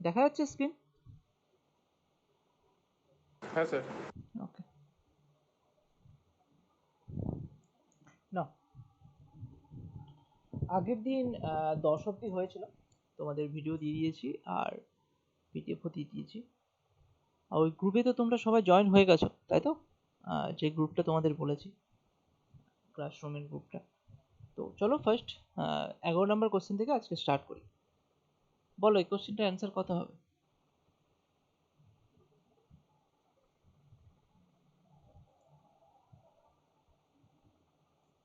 দেখা যাচ্ছে স্ক্রিন? হ্যাঁ স্যার। ওকে, না আগের দিন 10 অব্দি হয়েছিল, তোমাদের ভিডিও দিয়ে দিয়েছি আর পিডিএফও দিয়ে দিয়েছি। আর ওই গ্রুপে তো তোমরা সবাই জয়েন হয়ে গেছো, তাই তো? যে গ্রুপটা তোমাদের বলেছি, ক্লাসরুমের গ্রুপটা। তো চলো ফার্স্ট 11 নম্বর কোশ্চেন থেকে আজকে স্টার্ট করি। বলো এই কোশ্চেনটার অ্যান্সার কত হবে?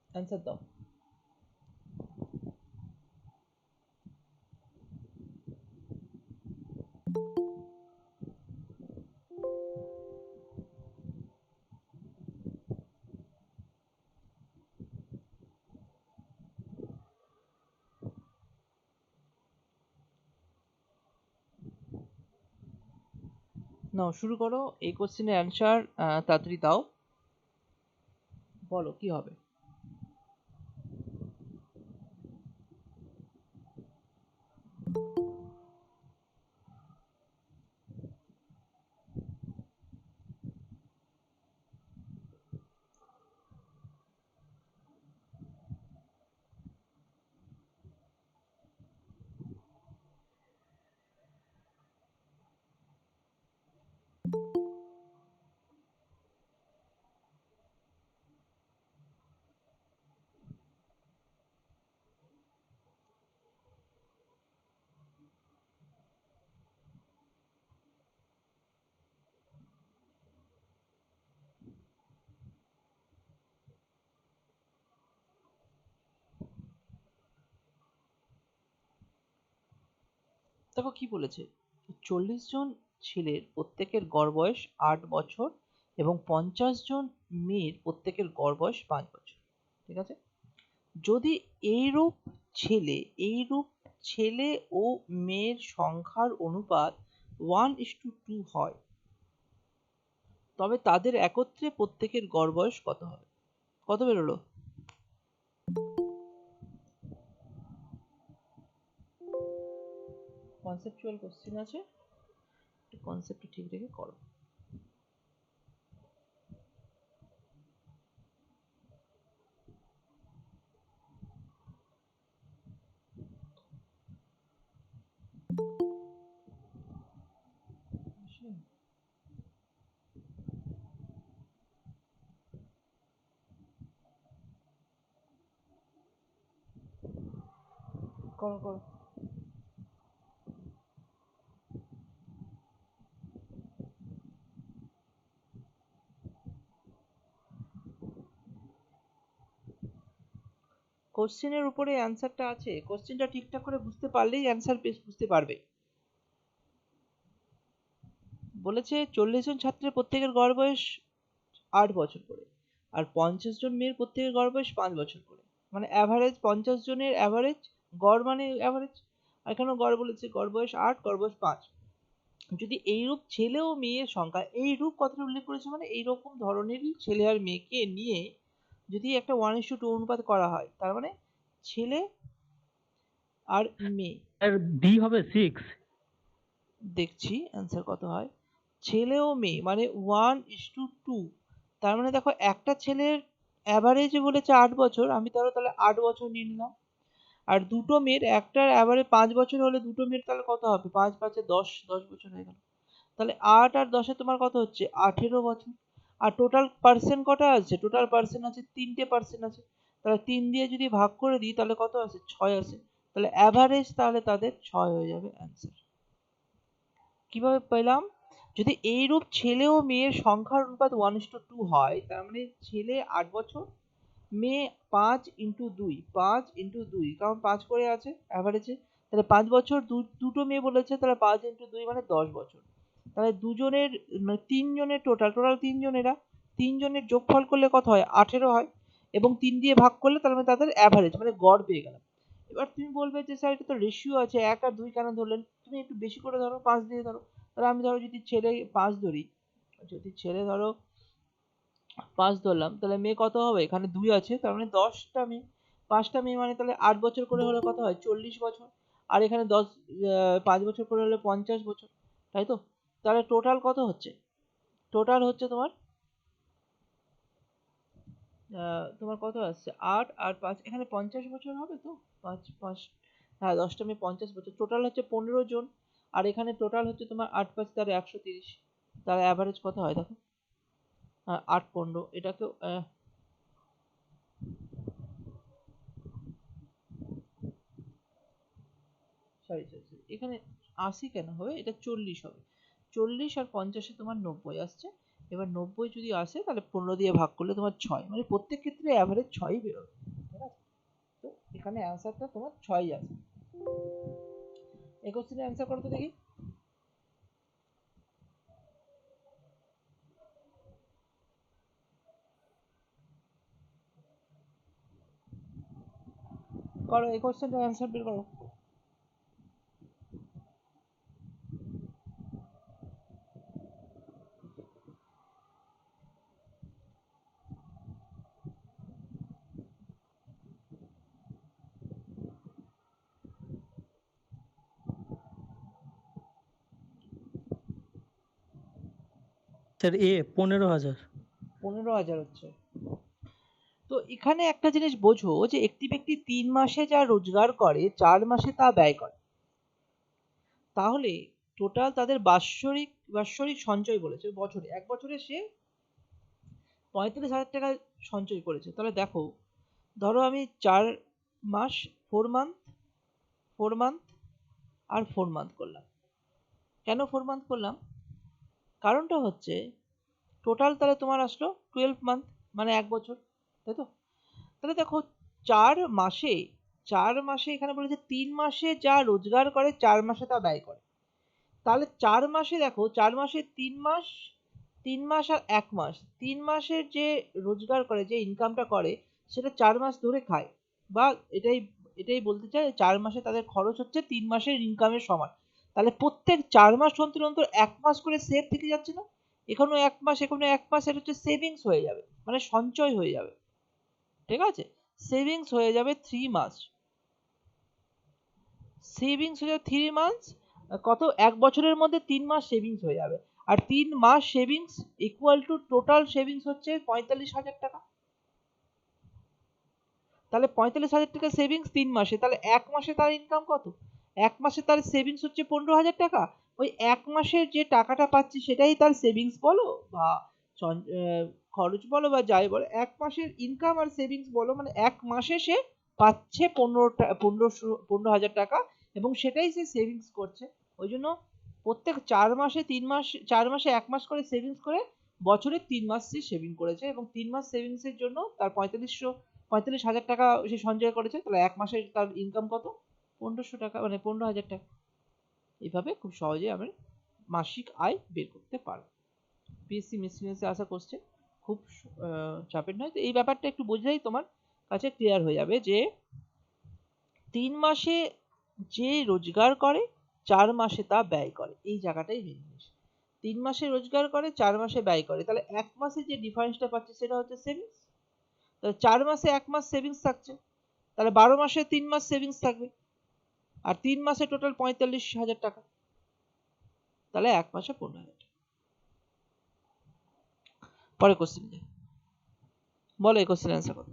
অ্যান্সার দাও। নাও শুরু করো, এই কোশ্চেনের অ্যান্সার তাড়াতাড়ি দাও, বলো কি হবে। দেখো কি বলেছে, 40 জন ছেলের প্রত্যেকের গড় বয়স 8 বছর এবং 50 জন মেয়ের প্রত্যেকের গড় বয়স 5 বছর। ঠিক আছে? যদি এইরূপ ছেলে এইরূপ ছেলে ও মেয়ের সংখ্যার অনুপাত 1:2 হয়, তবে তাদের একত্রে প্রত্যেকের গড় বয়স কত হবে? কত বেরোলো? কনসেপচুয়াল কোশ্চেন আছে, কনসেপ্টটা ঠিক রেখে করো। করো করো। কোশ্চেনের উপরে অ্যান্সারটা আছে, কোশ্চেনটা ঠিকঠাক করে বুঝতে পারলেই অ্যান্সার বেশ বুঝতে পারবে। বলেছে 40 জন ছাত্রের প্রত্যেকের গড় বয়স 8 বছর করে, আর 50 জন মেয়ের প্রত্যেকের গড় বয়স 5 বছর করে। মানে অ্যাভারেজ 50 জনের অ্যাভারেজ, গড় মানে অ্যাভারেজ। এখানেও গড় বলেছে, গড় বয়স 8, গড় বয়স 5। যদি এইরূপ ছেলে ও মেয়ের সংখ্যা, এইরূপ কথাটা উল্লেখ করেছে মানে এইরকম ধরনেরই ছেলে আর মেয়েকে নিয়ে যদি একটা 1:2 অনুপাত করা হয়, তার মানে ছেলে আর মেয়ে। আর ডি হবে 6। দেখছি অ্যান্সার কত হয়। ছেলে ও মেয়ে মানে 1:2। তার মানে দেখো একটা ছেলের অ্যাভারেজ বলেছে 8 বছর, আমি তাহলে 8 বছর নিয়ে নিলাম। আর দুটো মেয়ের, একটার অ্যাভারেজ 5 বছর হলে দুটো মেয়ের তাহলে কত হবে? 5 5 10, 10 বছর হয়ে গেল। তাহলে 8 আর 10 তোমার কত হচ্ছে? 18 বছর। আর টোটাল পার্সেন্ট কটা আছে? টোটাল পার্সেন্ট আছে 3টে পার্সেন্ট আছে। তাহলে 3 দিয়ে যদি ভাগ করে দিই তাহলে কত আসে? 6 আসে। তাহলে অ্যাভারেজ তাহলে তাদের 6 হয়ে যাবে অ্যান্সার। কিভাবে পেলাম? যদি এইরূপ ছেলে ও মেয়ের সংখ্যার অনুপাত 1:2 হয়, তার মানে ছেলে 8 বছর, মেয়ে 5 × 2, 5 × 2, কারণ 5 করে আছে অ্যাভারেজে। তাহলে 5 বছর, দুটো মেয়ে বলেছে, তাহলে 5 × 2 মানে 10 বছর। তাহলে দুজনের মানে 3 জনের টোটাল 3 জনেরা 3 জনের যোগফল করলে কত হয়? 18 হয়। এবং 3 দিয়ে ভাগ করলে তার মানে তাদের অ্যাভারেজ মানে গড় পেয়ে গেলাম। এবার তুমি বলবে যে স্যার এটা তো রেশিও আছে, 1 আর 2 কেন ধরলেন? তুমি একটু বেশি করে ধরো, 5 দিয়ে ধরো। তাহলে আমি ধরো যদি ছেলে 5 ধরি, যদি ছেলে ধরো 5 ধরলাম, তাহলে মেয়ে কত হবে? এখানে 2 আছে, তার মানে 10টা মেয়ে। 5টা মেয়ে মানে তাহলে 8 বছর করে হলে কত হয়? 40 বছর। আর এখানে 5 বছর করে হলে 50 বছর, তাই তো? তাহলে টোটাল কত হচ্ছে? টোটাল হচ্ছে তোমার কত আসছে? 8 আর 5 এখানে 50 বছর হবে তো? 5 5 হ্যাঁ 10টা মেয়ে 50 বছর, টোটাল হচ্ছে 15 জন। আর এখানে টোটাল হচ্ছে তোমার 8 5 তার 130, তার অ্যাভারেজ কত হয় দেখো? 8 15 এটাকেও সরি সরি সরি, এখানে 80 কেন হবে? এটা 40 হবে। 40 আর 50-এ তোমার 90 আসছে। এবার 90 যদি আসে তাহলে 15 দিয়ে ভাগ করলে তোমার 6, মানে প্রত্যেক ক্ষেত্রে অ্যাভারেজ 6ই বেরোবে, ঠিক আছে? তো এখানে অ্যান্সারটা তোমার 6ই আসবে। এই কোশ্চেনের অ্যান্সার করো তো দেখি। করো এই কোশ্চেনটার অ্যান্সার বের করো। স্যার এ 15,000। 15,000 হচ্ছে। তো এখানে একটা জিনিস বোঝো যে একটি ব্যক্তি 3 মাসে যা রোজগার করে 4 মাসে তা ব্যয় করে, তাহলে টোটাল তাদের বাৎসরিক সঞ্চয় বলেছে বছরে, এক বছরে সে 35,000 টাকা সঞ্চয় করেছে। তাহলে দেখো, ধরো আমি 4 মাস, 4 মান্থ, 4 মান্থ আর 4 মান্থ করলাম। কেন 4 মান্থ করলাম? কারণটা হচ্ছে টোটাল তাহলে তোমার আসলো 12 মান্থ, মানে 1 বছর, তাই তো? তাহলে দেখো 4 মাসে, 4 মাসে এখানে বলেছে 3 মাসে যা রোজগার করে 4 মাসে তা ব্যয় করে। তাহলে 4 মাসে দেখো, 4 মাসে 3 মাস, 3 মাস আর 1 মাস, 3 মাসের যে রোজগার করে, যে ইনকামটা করে, সেটা 4 মাস ধরে খায়। বা এটাই এটাই বলতে চাই, 4 মাসে তাদের খরচ হচ্ছে 3 মাসের ইনকামের সমান। তাহলে প্রত্যেক 4 মাস অন্তর অন্তর 1 মাস করে সেভ থেকে যাচ্ছে না? এখানেও 1 মাস, এখানেও 1 মাস, এটা হচ্ছে সেভিংস হয়ে যাবে, মানে সঞ্চয় হয়ে যাবে, ঠিক আছে? সেভিংস হয়ে যাবে 3 মাস, সেভিংস হয়ে যাবে 3 মান্থ। কত? 1 বছরের মধ্যে 3 মাস সেভিংস হয়ে যাবে। আর 3 মাস savings equal to total savings হচ্ছে 45,000 টাকা। তাহলে 45,000 টাকা সেভিংস 3 মাসে, তাহলে 1 মাসে তার ইনকাম কত? 1 মাসে তার সেভিংস হচ্ছে 15,000 টাকা। ওই 1 মাসের যে টাকাটা পাচ্ছি সেটাই তার সেভিংস বলো বা খরচ বলো বা যাই বলো, 1 মাসের ইনকাম আর সেভিংস বলো, মানে 1 মাসে সে পাচ্ছে 15,000 টাকা, এবং সেটাই সে সেভিংস করছে। ওই জন্য প্রত্যেক 4 মাসে 3 মাস, 4 মাসে 1 মাস করে সেভিংস করে বছরে 3 মাস সে সেভিং করেছে, এবং 3 মাস সেভিংস এর জন্য তার 45,000 টাকা সে সঞ্চয় করেছে। তাহলে 1 মাসে তার ইনকাম কত? 1500 টাকা, মানে 15,000 টাকা। এভাবে খুব সহজে আমি মাসিক আয় বের করতে পারবো। পিএসসি মিসলিনিয়াসে আসা কোশ্চেন, খুব চাপের নয়। তো এই ব্যাপারটা একটু বুঝলেই তোমার কাছে ক্লিয়ার হয়ে যাবে যে 3 মাসে যে রোজগার করে 4 মাসে তা ব্যয় করে, এই জায়গাটাই মেন জিনিস। 3 মাসে রোজগার করে, 4 মাসে ব্যয় করে, তাহলে 1 মাসে যে ডিফারেন্সটা পাচ্ছে সেটা হচ্ছে সেভিংস। তাহলে 4 মাসে 1 মাস সেভিংস থাকছে, তাহলে 12 মাসে 3 মাস সেভিংস থাকবে, আর 3 মাসে টোটাল 45,000 টাকা, তাহলে 1 মাসে 15,000 টাকা। পরে কোশ্চেন বলো, এই কোশ্চেন অ্যান্সার করো।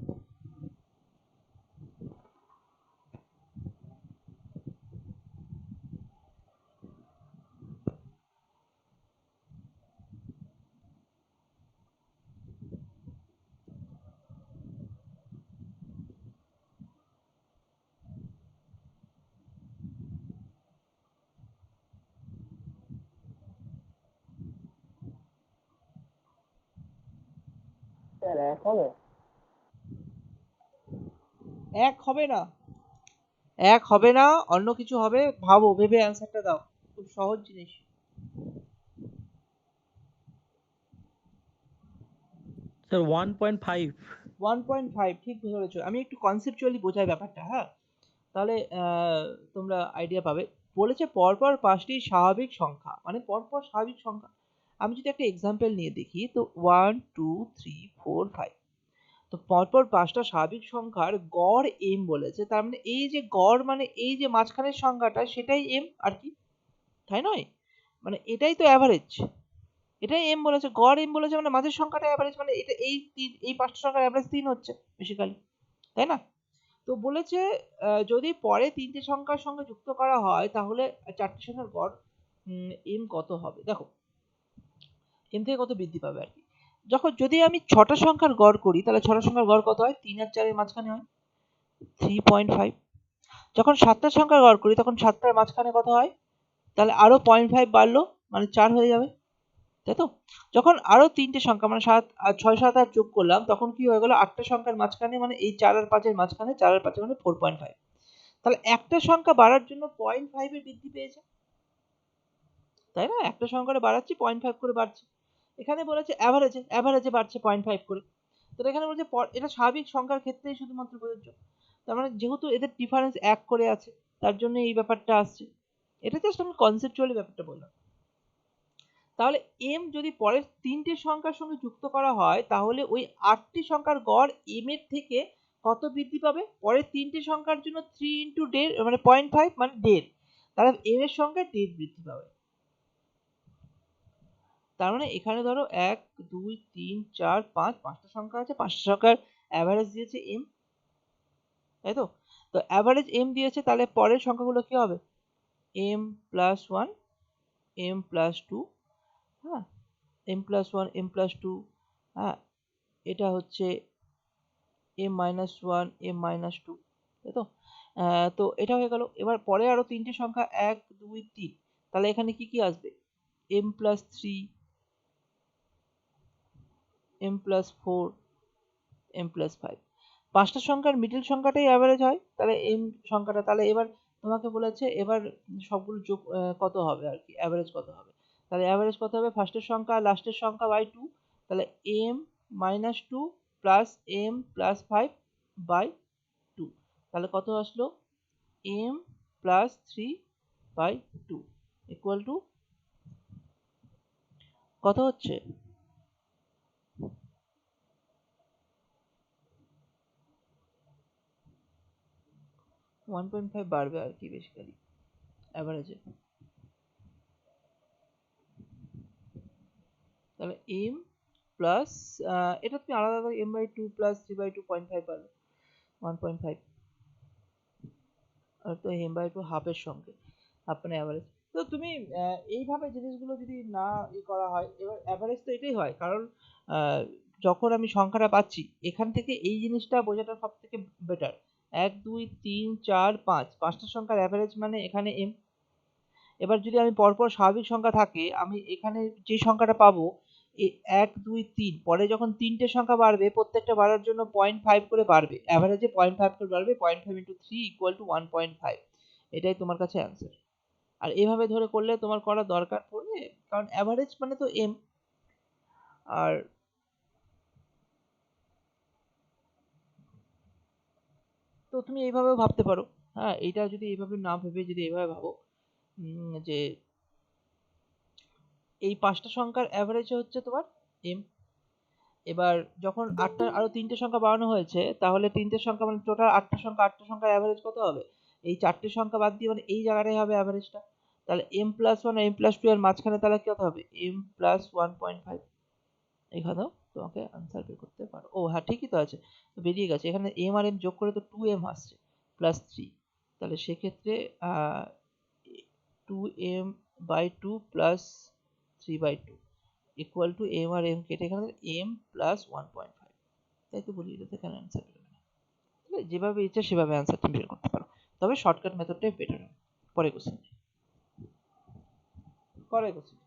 স্যার এক হবে? এক হবে না, এক হবে না, অন্য কিছু হবে, ভাবো, ভেবে অ্যান্সারটা দাও, খুব সহজ জিনিস। 1.5। 1.5 ঠিক ধরেছো। আমি একটু কনসেপচুয়ালি বোঝাই ব্যাপারটা, হ্যাঁ, তাহলে তোমরা আইডিয়া পাবে। বলেছে পরপর 5টি স্বাভাবিক সংখ্যা, মানে পরপর স্বাভাবিক সংখ্যা। আমি যদি একটা এক্সাম্পল নিয়ে দেখি, তো 1 2 3 4 5, তো পরপর 5টা স্বাভাবিক সংখ্যার গড় m বলেছে, তার মানে এই যে গড় মানে এই যে মাঝখানের সংখ্যাটা সেটাই m আর কি, তাই নয়? মানে এটাই তো অ্যাভারেজ, এটাই m বলেছে, গড় m বলেছে মানে মাঝের সংখ্যাটা অ্যাভারেজ, মানে এটা এই 5টা সংখ্যার অ্যাভারেজ 3 হচ্ছে বেসিক্যালি, তাই না? তো বলেছে যদি পরে 3টে সংখ্যার সঙ্গে যুক্ত করা হয় তাহলে 4টে সংখ্যার গড় m কত হবে? দেখো m থেকে কত বৃদ্ধি পাবে আর কি। যদি আমি 6টা সংখ্যার গড় করি তাহলে 6টা সংখ্যার গড় কত হয়? 3 আর 4 এর মাঝখানে হয় 3.5। যখন 7টা সংখ্যার গড় করি তখন 7টার মাঝখানে কত হয়? তাহলে আরো 0.5 বাড়লো মানে 4 হয়ে যাবে, তাই তো? যখন আরো 3টে সংখ্যা মানে 7 আর 6, 7 আর যোগ করলাম তখন কি হয়ে গেল? 8টা সংখ্যার মাঝখানে মানে এই 4 আর 5 এর মাঝখানে 4 আর 5 এর মানে 4.5। তাহলে একটা সংখ্যা বাড়ার জন্য 0.5 এর বৃদ্ধি পেয়েছে, তাই না? একটা সংখ্যাটা বাড়াচ্ছি 0.5 করে বাড়ছে। এখানে বলেছে অ্যাভারেজে বাড়ছে 0.5 করে। তো এখানে বলছে এটা স্বাভাবিক সংখ্যার ক্ষেত্রেই শুধুমাত্র প্রযোজ্য। তার মানে যেহেতু এদের ডিফারেন্স 1 করে আছে তার জন্য এই ব্যাপারটা আসছে। এটা জাস্ট আমি কনসেপচুয়ালি ব্যাপারটা বললাম। তাহলে m যদি পরের 3টে সংখ্যার সঙ্গে যুক্ত করা হয় তাহলে ওই 8টি সংখ্যার গড় m এর থেকে কত বৃদ্ধি পাবে? পরের 3টে সংখ্যার জন্য 3 ইনটু 1.5 মানে 0.5 মানে 1.5, তাহলে m এর সংখ্যা 1.5 বৃদ্ধি পাবে। তার মানে এখানে ধরো 1 2 3 4 5 5টা সংখ্যা আছে, 5টা সংখ্যার অ্যাভারেজ দিয়েছে m, তাই তো? তো অ্যাভারেজ m দিয়েছে, তাহলে পরের সংখ্যাগুলো কি হবে? m প্লাস 1 m প্লাস 2, হ্যাঁ, m প্লাস 1 m প্লাস 2, হ্যাঁ, এটা হচ্ছে m মাইনাস 1 m মাইনাস 2, তাই তো? তো এটা হয়ে গেল। এবার পরে আরো 3টে সংখ্যা 1 2 3, তাহলে এখানে কি কি আসবে? m plus 3 m plus 4 m plus 5। 5টা সংখ্যার মিডল সংখ্যাটাই অ্যাভারেজ হয়, তাহলে m সংখ্যাটা, তাহলে এবার তোমাকে বলেছে এবার সবগুলো যোগ কত হবে আর কি, অ্যাভারেজ কত হবে? তাহলে অ্যাভারেজ কত হবে? ফার্স্টের সংখ্যা লাস্টের সংখ্যা বাই 2, তাহলে m minus 2 plus m plus 5 by 2, তাহলে কত আসলো? m plus 3 by 2 equal to কত হচ্ছে? 1.5 বাড়বে আর কি বেসিক্যালি অ্যাভারেজে। তাহলে m প্লাস এটা তুমি আলাদা আলাদা m বাই 2 প্লাস 3 বাই 2 0.5 পাবে 1.5, আর তো m বাই 2 হাফের সঙ্গে, হাফ মানে অ্যাভারেজ। তো তুমি এইভাবে জিনিসগুলো যদি না করা হয়, এবার অ্যাভারেজ তো এটাই হয়, কারণ আহ, যখন আমি সংখ্যাটা পাচ্ছি এখান থেকে এই জিনিসটা বোঝাটা সব থেকে বেটার। 1 2 3 4 5, 5টা সংখ্যার অ্যাভারেজ মানে এখানে m। এবার যদি আমি পরপর স্বাভাবিক সংখ্যা থাকে আমি এখানে যে সংখ্যাটা পাবো 1 2 3, পরে যখন 3টে সংখ্যা বাড়বে প্রত্যেকটা বাড়ার জন্য 0.5 করে বাড়বে, অ্যাভারেজে 0.5 করে বাড়বে, 0.5 ইন্টু 3 ইকুয়াল টু 1.5, এটাই তোমার কাছে অ্যান্সার। আর এভাবে ধরে করলে তোমার করা দরকার পড়বে, কারণ অ্যাভারেজ মানে তো m। আর তো তুমি এইভাবেও ভাবতে পারো, হ্যাঁ, এইটা যদি এইভাবে না ভেবে যদি এইভাবে ভাবো যে এই 5টা সংখ্যার অ্যাভারেজ হচ্ছে তোমার m। এবার যখন আরো 3টে সংখ্যা বাড়ানো হয়েছে তাহলে 3টে সংখ্যা মানে টোটাল 8টা সংখ্যা, 8টা সংখ্যার অ্যাভারেজ কত হবে? এই 4টে সংখ্যা বাদ দিয়ে মানে এই জায়গাটাই হবে অ্যাভারেজটা। তাহলে m প্লাস 1 m প্লাস 2 এর মাঝখানে তাহলে কত হবে? m plus 1.5। এখানেও তোমাকে আনসার বের করতে পারো। ও হ্যাঁ, ঠিকই তো আছে, তো বেরিয়ে গেছে এখানে m আর m যোগ করে তো 2m আসছে প্লাস 3, তাহলে সেক্ষেত্রে 2m by 2 plus 3 by 2 equal to m আর m কেটে এখানে m প্লাস 1.5, তাই তো বলি, এটাতে এখানে অ্যান্সার বেরোবে না। তাহলে যেভাবে ইচ্ছা সেভাবে অ্যান্সার তুমি বের করতে পারো, তবে শর্টকাট মেথডটাই বেটার হয়। পরে কোশ্চেন, পরে কোশ্চেন।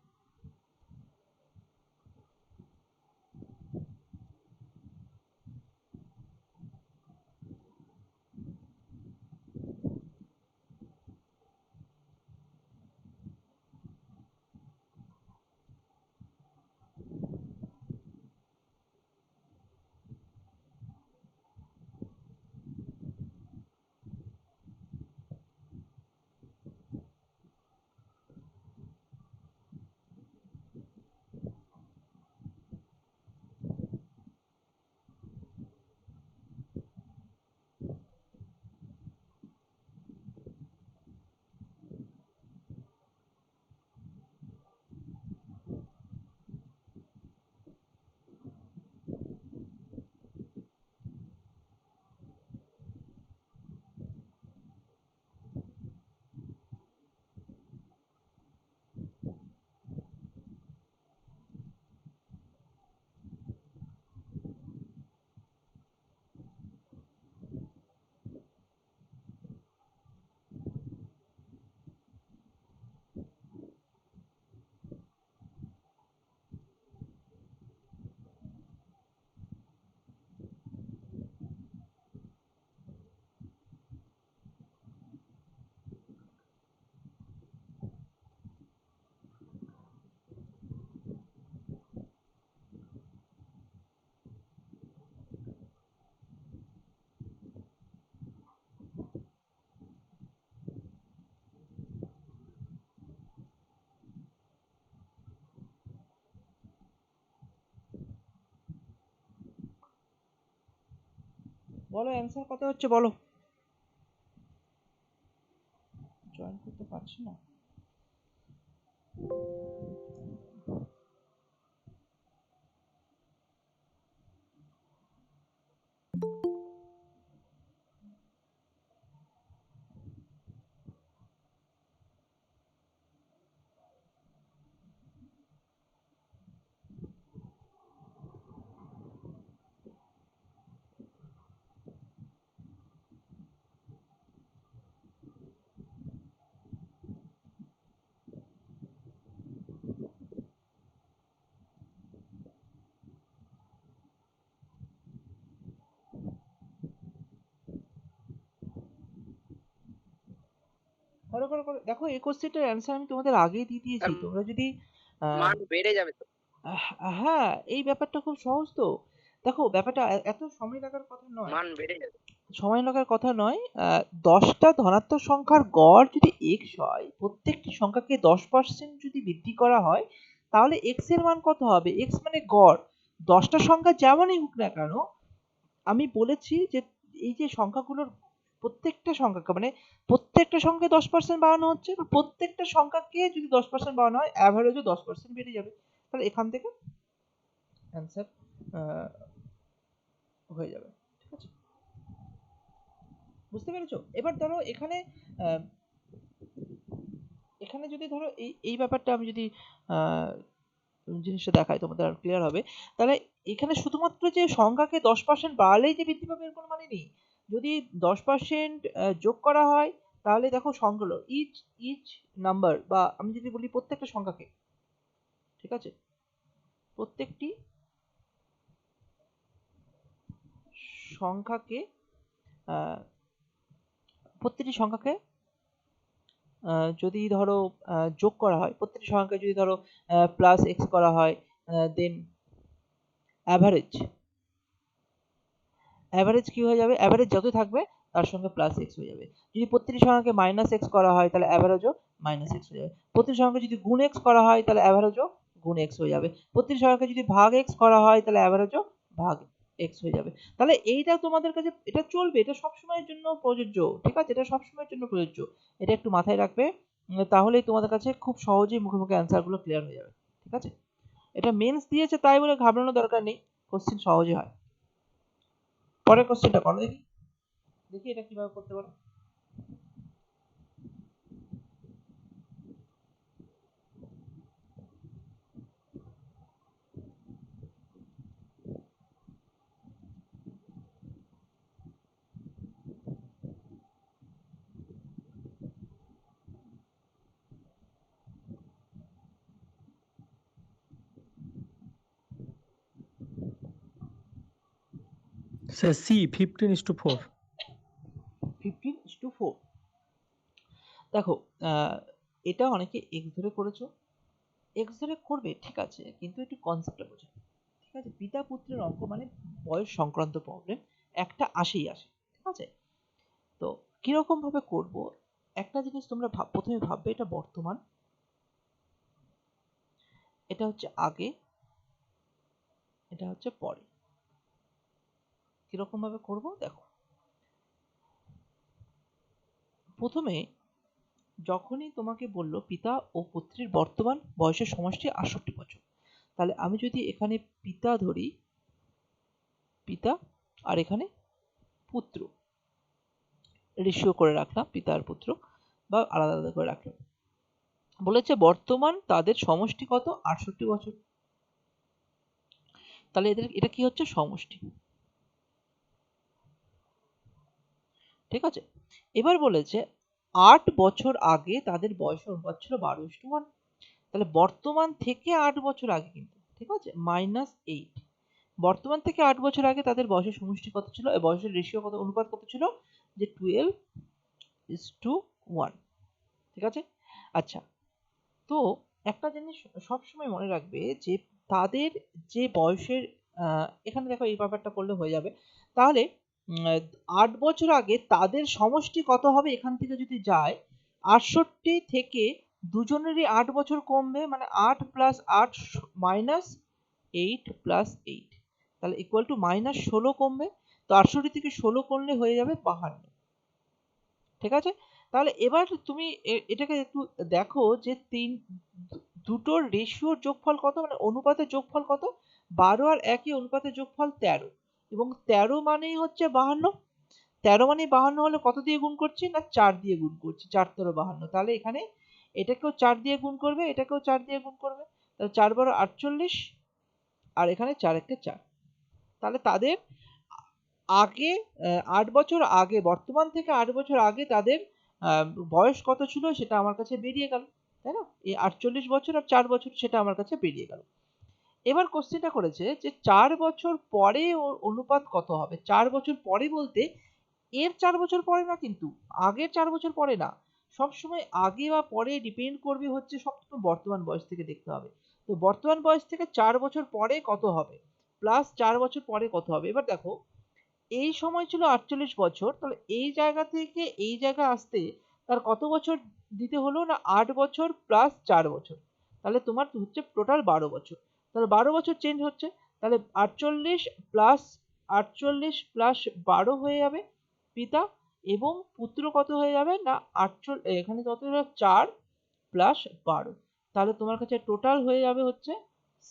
বলো অ্যান্সার কত হচ্ছে বলো। জয়েন করতে পারছি না। করো করো করো, দেখো এই কোশ্চেনটার অ্যান্সার আমি তোমাদের আগেই দিয়ে দিয়েছি, তোমরা যদি মান বেড়ে যাবে তো। হ্যাঁ এই ব্যাপারটা খুব সহজ তো। দেখো ব্যাপারটা এত সময় লাগার কথা নয়। মান বেড়ে যাবে। সময় লাগার কথা নয়। 10টা ধনাত্মক সংখ্যার গড় যদি x হয়, প্রত্যেকটি সংখ্যাকে 10% যদি বৃদ্ধি করা হয়, তাহলে x এর মান কত হবে? x মানে গড়। 10টা সংখ্যা যেমনই হোক না কেন, আমি বলেছি যে এই যে সংখ্যাগুলোর প্রত্যেকটা সংখ্যাকে মানে প্রত্যেকটা সংখ্যায় 10% বাড়ানো হচ্ছে, তো প্রত্যেকটা সংখ্যাকে যদি 10% বাড়ানো হয়, অ্যাভারেজও 10% বেড়ে যাবে। তাহলে এখান থেকে অ্যান্সার হয়ে যাবে। ঠিক আছে, বুঝতে পেরেছো? এবার ধরো এখানে আহ, এখানে যদি ধরো এই ব্যাপারটা আমি যদি আহ, জিনিসটা দেখাই তোমাদের আর ক্লিয়ার হবে। তাহলে এখানে শুধুমাত্র যে সংখ্যাকে 10% বাড়ালেই যে বৃদ্ধি পাবে এর কোনো মানে নেই। যদি 10% যোগ করা হয়, তাহলে দেখো সংখ্যাগুলো ইচ ইচ নাম্বার, বা আমি যদি বলি প্রত্যেকটা সংখ্যাকে, ঠিক আছে, প্রত্যেকটি সংখ্যাকে আহ, প্রত্যেকটি সংখ্যাকে যদি ধরো যোগ করা হয়, প্রত্যেকটি সংখ্যাকে যদি ধরো প্লাস এক্স করা হয়, দেন অ্যাভারেজ অ্যাভারেজ কি হয়ে যাবে? অ্যাভারেজ যত থাকবে তার সঙ্গে প্লাস এক্স হয়ে যাবে। যদি প্রত্যেকটি সংখ্যাকে মাইনাস এক্স করা হয়, তাহলে অ্যাভারেজও মাইনাস এক্স হয়ে যাবে। প্রত্যেকটি সংখ্যাকে যদি গুণ এক্স করা হয়, তাহলে অ্যাভারেজও গুণ এক্স হয়ে যাবে। প্রত্যেকটি সংখ্যাকে যদি ভাগ এক্স করা হয়, তাহলে অ্যাভারেজও ভাগ এক্স হয়ে যাবে। তাহলে এইটা তোমাদের কাছে এটা চলবে, এটা সবসময়ের জন্য প্রযোজ্য। ঠিক আছে, এটা সবসময়ের জন্য প্রযোজ্য। এটা একটু মাথায় রাখবে, তাহলেই তোমাদের কাছে খুব সহজেই মুখে মুখে অ্যান্সারগুলো ক্লিয়ার হয়ে যাবে। ঠিক আছে, এটা মেন্স দিয়েছে তাই বলে ঘাবড়ানোর দরকার নেই, কোশ্চেন সহজে হয়। পরের কোশ্চেনটা করো দেখি, দেখি এটা কিভাবে করতে পারো। Sir C 15:4। 15:4। দেখো এটা অনেকে এক্স ধরে করেছো, এক্স ধরে করবে ঠিক আছে, কিন্তু একটু কনসেপ্টটা বোঝো। ঠিক আছে, পিতা পুত্রের অঙ্ক মানে বয়স সংক্রান্ত প্রবলেম একটা আসেই আসে। ঠিক আছে, তো কিরকম ভাবে করব, একটা জিনিস তোমরা প্রথমে ভাববে এটা বর্তমান, এটা হচ্ছে আগে, এটা হচ্ছে পরে। কিরকম ভাবে করব দেখো, প্রথমে যখনই তোমাকে বললো পিতা ও পুত্রের বর্তমান বয়সের সমষ্টি ৬৮ বছর, তাহলে আমি যদি এখানে পিতা ধরি, পিতা, আর এখানে পুত্র, রেশিও করে রাখলাম পিতা আর পুত্র, বা আলাদা আলাদা করে রাখলাম। বলেছে বর্তমান তাদের সমষ্টি কত? ৬৮ বছর। তাহলে এটা কি হচ্ছে? সমষ্টি। ঠিক আছে, এবার বলেছে ৮ বছর আগে তাদের বয়সের অনুপাত ছিল ১২:১। তাহলে বর্তমান থেকে ৮ বছর আগে কিন্তু, ঠিক আছে, -8। বর্তমান থেকে ৮ বছর আগে তাদের বয়সের সমষ্টি কত ছিল? বয়সের রেশিও কত, অনুপাত কত ছিল? যে 12:1। ঠিক আছে, আচ্ছা, তো একটা জিনিস সবসময় মনে রাখবে যে তাদের যে বয়সের এখানে দেখো এই ব্যাপারটা করলে হয়ে যাবে। তাহলে ৮ বছর আগে তাদের সমষ্টি কত হবে, এখান থেকে যদি যায় ৬৮ থেকে দুজনেরই ৮ বছর কমবে, মানে ৮ প্লাস ৮ মাইনাস 8 প্লাস 8, তাহলে ইকুয়াল টু -16 কমবে। তো 68 থেকে 16 করলে হয়ে যাবে 52। ঠিক আছে, তাহলে এবার তুমি এটাকে একটু দেখো যে দুটোর রেশিওর যোগফল কত, মানে অনুপাতের যোগফল কত। 12 আর 1 অনুপাতের যোগফল 13, এবং 13 মানেই হচ্ছে 52। 13 মানে 52 হলে কত দিয়ে গুণ করছি না 4 দিয়ে গুণ করছি, 4 13 52। তাহলে এখানে এটাকেও 4 দিয়ে গুণ করবে, এটাকেও 4 দিয়ে গুণ করবে, তাহলে 4 12 48, আর এখানে 4 1 4। তাহলে তাদের আগে 8 বছর আগে, বর্তমান থেকে 8 বছর আগে তাদের বয়স কত ছিল সেটা আমার কাছে বেরিয়ে গেল, তাই না? এই 48 বছর আর 4 বছর সেটা আমার কাছে বেরিয়ে গেল। এবার কোশ্চেনটা করেছে যে 4 বছর পরে ওর অনুপাত কত হবে। 4 বছর পরে বলতে এর 4 বছর পরে না, কিন্তু আগের 4 বছর পরে না। সবসময় আগে বা পরে ডিপেন্ড করবে হচ্ছে সবসময় বর্তমান বয়স থেকে দেখতে হবে। তো বর্তমান বয়স থেকে 4 বছর পরে কত হবে, প্লাস 4 বছর পরে কত হবে। এবার দেখো এই সময় ছিল 48 বছর, তাহলে এই জায়গা থেকে এই জায়গায় আসতে তার কত বছর দিতে হলো না 8 বছর প্লাস 4 বছর, তাহলে তোমার হচ্ছে টোটাল 12 বছর। তাহলে 12 বছর চেঞ্জ হচ্ছে, তাহলে 48 প্লাস 12 হয়ে যাবে পিতা, এবং পুত্র কত হয়ে যাবে না 48, এখানে কত হলো 4 প্লাস 12, তাহলে তোমার কাছে টোটাল হয়ে যাবে হচ্ছে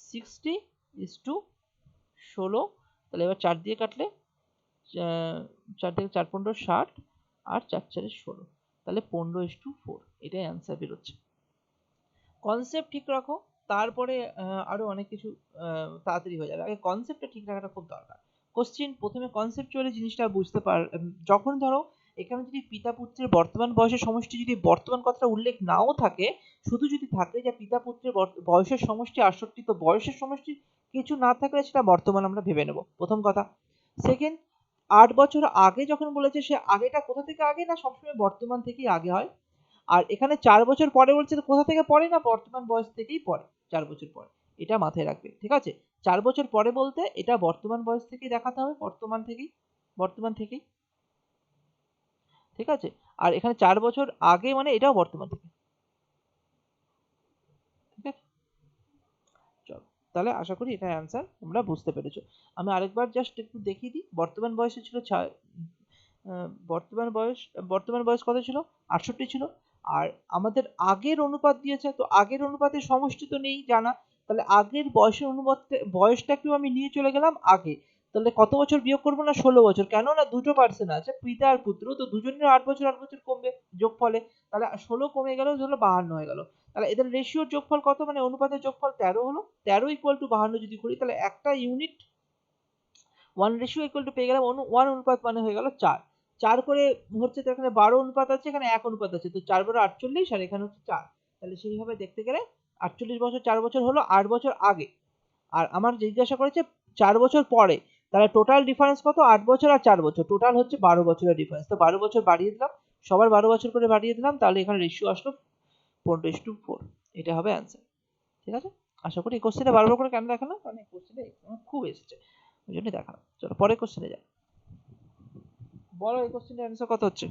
60:16। তাহলে এবার 4 দিয়ে কাটলে 4 থেকে 4 15 60, আর 4 4 16, তাহলে 15:4, এটাই অ্যান্সার বেরোচ্ছে। কনসেপ্ট ঠিক রাখো, তারপরে আরো অনেক কিছু তাড়াতাড়ি হয়ে যাবে। আগে কনসেপ্টটা ঠিক রাখাটা খুব দরকার। কোশ্চেন প্রথমে কনসেপচুয়ালি জিনিসটা বুঝতে যখন ধরো এখানে যদি পিতা পুত্রের বর্তমান বয়সের সমষ্টি যদি বর্তমান কথাটা উল্লেখ নাও থাকে, শুধু যদি থাকে যে পিতা পুত্রের বয়সের সমষ্টি 68, তো বয়সের সমষ্টি কিছু না থাকলে সেটা বর্তমান আমরা ভেবে নেব, প্রথম কথা। সেকেন্ড, 8 বছর আগে যখন বলেছে সে আগেটা কোথা থেকে আগে, না সবসময় বর্তমান থেকেই আগে হয়। আর এখানে 4 বছর পরে বলছে তো কোথা থেকে পরে, না বর্তমান বয়স থেকেই পরে, 4 বছর পরে। এটা মাথায় রাখবে, ঠিক আছে? 4 বছর পরে বলতে এটা বর্তমান বয়স থেকেই দেখাতে হবে, বর্তমান থেকেই, ঠিক আছে? আর এখানে 4 বছর আগে মানে এটাও বর্তমান থেকে, ঠিক আছে? চলো, তাহলে আশা করি এটা অ্যান্সার তোমরা বুঝতে পেরেছো। আমি আরেকবার জাস্ট একটু দেখিয়ে দিই। বর্তমান বয়স কত ছিল, 68 ছিল। আর আমাদের আগের অনুপাত দিয়েছে, তো আগের অনুপাতের সমষ্টি তো নেই জানা, তাহলে আগের বয়সের বয়সটাকেও আমি নিয়ে চলে গেলাম আগে। তাহলে কত বছর বিয়োগ করবো না 16 বছর, কেন না দুটো পার্সন আছে পিতা আর পুত্র, তো দুজনের 8 বছর 8 বছর কমবে যোগফলে, তাহলে 16 কমে গেল, হলো 52 হয়ে গেল। তাহলে এদের রেশিওর যোগফল কত, মানে অনুপাতের যোগফল 13 হলো। 13 ইকুয়াল টু 52 যদি করি, তাহলে একটা ইউনিট 1 রেশিও ইকুয়াল টু পেয়ে গেলাম 1 অনুপাত, মানে হয়ে গেল 4। 4 করে হচ্ছে, তো এখানে 12 অনুপাত আছে, এখানে 1 অনুপাত আছে, তো 4 12 48, আর এখানে হচ্ছে 4। তাহলে সেইভাবে দেখতে গেলে 48 বছর 4 বছর হলো 8 বছর আগে। আর আমার জিজ্ঞাসা করেছে 4 বছর পরে, তাহলে টোটাল ডিফারেন্স কত, 8 বছর আর 4 বছর, টোটাল হচ্ছে 12 বছরের ডিফারেন্স। তো 12 বছর বাড়িয়ে দিলাম, সবার 12 বছর করে বাড়িয়ে দিলাম, তাহলে এখানে রেশিও আসলো 4:4। এটা হবে অ্যান্সার, ঠিক আছে? আশা করি এই কোশ্চেনটা বারবার করে কেন দেখানো, কারণ এই কোশ্চেনটা খুব এসেছে, ওই জন্যই দেখানো। চলো পরের কোশ্চেনে যাই। বলো এই কোশ্চেনটার অ্যান্সার কত হচ্ছে?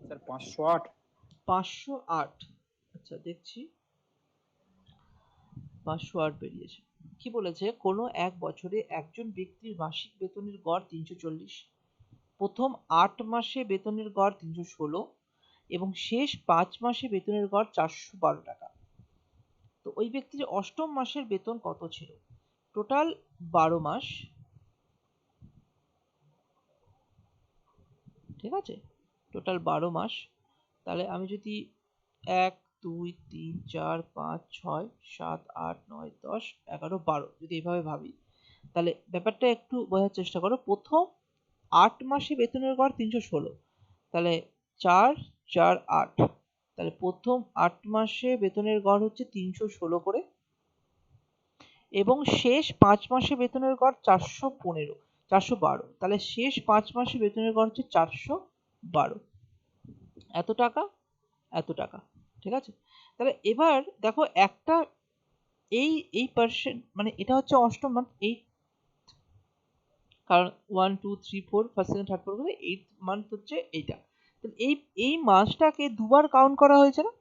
স্যার 508। 508, আচ্ছা দেখছি 508 বেরিয়েছে। কি বলেছে, কোনো এক বছরে একজন ব্যক্তির মাসিক বেতনের গড় 340, প্রথম 8 মাসে বেতনের গড় 316, এবং শেষ 5 মাসে বেতনের গড় 412 টাকা। তো ওই ব্যক্তির অষ্টম মাসের বেতন কত ছিল? টোটাল 12 মাস, ঠিক আছে? টোটাল 12 মাস। তাহলে আমি যদি 1 2 3 4 5 6 7 8 9 10 11 12 যদি এইভাবে ভাবি তাহলে ব্যাপারটা একটু বোঝার চেষ্টা করো। প্রথম 8 মাসে বেতনের গড় 316, তাহলে 4 4 8, তাহলে প্রথম 8 মাসে বেতনের গড় হচ্ছে 316 করে এবং শেষ 5 মাসে বেতনের গড় 415 412, তাহলে শেষ 5 মাসে বেতনের গড় হচ্ছে 412, এত টাকা এত টাকা। ঠিক আছে, তাহলে এবার দেখো একটা এই পার্সেন্ট মানে এটা হচ্ছে অষ্টম মান্থ, এই কারণ 1 2 3 4 ফার্স্ট সেকেন্ড থার্ড ফোর্থ করে 8th মান্থ হচ্ছে এইটা। তাহলে এই মাসটাকে দুবার কাউন্ট করা হয়েছে না,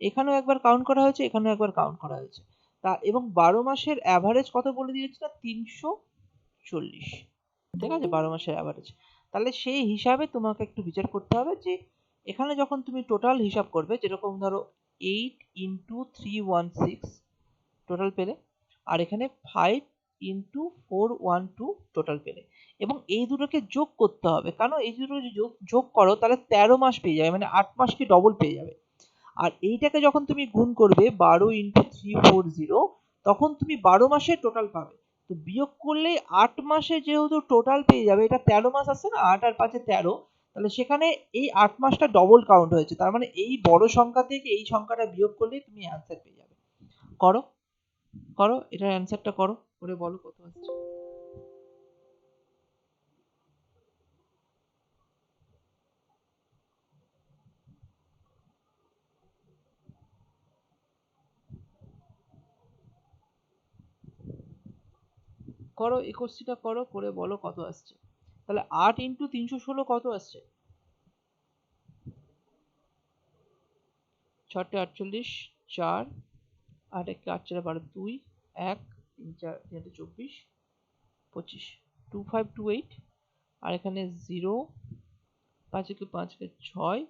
এখানেও একবার কাউন্ট করা হয়েছে, এখানেও একবার কাউন্ট করা হয়েছে। তা এবং 12 মাসের অ্যাভারেজ কত বলে দিয়েছে না 340। ঠিক আছে, 12 মাসের অ্যাভারেজ। তাহলে সেই হিসাবে তোমাকে একটু বিচার করতে হবে যে এখানে যখন তুমি টোটাল হিসাব করবে, যেরকম ধরো 8 ইন্টু 316 টোটাল পেলে, আর এখানে 5 ইন্টু 412 টোটাল পেলে, এবং এই দুটোকে যোগ করতে হবে, কারণ এই দুটো যদি যোগ করো তাহলে 13 মাস পেয়ে যাবে, মানে 8 মাসকে ডবল পেয়ে যাবে। আর এইটাকে যখন তুমি গুণ করবে 12 ইন্টু 340, তখন তুমি 12 মাসের টোটাল পাবে। তো বিয়োগ করলে 8 মাসে যেহেতু টোটাল পেয়ে যাবে, এটা 13 মাস আছে না, 8 আর 5 13, তাহলে সেখানে এই 8 মাসটা ডবল কাউন্ট হয়েছে, তার মানে এই বড় সংখ্যা থেকে এই সংখ্যাটা বিয়োগ করলেই তুমি অ্যান্সার পেয়ে যাবে। করো করো এটার অ্যান্সারটা করো, করে বলো কত আসছে। করো এই কোশ্চিনটা করো, করে বলো কত আসছে। তাহলে 8 ইন্টু 316 কত আসছে? 6 48, 4 8 1 8 4 12 2 1 3 4 3 24 25 2528, আর এখানে 0 5 1 5 6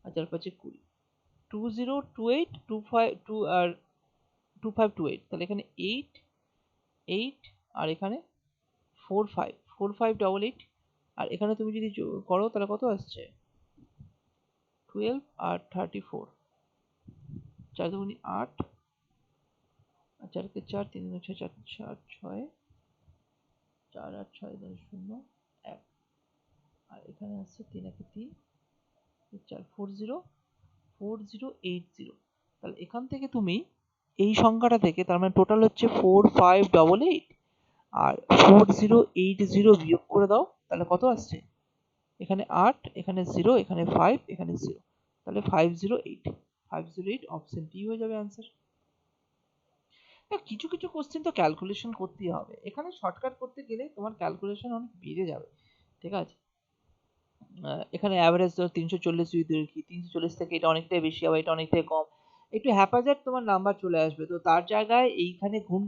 আর 4 5 20 2028 25 2 আর 2528, তাহলে এখানে 8 8 আর এখানে 45 4588, আর এখানে তুমি যদি করো তাহলে কত আসছে 12 আর 34, 4 দুগুণে 8 আর 4 কে 4 3 দুগুণে 6 4 4 6 4 8 6 0 1, আর এখানে আসছে 3 একে 3 4 40 4080, তাহলে এখান থেকে তুমি এই সংখ্যাটা থেকে, তার মানে টোটাল হচ্ছে 4588, আর 4080 বিয়োগ করে দাও, তাহলে কত আসছে এখানে 8 এখানে 0 এখানে 5 এখানে 0, তাহলে 508 অপশন ডি হয়ে যাবে অ্যান্সার। কিছু কিছু কোশ্চেন তো ক্যালকুলেশন করতেই হবে, এখানে শর্টকাট করতে গেলে তোমার ক্যালকুলেশন অনেক বেড়ে যাবে। ঠিক আছে, এখানে অ্যাভারেজ ধর 340 যদি দেখি, 340 থেকে এটা অনেকটাই বেশি হবে, এটা অনেকটাই কম, একটু হ্যাপাজার্ড তোমার নাম্বার চলে আসবে, তো তার জায়গায় এইখানে গুণ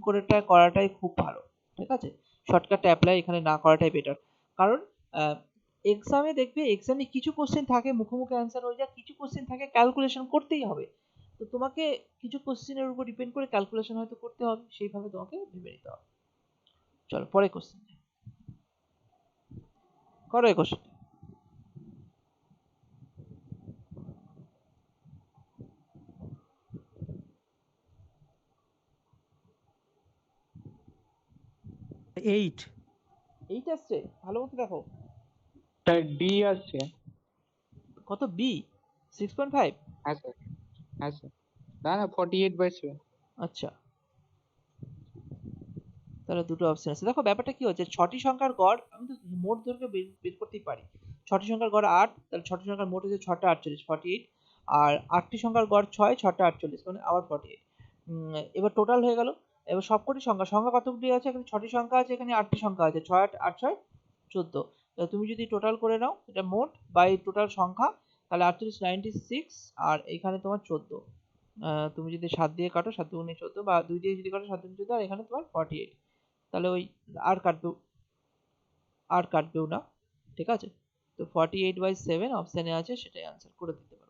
করাটাই খুব ভালো। ঠিক আছে, শর্টকাট অ্যাপ্লাই এখানে না করাটাই বেটার, কারণ এক্সামে দেখবে, এক্সামে কিছু কোশ্চেন থাকে মুখে অ্যান্সার হয়ে যায়, কিছু কোশ্চেন থাকে ক্যালকুলেশন করতেই হবে, তো তোমাকে কিছু কোশ্চেনের উপর ডিপেন্ড করে ক্যালকুলেশন হয়তো করতে হবে, সেইভাবে তোমাকে ভেবে নিতে হবে। চলো পরে কোশ্চেন করো, এই কোশ্চেন 8 8 আসছে, ভালো মতো দেখো স্যার ডি আসছে। কত বি 6.5। হ্যাঁ স্যার, হ্যাঁ স্যার, না না 48/7। আচ্ছা, তাহলে দুটো অপশন আছে। দেখো ব্যাপারটা কি হচ্ছে, 6টি সংখ্যার গড় আমি তো মোট দৈর্ঘ্য বের করতেই পারি। 6টি সংখ্যার গড় 8, তাহলে 6টি সংখ্যার মোট হচ্ছে 6টা 48 48, আর 8টি সংখ্যার গড় 6 6টা 48 মানে আবার 48। এবার টোটাল হয়ে গেল। এবার সবকটি সংখ্যা কতগুলি আছে, এখানে 6টি সংখ্যা আছে, এখানে 8টি সংখ্যা আছে, 6 8 8 6 14, তাহলে তুমি যদি টোটাল করে নাও এটা মোট বাই টোটাল সংখ্যা, তাহলে 48 96, আর এখানে তোমার 14, তুমি যদি 7 দিয়ে কাটো 7 দুগুণে 14, বা 2 দিয়ে যদি কাটো 7 দুগুণে 14, আর এখানে তোমার 48, তাহলে ওই আর কাটবেও না। ঠিক আছে, তো 48/7 অপশানে আছে, সেটাই আনসার করে দিতে পারো।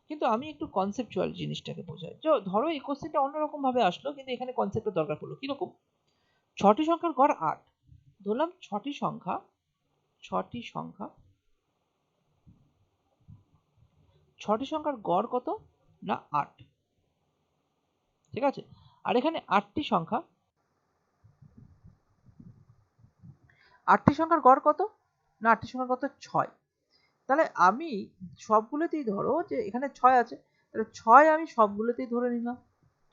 কিন্তু আমি একটু কনসেপচুয়াল জিনিসটাকে বোঝাই, যে ধরো এই কোশ্চেনটা অন্যরকম ভাবে আসলো, কিন্তু এখানে কনসেপ্টের দরকার পড়লো কিরকম, 6টি সংখ্যার গড় 8, ধরলাম 6টি সংখ্যা 6টি সংখ্যার গড় কত না 8, ঠিক আছে। আর এখানে 8টি সংখ্যা, 8টি সংখ্যার গড় কত? না 8টি সংখ্যার কত? 6। তাহলে আমি সবগুলোতেই ধরো যে এখানে 6 আছে, তাহলে 6 আমি সবগুলোতেই ধরে নিলাম,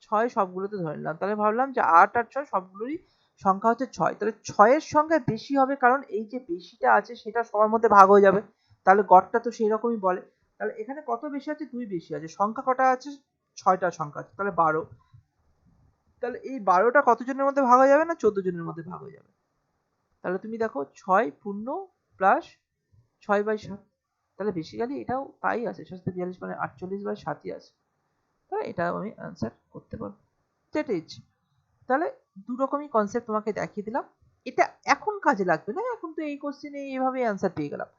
6 সবগুলোতে ধরে নিলাম। তাহলে ভাবলাম যে 8 আর 6 সবগুলোরই সংখ্যা হচ্ছে 6। তাহলে 6 এর সংখ্যা বেশি হবে, কারণ এই যে বেশিটা আছে সেটা সবার মধ্যে ভাগ হয়ে যাবে। তাহলে গড়টা তো সেই রকমই বলে। তাহলে এখানে কত বেশি আছে? 2 বেশি আছে। সংখ্যা কটা আছে? 6টা সংখ্যা আছে, তাহলে 12। তাহলে এই 12টা কতজনের মধ্যে ভাগ হয়ে যাবে? না 14 জনের মধ্যে ভাগ হয়ে যাবে। তাহলে তুমি দেখো 6 পূর্ণ প্লাস 6/7, তাহলে বেসিক্যালি এটাও তাই আছে, 642 মানে 48/7ই আছে। তাহলে এটাও আমি অ্যান্সার করতে পারবো, যেটা ইচ্ছে। তাহলে দু রকমই কনসেপ্ট তোমাকে দেখিয়ে দিলাম। এটা এখন কাজে লাগবে না, এখন তো এই কোশ্চেনে এইভাবে অ্যান্সার পেয়ে গেলাম।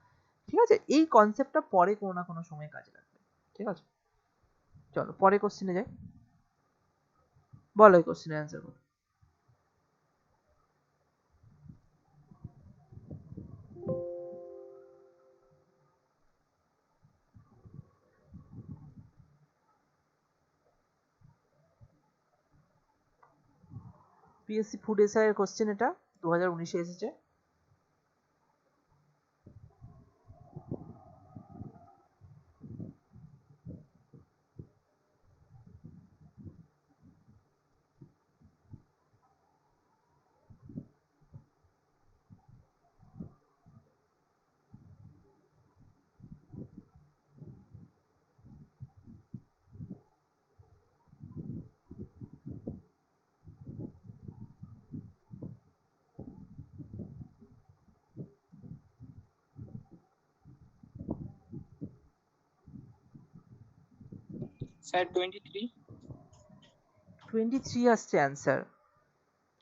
ঠিক আছে, এই কনসেপ্টটা পরে কোনো না কোনো সময় কাজে লাগবে। ঠিক আছে, চলো পরে কোশ্চেনে যাই। বলো এই কোশ্চেনের অ্যান্সার করো। পিএসসি ফুড এসআই এর কোশ্চেন, এটা 2019-এ এসেছে। স্যার 23। 23 আসছে অ্যান্সার।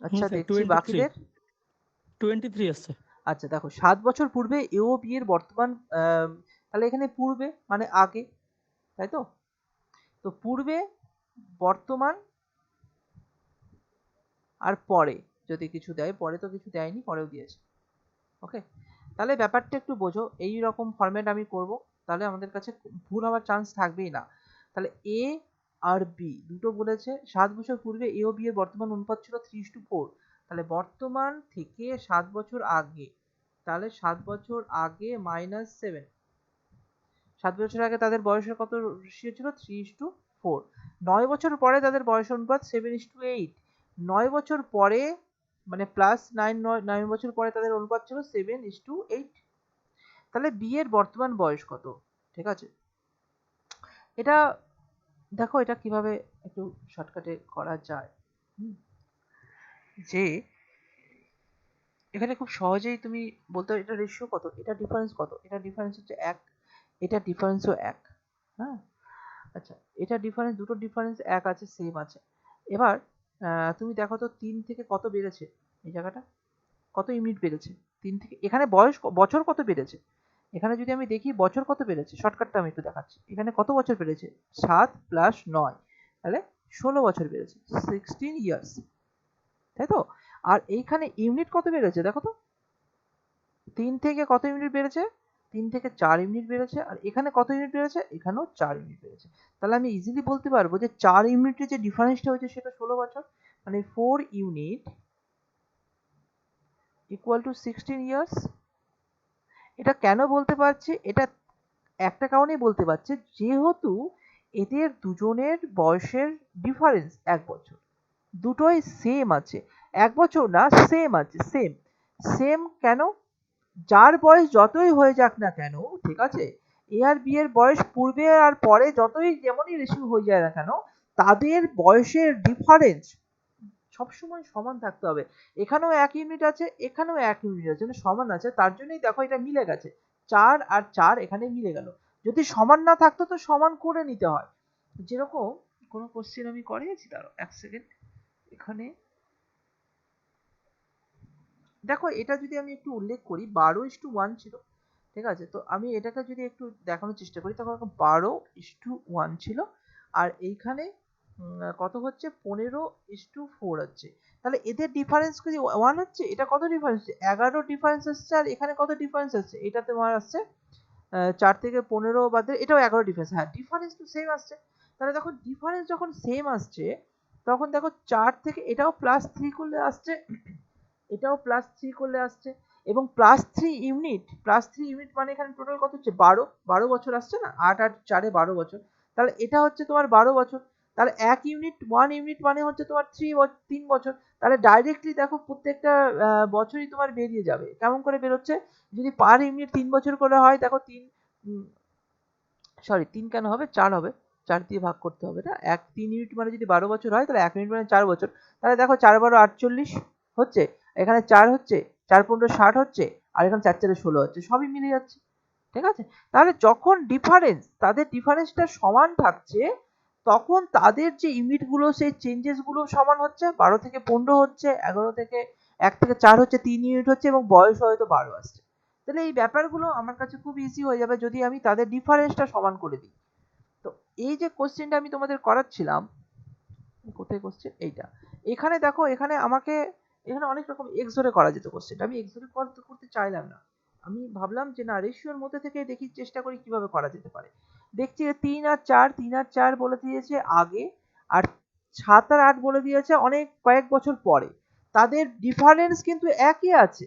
আচ্ছা স্যার দেখছি 23 বাকিদের। 23 আসছে। আচ্ছা দেখো 7 বছর পূর্বে এ ও বি এর বর্তমান, তাহলে এখানে পূর্বে মানে আগে, তাই তো? তো পূর্বে, বর্তমান আর পরে যদি কিছু দেয়, পরে তো কিছু দেয়নি, পরেও দিয়েছে। ওকে, তাহলে ব্যাপারটা একটু বোঝো, এই রকম ফরম্যাট আমি করব, তাহলে আমাদের কাছে ভুল হওয়ার চান্স থাকবেই না। তাহলে এ আর বি দুটো বলেছে, 7 বছর পূর্বে এ ও বি এর বর্তমান অনুপাত ছিল 3:4। তাহলে বর্তমান থেকে 7 বছর আগে, তাহলে 7 বছর আগে -7, 7 বছর আগে তাদের বয়সের কত রেশিও ছিল? 3:4। 9 বছর পরে তাদের বয়স অনুপাত 7:8। 9 বছর পরে মানে +9, 9 বছর পরে তাদের অনুপাত ছিল 7:8। তাহলে বি এর বর্তমান বয়স কত? ঠিক আছে, এটা দেখো এটা কিভাবে একটু শর্টকাটে করা যায়। যে এখানে খুব সহজেই তুমি বলতে পারো এটা রেশিও কত, এটা ডিফারেন্স কত, এটা ডিফারেন্স হচ্ছে 1, এটা ডিফারেন্সও 1। হ্যাঁ, আচ্ছা এটা ডিফারেন্স, দুটো ডিফারেন্স 1 আছে, সেম আছে। এবার তুমি দেখো তো 3 থেকে কত বেড়েছে এই জায়গাটা, কত ইউনিট বেড়েছে 3 থেকে? এখানে বয়স বছর কত বেড়েছে, এখানে যদি আমি দেখি বছর কত বেড়েছে, শর্টকাটটা আমি একটু দেখাচ্ছি। এখানে কত বছর বেড়েছে? 7 + 9, তাহলে 16 বছর বেড়েছে, 16 ইয়ার্স, তাই তো? আর এইখানে ইউনিট কত বেড়েছে দেখো তো, 3 থেকে কত ইউনিট বেড়েছে? 3 থেকে 4 ইউনিট বেড়েছে। আর এখানে কত ইউনিট বেড়েছে? এখানেও 4 ইউনিট বেড়েছে। তাহলে আমি ইজিলি বলতে পারবো যে 4 ইউনিটের যে ডিফারেন্সটা হয়েছে সেটা 16 বছর, মানে 4 ইউনিট ইকুয়াল টু 16 ইয়ার্স। এটা কেন বলতে পারছি? এটা একটা কারণেই বলতে পারছি, যেহেতু এদের দুজনের বয়সের ডিফারেন্স 1 বছর, দুটোই সেম আছে, 1 বছর না, সেম আছে, সেম। সেম কেন? যার বয়স যতই হয়ে যাক না কেন, ঠিক আছে, এ আর বি এর বয়স পূর্বে আর পরে যতই যেমনই রেশিও হয়ে যায় না কেন, তাদের বয়সের ডিফারেন্স সবসময় সমান থাকতে হবে। এখানেও 1 ইউনিট আছে, এখানেও 1 ইউনিট আছে, মানে সমান আছে, তার জন্যই দেখো এটা মিলে গেছে, 4 আর 4 এখানে মিলে গেল। যদি সমান না থাকতো তো সমান করে নিতে হয়। যেরকম কোনো কোশ্চেন আমি করিয়েছি, দাঁড়াও 1 সেকেন্ড, এখানে দেখো এটা যদি আমি একটু উল্লেখ করি, 12:1 ছিল, ঠিক আছে? তো আমি এটাকে যদি একটু দেখানোর চেষ্টা করি, তখন 12:1 ছিল। আর এইখানে কত হচ্ছে? 15:4 হচ্ছে। তাহলে এদের ডিফারেন্স যদি 1 হচ্ছে, এটা কত ডিফারেন্স? 11 ডিফারেন্স আসছে। আর এখানে কত ডিফারেন্স আসছে? এটা তোমার আসছে 4 থেকে 15 বাদে এটাও 11 ডিফারেন্স। হ্যাঁ, ডিফারেন্স তো সেম আসছে। তাহলে দেখো ডিফারেন্স যখন সেম আসছে, তখন দেখো 4 থেকে এটাও +3 করলে আসছে, এটাও +3 করলে আসছে, এবং +3 ইউনিট মানে এখানে টোটাল কত হচ্ছে 12 বছর আসছে না, 8 আর 4 12 বছর, তাহলে এটা হচ্ছে তোমার 12 বছর। তাহলে 1 ইউনিট মানে হচ্ছে তোমার 3 বছর। তাহলে ডাইরেক্টলি দেখো প্রত্যেকটা বছরই তোমার বেরিয়ে যাবে। কেমন করে বেরোচ্ছে, যদি পার ইউনিট 3 বছর করে হয়, দেখো 3 কেন হবে, 4 হবে, 4 দিয়ে ভাগ করতে হবে না, 3 ইউনিট মানে যদি 12 বছর হয়, তাহলে 1 ইউনিট মানে 4 বছর। তাহলে দেখো 4 12 48 হচ্ছে, এখানে 4 হচ্ছে, 4 15 60 হচ্ছে, আর এখানে 4 4 16 হচ্ছে, সবই মিলে যাচ্ছে। ঠিক আছে, তাহলে যখন তাদের ডিফারেন্সটা সমান থাকছে, তখন তাদের যে ইউনিটগুলো সেই চেঞ্জেসগুলো সমান হচ্ছে, 12 থেকে 15 হচ্ছে, 11 থেকে 1 থেকে 4 হচ্ছে, 3 ইউনিট হচ্ছে, এবং বয়স হয়তো 12 আসছে। তাহলে এই ব্যাপারগুলো আমার কাছে খুব ইজি হয়ে যাবে যদি আমি তাদের ডিফারেন্সটা সমান করে দিই। তো এই যে কোশ্চেনটা আমি তোমাদের করাচ্ছিলাম, কোথায় কোশ্চেন, এইটা, এখানে দেখো, এখানে অনেক রকম এক্স ধরে করা যেত কোশ্চেনটা, আমি এক্স ধরে করতে চাইলাম না। আমি ভাবলাম যে না, রেশিওর মধ্যে থেকে দেখি, চেষ্টা করি কিভাবে করা যেতে পারে। দেখছি 3 আর 4 বলে দিয়েছে আগে, আর 7 আর 8 বলে দিয়েছে অনেক কয়েক বছর পরে। তাদের ডিফারেন্স কিন্তু একই আছে,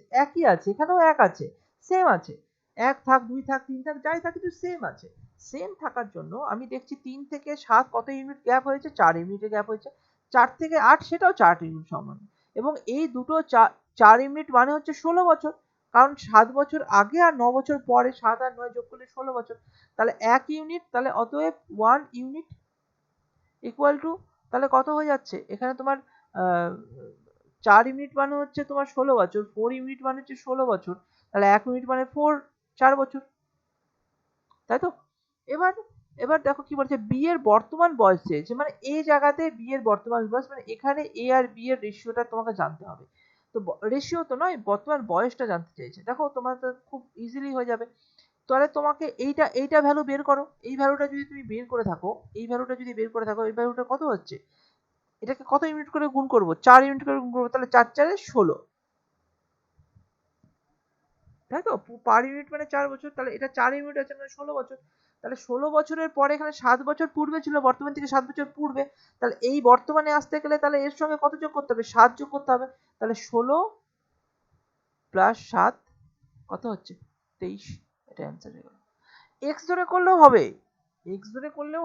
এখানেও এক আছে, সেম আছে, 1 থাক 2 থাক 3 থাক যাই থাক, কিন্তু সেম আছে। সেম থাকার জন্য আমি দেখছি 3 থেকে 7 কত ইউনিট গ্যাপ হয়েছে, 4 ইউনিটের গ্যাপ হয়েছে, 4 থেকে 8 সেটাও 4 ইউনিট সমান, এবং এই দুটো 4 ইউনিট মানে হচ্ছে 16 বছর, কারণ 7 বছর আগে আর 9 বছর পরে, 7 আর 9 যোগ করলে 16 বছর। তাহলে 1 ইউনিট, তাহলে অতএব 1 ইউনিট ইকুয়াল টু, তাহলে কত হয়ে যাচ্ছে এখানে তোমার 4 ইউনিট মানে হচ্ছে তোমার 16 বছর, 4 ইউনিট মানে হচ্ছে 16 বছর, তাহলে 1 ইউনিট মানে 4 বছর, তাই তো। এবার এবার দেখো কি বলছে, বি এর বর্তমান বয়স চেয়েছে, মানে এই জায়গাতে বি এর বর্তমান বয়স, মানে এখানে এ আর বি এর রেশিওটা তোমাকে জানতে হবে। তো রেশিও তো নয়, বর্তমান বয়সটা জানতে চাইছে। দেখো তোমার তো খুব ইজিলি হয়ে যাবে। তাহলে তোমাকে এইটা ভ্যালু বের করো, এই ভ্যালুটা যদি তুমি বের করে থাকো, এই ভ্যালুটা কত হচ্ছে, এটাকে কত ইউনিট করে গুণ করব, 4 ইউনিট করে গুণ করবো, তাহলে 4 4 16, তাই তো, পার ইউনিট মানে 4 বছর, তাহলে এটা 4 ইউনিট আছে মানে 16 বছর। তাহলে 16 বছরের পরে এখানে 7 বছর পূর্বে ছিল, বর্তমান থেকে 7 বছর পূর্বে, তাহলে এই বর্তমানে আসতে গেলে তাহলে এর সঙ্গে কত যোগ করতে হবে, 7 যোগ করতে হবে। তাহলে 16 প্লাস 7 কত হচ্ছে, 23, এটা অ্যান্সার হয়ে গেল। এক্স ধরে করলেও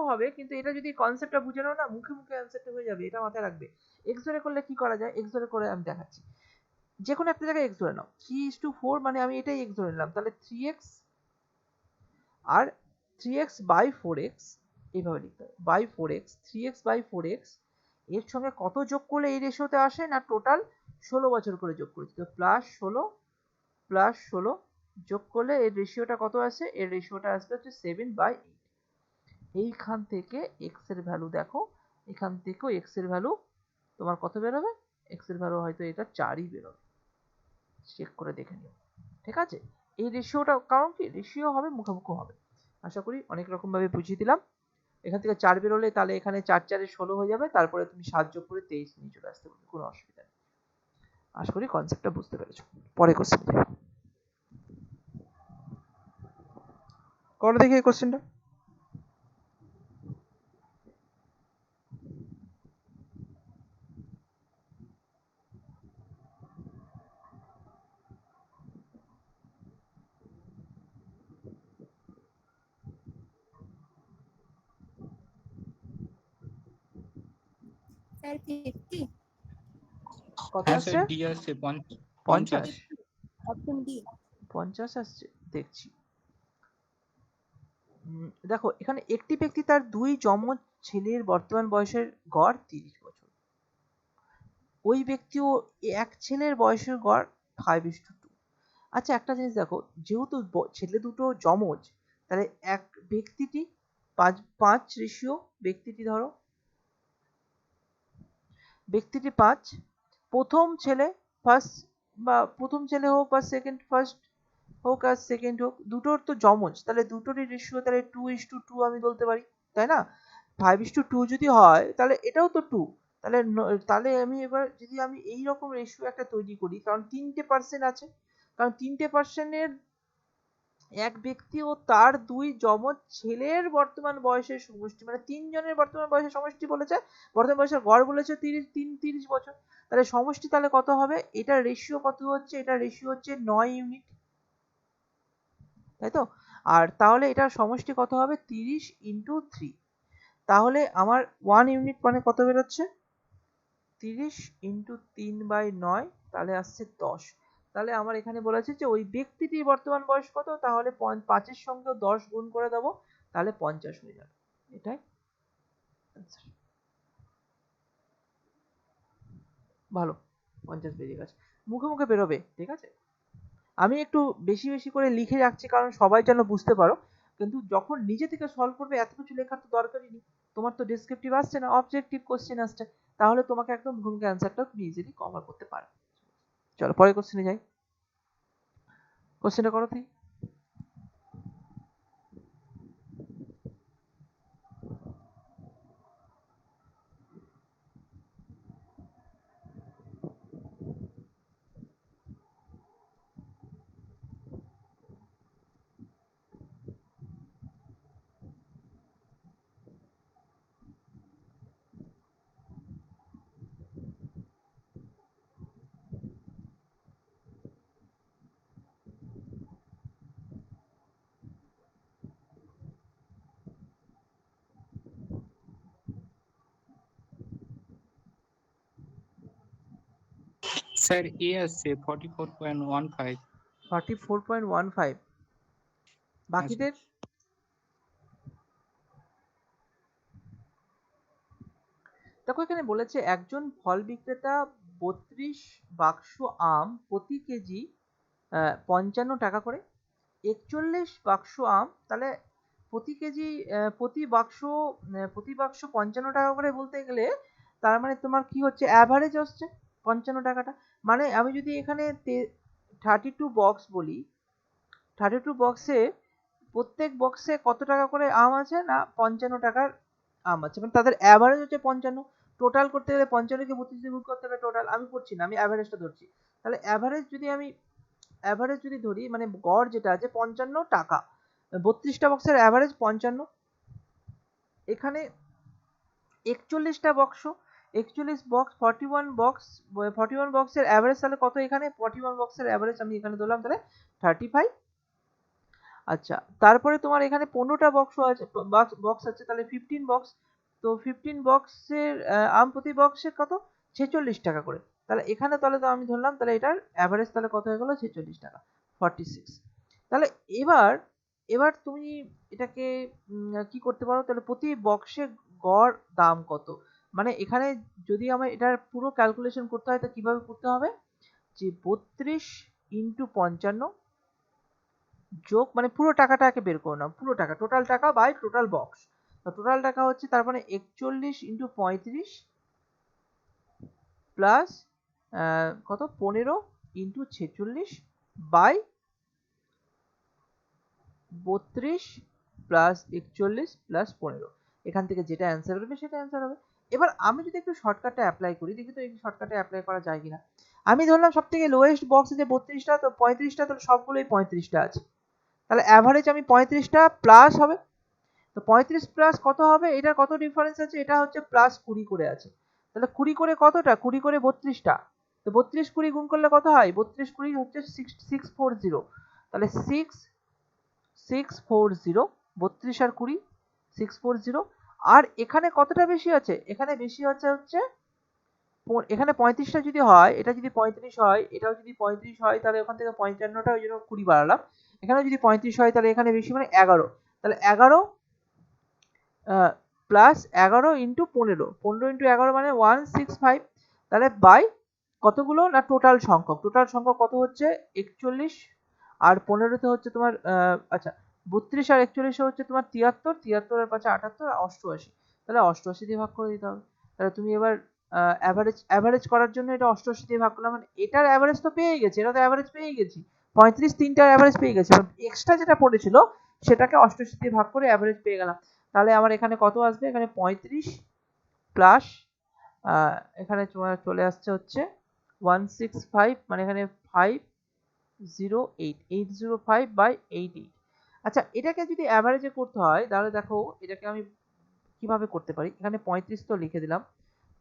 হবে, কিন্তু এটা যদি কনসেপ্টটা বুঝে নাও না, মুখে মুখে অ্যান্সারটা হয়ে যাবে, এটা মাথায় রাখবে। এক্স ধরে করলে কি করা যায়, এক্স ধরে করে আমি দেখাচ্ছি। যে কোনো একটা জায়গায় এক্স ধরে নাও, 3:4 মানে আমি এটাই এক্স ধরে নিলাম, তাহলে 3x R 3x by 4x, এইভাবে লিখতে হবে, by 4x, 3x by 4x, এর সঙ্গে কত যোগ করলে এই রেশিওতে আসে না, টোটাল 16 বছর করে যোগ করেছি, তো +16 যোগ করলে এর রেশিওটা কত আসে, এর রেশিওটা আসবে হচ্ছে 7/8। এইখান থেকে এক্স এর ভ্যালু দেখো, এখান থেকেও এক্স এর ভ্যালু তোমার কত বেরোবে, এক্স এর ভ্যালু হয়তো এটা 4ই বেরোবে, চেক করে দেখে নিও। ঠিক আছে, এই রেশিওটা, কারণ কি রেশিও হবে মুখোমুখি হবে। আশা করি অনেক রকম ভাবে বুঝিয়ে দিলাম। এখান থেকে 4 বেরোলে তাহলে এখানে 4 4 16 হয়ে যাবে, তারপরে তুমি 7 যোগ করে 23 নিয়ে চলে আসতে পারবে, কোনো অসুবিধা নেই। আশা করি কনসেপ্টটা বুঝতে পেরেছো। পরে কোশ্চেন করো দেখি এই কোশ্চেনটা। স্যার 50, কত হ্যাঁ আসছে, স্যার, ডি আসছে 50, 50। Option D. 50 আসছে, দেখছি। দেখো এখানে একটি ব্যক্তি তার 2 যমজ ছেলের বর্তমান বয়সের গড় 30 বছর, ওই ব্যক্তিও এক ছেলের বয়সের গড় 5:2। আচ্ছা একটা জিনিস দেখো, যেহেতু ছেলে দুটো যমজ, তাহলে এক ব্যক্তিটি 5 রেশিও, ব্যক্তিটি ধরো ব্যক্তিটি 5, প্রথম ছেলে ফার্স্ট, বা প্রথম ছেলে হোক বা সেকেন্ড, ফার্স্ট হোক আর সেকেন্ড হোক, দুটোর তো যমজ, তাহলে দুটোরই রেশিও তাহলে 2:2 আমি বলতে পারি, তাই না। 5:2 যদি হয় তাহলে এটাও তো 2, তাহলে আমি এবার যদি আমি এই রকম রেশিও একটা তৈরি করি, কারণ 3টে পার্সেন্ট আছে, কারণ 3টে পার্সেন্টের এক ব্যক্তি ও তার দুই যমজ ছেলের বর্তমান বয়সের সমষ্টি, মানে তিনজনের বর্তমান বয়সের সমষ্টি বলেছে, বর্তমান বয়সের গড় বলেছে 30 বছর। তাহলে সমষ্টি তাহলে কত হবে? এটার রেশিও কত হচ্ছে? এটার রেশিও হচ্ছে 9 ইউনিট, তাই তো? আর তাহলে এটার সমষ্টি কত হবে? 30 ইন্টু 3। তাহলে আমার 1 ইউনিট মানে কত বেরোচ্ছে? 30 ইন্টু 3/9, তাহলে আসছে 10। তাহলে আমার এখানে বলেছে যে ওই ব্যক্তিটির বর্তমান বয়স কত, তাহলে 5-এর সঙ্গে 10 গুণ করে দেবো, তাহলে 50 হয়ে যাবে। এটাই answer। ভালো, 50 বেরিয়ে গেছে, মুখে মুখে বেরোবে, ঠিক আছে। আমি একটু বেশি বেশি করে লিখে রাখছি কারণ সবাই যেন বুঝতে পারো, কিন্তু যখন নিজে থেকে সলভ করবে এত কিছু লেখার তো দরকারই নেই। তোমার তো ডেসক্রিপটিভ আসছে না, অবজেক্টিভ কোশ্চেন আসছে, তাহলে তোমাকে একদম মুখে মুখে অ্যান্সারটা তুমি ইজিলি কভার করতে পারো। চলো পরের কোশ্চেনে যাই। কোশ্চেনটা করো তুই। স্যার এ আসছে 44.15। 44.15। বাকিদের? দেখো এখানে বলেছে একজন ফল বিক্রেতা 32 বাক্স আম প্রতি কেজি 55 টাকা করে, 41 বাক্স আম, তাহলে প্রতি কেজি প্রতি বাক্স 55 টাকা করে বলতে গেলে তার মানে তোমার কি হচ্ছে, অ্যাভারেজ হচ্ছে 55 টাকাটা। মানে আমি যদি এখানে 32 বক্স বলি, 32 বক্সে প্রত্যেক বক্সে কত টাকা করে আম আছে না 55 টাকার আম আছে, মানে তাদের অ্যাভারেজ হচ্ছে 55। টোটাল করতে গেলে 55কে 32 দিয়ে গুণ করতে হবে, টোটাল আমি করছি না, আমি অ্যাভারেজটা ধরছি। তাহলে অ্যাভারেজ যদি ধরি, মানে গড় যেটা আছে 55 টাকা, 32টা বক্সের অ্যাভারেজ 55। এখানে 41টা বক্স, 41 বক্স 41 বক্সের অ্যাভারেজ তাহলে কত? এখানে 41 বক্সের অ্যাভারেজ আমি এখানে ধরলাম তাহলে 35। আচ্ছা, তারপরে তোমার এখানে 15টা বক্স আছে, তাহলে 15 বক্স। তো 15 বক্সের আম প্রতি বক্সে কত? 46 টাকা করে। তাহলে এখানে তাহলে তো আমি ধরলাম তাহলে এটার অ্যাভারেজ তাহলে কত হয়ে গেল? 46 টাকা, 46। তাহলে এবার এবার তুমি এটাকে কি করতে পারো, তাহলে প্রতি বক্সে গড় দাম কত? মানে এখানে যদি আমার এটার পুরো ক্যালকুলেশন করতে হয়, তো কিভাবে করতে হবে, যে 32 ইন্টু 55 যোগ, মানে পুরো টাকাটাকে বের করো না, পুরো টাকা, টোটাল টাকা বাই টোটাল বক্স। তো টোটাল টাকা হচ্ছে তার মানে 41 ইন্টু 35 প্লাস কত 15 ইন্টু 46 বাই 32 প্লাস 41 প্লাস 15। এখান থেকে যেটা অ্যান্সার হবে সেটা অ্যান্সার হবে। এবার আমি যদি একটু শর্টকাটটা অ্যাপ্লাই করি, দেখি তো এই শর্টকাটে অ্যাপ্লাই করা যায় কিনা। আমি ধরলাম সব থেকে লোয়েস্ট বক্সে যে 32টা, তো 35টা, তাহলে সবগুলোই 35টা আছে, তাহলে অ্যাভারেজ আমি 35টা প্লাস হবে। তো 35 প্লাস কত হবে? এটার কত ডিফারেন্স আছে? এটা হচ্ছে প্লাস 20 করে আছে, তাহলে 20 করে কতটা? 20 করে 32টা। তো 32 20 গুণ করলে কত হয়? 32 20 হচ্ছে 640, তাহলে 640, 32 আর 20 640। আর এখানে কতটা বেশি আছে? এখানে বেশি হচ্ছে এখানে 35টা যদি হয়, এটা যদি 35 হয়, এটাও যদি 35 হয়, তাহলে ওখান থেকে 55টা ওই জন্য 20 বাড়ালাম। এখানে যদি 35 হয় তাহলে এখানে বেশি মানে 11, তাহলে 11 প্লাস 11 ইন্টু 15, 15 ইন্টু 11 মানে 165, তাহলে বাই কতগুলো না টোটাল সংখ্যক কত হচ্ছে? 41 আর 15তে হচ্ছে তোমার আচ্ছা 32 আর 41 হচ্ছে তোমার 73, 73 আর 5 78 আর 88, তাহলে 88 দিয়ে ভাগ করে দিতে হবে। তাহলে তুমি এবার অ্যাভারেজ করার জন্য এটা 88 দিয়ে ভাগ করলাম, মানে এটার অ্যাভারেজ তো পেয়ে গেছি, এটা তো অ্যাভারেজ পেয়ে গেছি, 35 তিনটার অ্যাভারেজ পেয়ে গেছি, এক্সট্রা যেটা পড়েছিল সেটাকে 88 দিয়ে ভাগ করে অ্যাভারেজ পেয়ে গেলাম। তাহলে আমার এখানে কত আসবে? এখানে 35 প্লাস এখানে তোমার চলে আসছে হচ্ছে 165, মানে এখানে 508, 805/88, আচ্ছা, এটাকে যদি অ্যাভারেজে করতে হয় তাহলে দেখো এটাকে আমি কিভাবে করতে পারি। এখানে 35 তো লিখে দিলাম,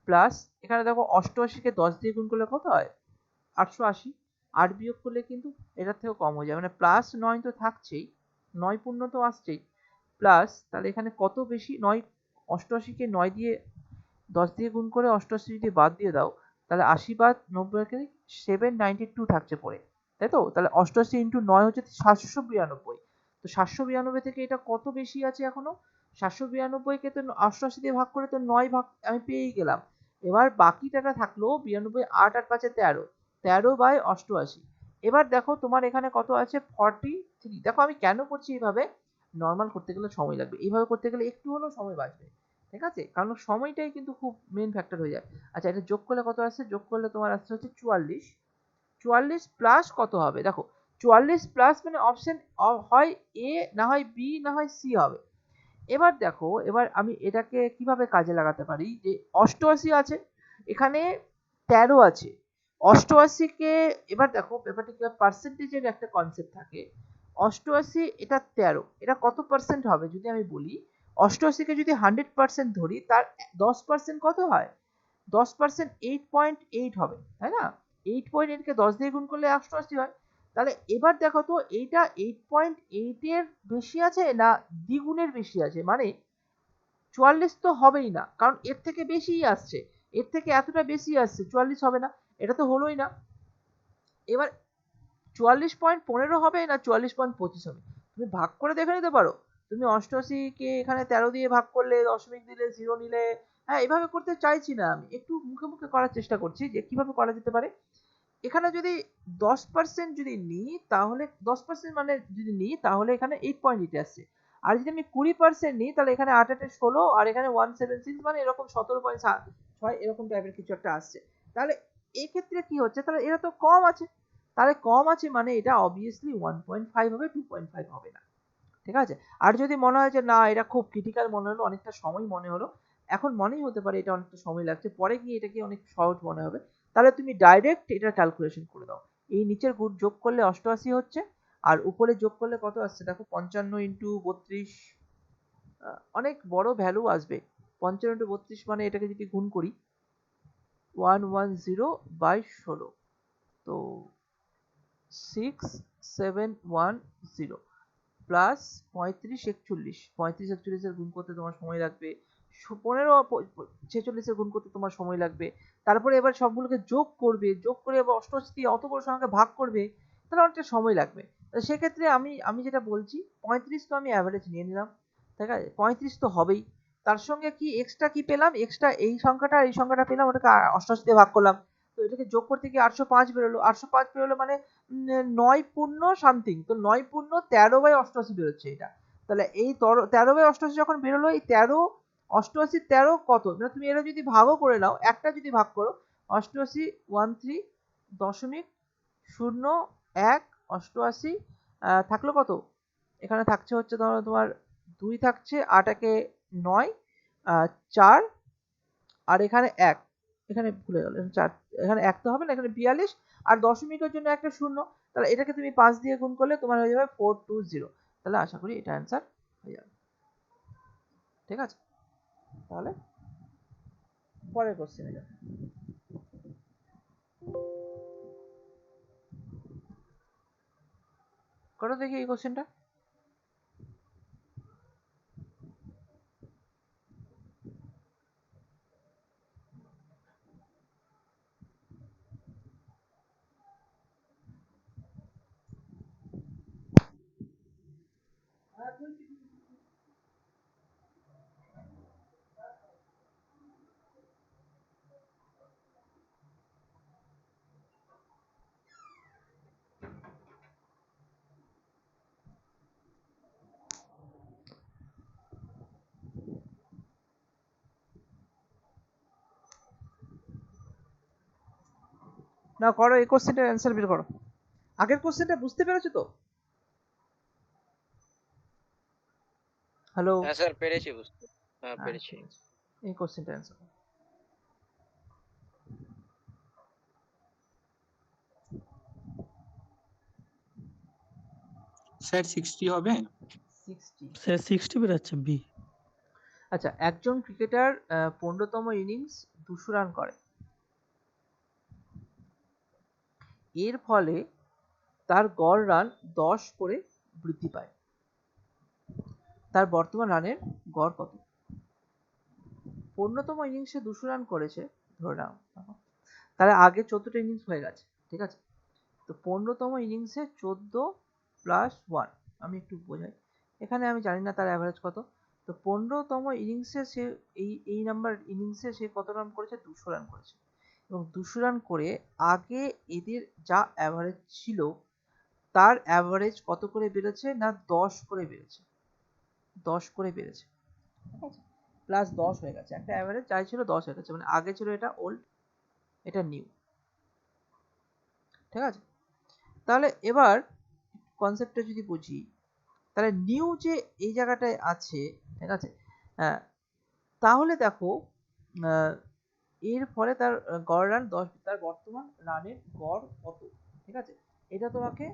প্লাস এখানে দেখো 88 কে 10 দিয়ে গুণ করলে কত হয়? 880। 8 বিয়োগ করলে কিন্তু এটার থেকেও কম হয়ে যায়, মানে প্লাস 9 তো থাকছেই, 9 পূর্ণ তো আসছেই, প্লাস তাহলে এখানে কত বেশি 9, 88 কে 9 দিয়ে 10 দিয়ে গুণ করে 88 যদি বাদ দিয়ে দাও তাহলে 80 বাদ 90 কে 792 থাকছে পড়ে, তাই তো? তাহলে 88 ইন্টু 9 হচ্ছে 792। তো 792 থেকে এটা কত বেশি আছে এখনো? 792 কে তো 88 দিয়ে ভাগ করে তো 9 ভাগ আমি পেয়েই গেলাম। এবার বাকিটা থাকলো 92, 8 আর 5 13, 13/88। এবার দেখো তোমার এখানে কত আছে? 43। দেখো আমি কেন করছি এইভাবে, নর্মাল করতে গেলে সময় লাগবে, এইভাবে করতে গেলে একটু হলেও সময় বাঁচবে, ঠিক আছে? কারণ সময়টাই কিন্তু খুব মেইন ফ্যাক্টর হয়ে যায়। আচ্ছা, এটা যোগ করলে কত আসছে? যোগ করলে তোমার আসছে হচ্ছে 44। 44 প্লাস কত হবে দেখো, 44 প্লাস মানে অপশন হয় এ, না হয় বি, না হয় সি হবে। এবার দেখো, এবার আমি এটাকে কিভাবে কাজে লাগাতে পারি, যে 88 আছে, এখানে 13 আছে, 88 কে, এবার দেখো ব্যাপারটা কি, পার্সেন্টেজের একটা কনসেপ্ট থাকে। 88 এটা 13, এটা কত পার্সেন্ট হবে যদি আমি বলি, 88 কে যদি 100% ধরি তার 10% কত হয়? 10% 8.8 হবে, তাই না? 8.8 কে 10 দিয়ে গুণ করলে 88 হয়। তাহলে এবার দেখো তো এইটা 8.8 এর বেশি আছে না দ্বিগুণের বেশি আছে? মানে 44 তো হবেই না, কারণ এর থেকে বেশিই আসছে, এর থেকে এতটা বেশি আসছে, 44 হবে না, এটা তো হলোই না। এবার 44.15 হবে না 44.25 হবে? তুমি ভাগ করে দেখে নিতে পারো। তুমি 88 কে এখানে 13 দিয়ে ভাগ করলে, দশমিক দিলে, 0 নিলে, হ্যাঁ এভাবে করতে চাইছি না, আমি একটু মুখে মুখে করার চেষ্টা করছি যে কিভাবে করা যেতে পারে। এখানে যদি 10% যদি নিই তাহলে 10% মানে যদি নিই তাহলে এখানে 8.8 আসছে। আর যদি আমি 20% নিই তাহলে এখানে 8 8 16 আর এখানে 176 মানে এরকম 17.6 এরকম টাইপের কিছু একটা আসছে। তাহলে এই ক্ষেত্রে কি হচ্ছে, তাহলে এরা তো কম আছে, তাহলে কম আছে মানে এটা অবভিয়াসলি 1.5 হবে, 2.5 হবে না, ঠিক আছে? আর যদি মনে হয় যে না এটা খুব ক্রিটিক্যাল মনে হলো, অনেকটা সময় মনে হলো, এখন মনেই হতে পারে এটা অনেকটা সময় লাগছে, পরে গিয়ে এটাকে অনেক সহজ মনে হবে, তাহলে তুমি ডাইরেক্ট এটা ক্যালকুলেশন করে দাও। এই নিচের গুণ যোগ করলে 88 হচ্ছে, আর উপরে যোগ করলে কত আসছে দেখো, 55 ইন্টু 32, অনেক বড় ভ্যালু আসবে। 55 ইন্টু 32 মানে এটাকে যদি গুণ করি 110/16, তো 6710 প্লাস 35 41, 35 41 গুণ করতে তোমার সময় লাগবে 46 গুণ করতে তোমার সময় লাগবে। তারপরে এবার সবগুলোকে যোগ করবে, যোগ করে এবার 88 দিয়ে অত বড় সংখ্যাকে ভাগ করবে, তাহলে অনেকটা সময় লাগবে। সেক্ষেত্রে আমি আমি যেটা বলছি 35 তো আমি অ্যাভারেজ নিয়ে নিলাম, ঠিক আছে? 35 তো হবেই, তার সঙ্গে কি এক্সট্রা কি পেলাম, এক্সট্রা এই সংখ্যাটা এই সংখ্যাটা পেলাম, ওটাকে 88 দিয়ে ভাগ করলাম, তো এটাকে যোগ করতে গিয়ে 805 বেরোলো, 805 বেরোলো মানে 9 পূর্ণ সামথিং, তো 9 পূর্ণ 13/88 বেরোচ্ছে এটা। তাহলে এই 13/88 যখন বেরোলো, এই 13 88 13 কত, মানে তুমি এটা যদি ভাগও করে নাও, একটা যদি ভাগ করো 88 13.01 88, থাকলো কত, এখানে থাকছে হচ্ছে ধরো তোমার 2 থাকছে, 8 একে 9, 4, আর এখানে 1, এখানে ভুলে গেল, এখানে 4, এখানে 1 তো হবে না, এখানে 42, আর দশমিকের জন্য একটা শূন্য, তাহলে এটাকে তুমি 5 দিয়ে গুণ করলে তোমার হয়ে যাবে 420। তাহলে আশা করি এটা অ্যান্সার হয়ে যাবে, ঠিক আছে? তাহলে পরের কোশ্চেনে যাও, করো দেখি এই কোশ্চেনটা। না করো, এই কোশ্চেনটার অ্যান্সার বের করো। আগের কোশ্চেনটা বুঝতে পেরেছো তো? হ্যালো? হ্যাঁ স্যার, পেরেছি বুঝতে। হ্যাঁ হ্যাঁ পেরেছি। ঠিক আছে, এই কোশ্চেনটার অ্যান্সার। স্যার 60 হবে? 60। স্যার 60 বেরোচ্ছে বি। আচ্ছা, একজন ক্রিকেটার 15তম ইনিংস 200 রান করে, এর ফলে তার গড় রান 10 করে বৃদ্ধি পায়, তার বর্তমান রানের গড় কত? 15তম ইনিংসে 200 রান করেছে ধরে নাও, তাহলে আগে 14টা ইনিংস হয়ে গেছে, ঠিক আছে? তো 15তম ইনিংসে 14 প্লাস 1, আমি একটু বোঝাই, এখানে আমি জানি না তার অ্যাভারেজ কত। তো 15তম ইনিংসে সে এই নাম্বার ইনিংসে সে কত রান করেছে? 200 রান করেছে, এবং 200 রান করে আগে এদের যা অ্যাভারেজ ছিল তার অ্যাভারেজ কত করে বেড়েছে? না 10 করে বেড়েছে, 10 করে বেড়েছে, ঠিক আছে? প্লাস 10 হয়ে গেছে, একটা অ্যাভারেজ যাই ছিল 10 হয়ে গেছে, মানে আগে ছিল এটা ওল্ড, এটা নিউ, ঠিক আছে? তাহলে এবার কনসেপ্টটা যদি বুঝি, তাহলে নিউ যে এই জায়গাটায় আছে, ঠিক আছে, তাহলে দেখো এর ফলে তার গড় রান 10, তার বর্তমান রানের গড় কত, ঠিক আছে? এটা তোমাকে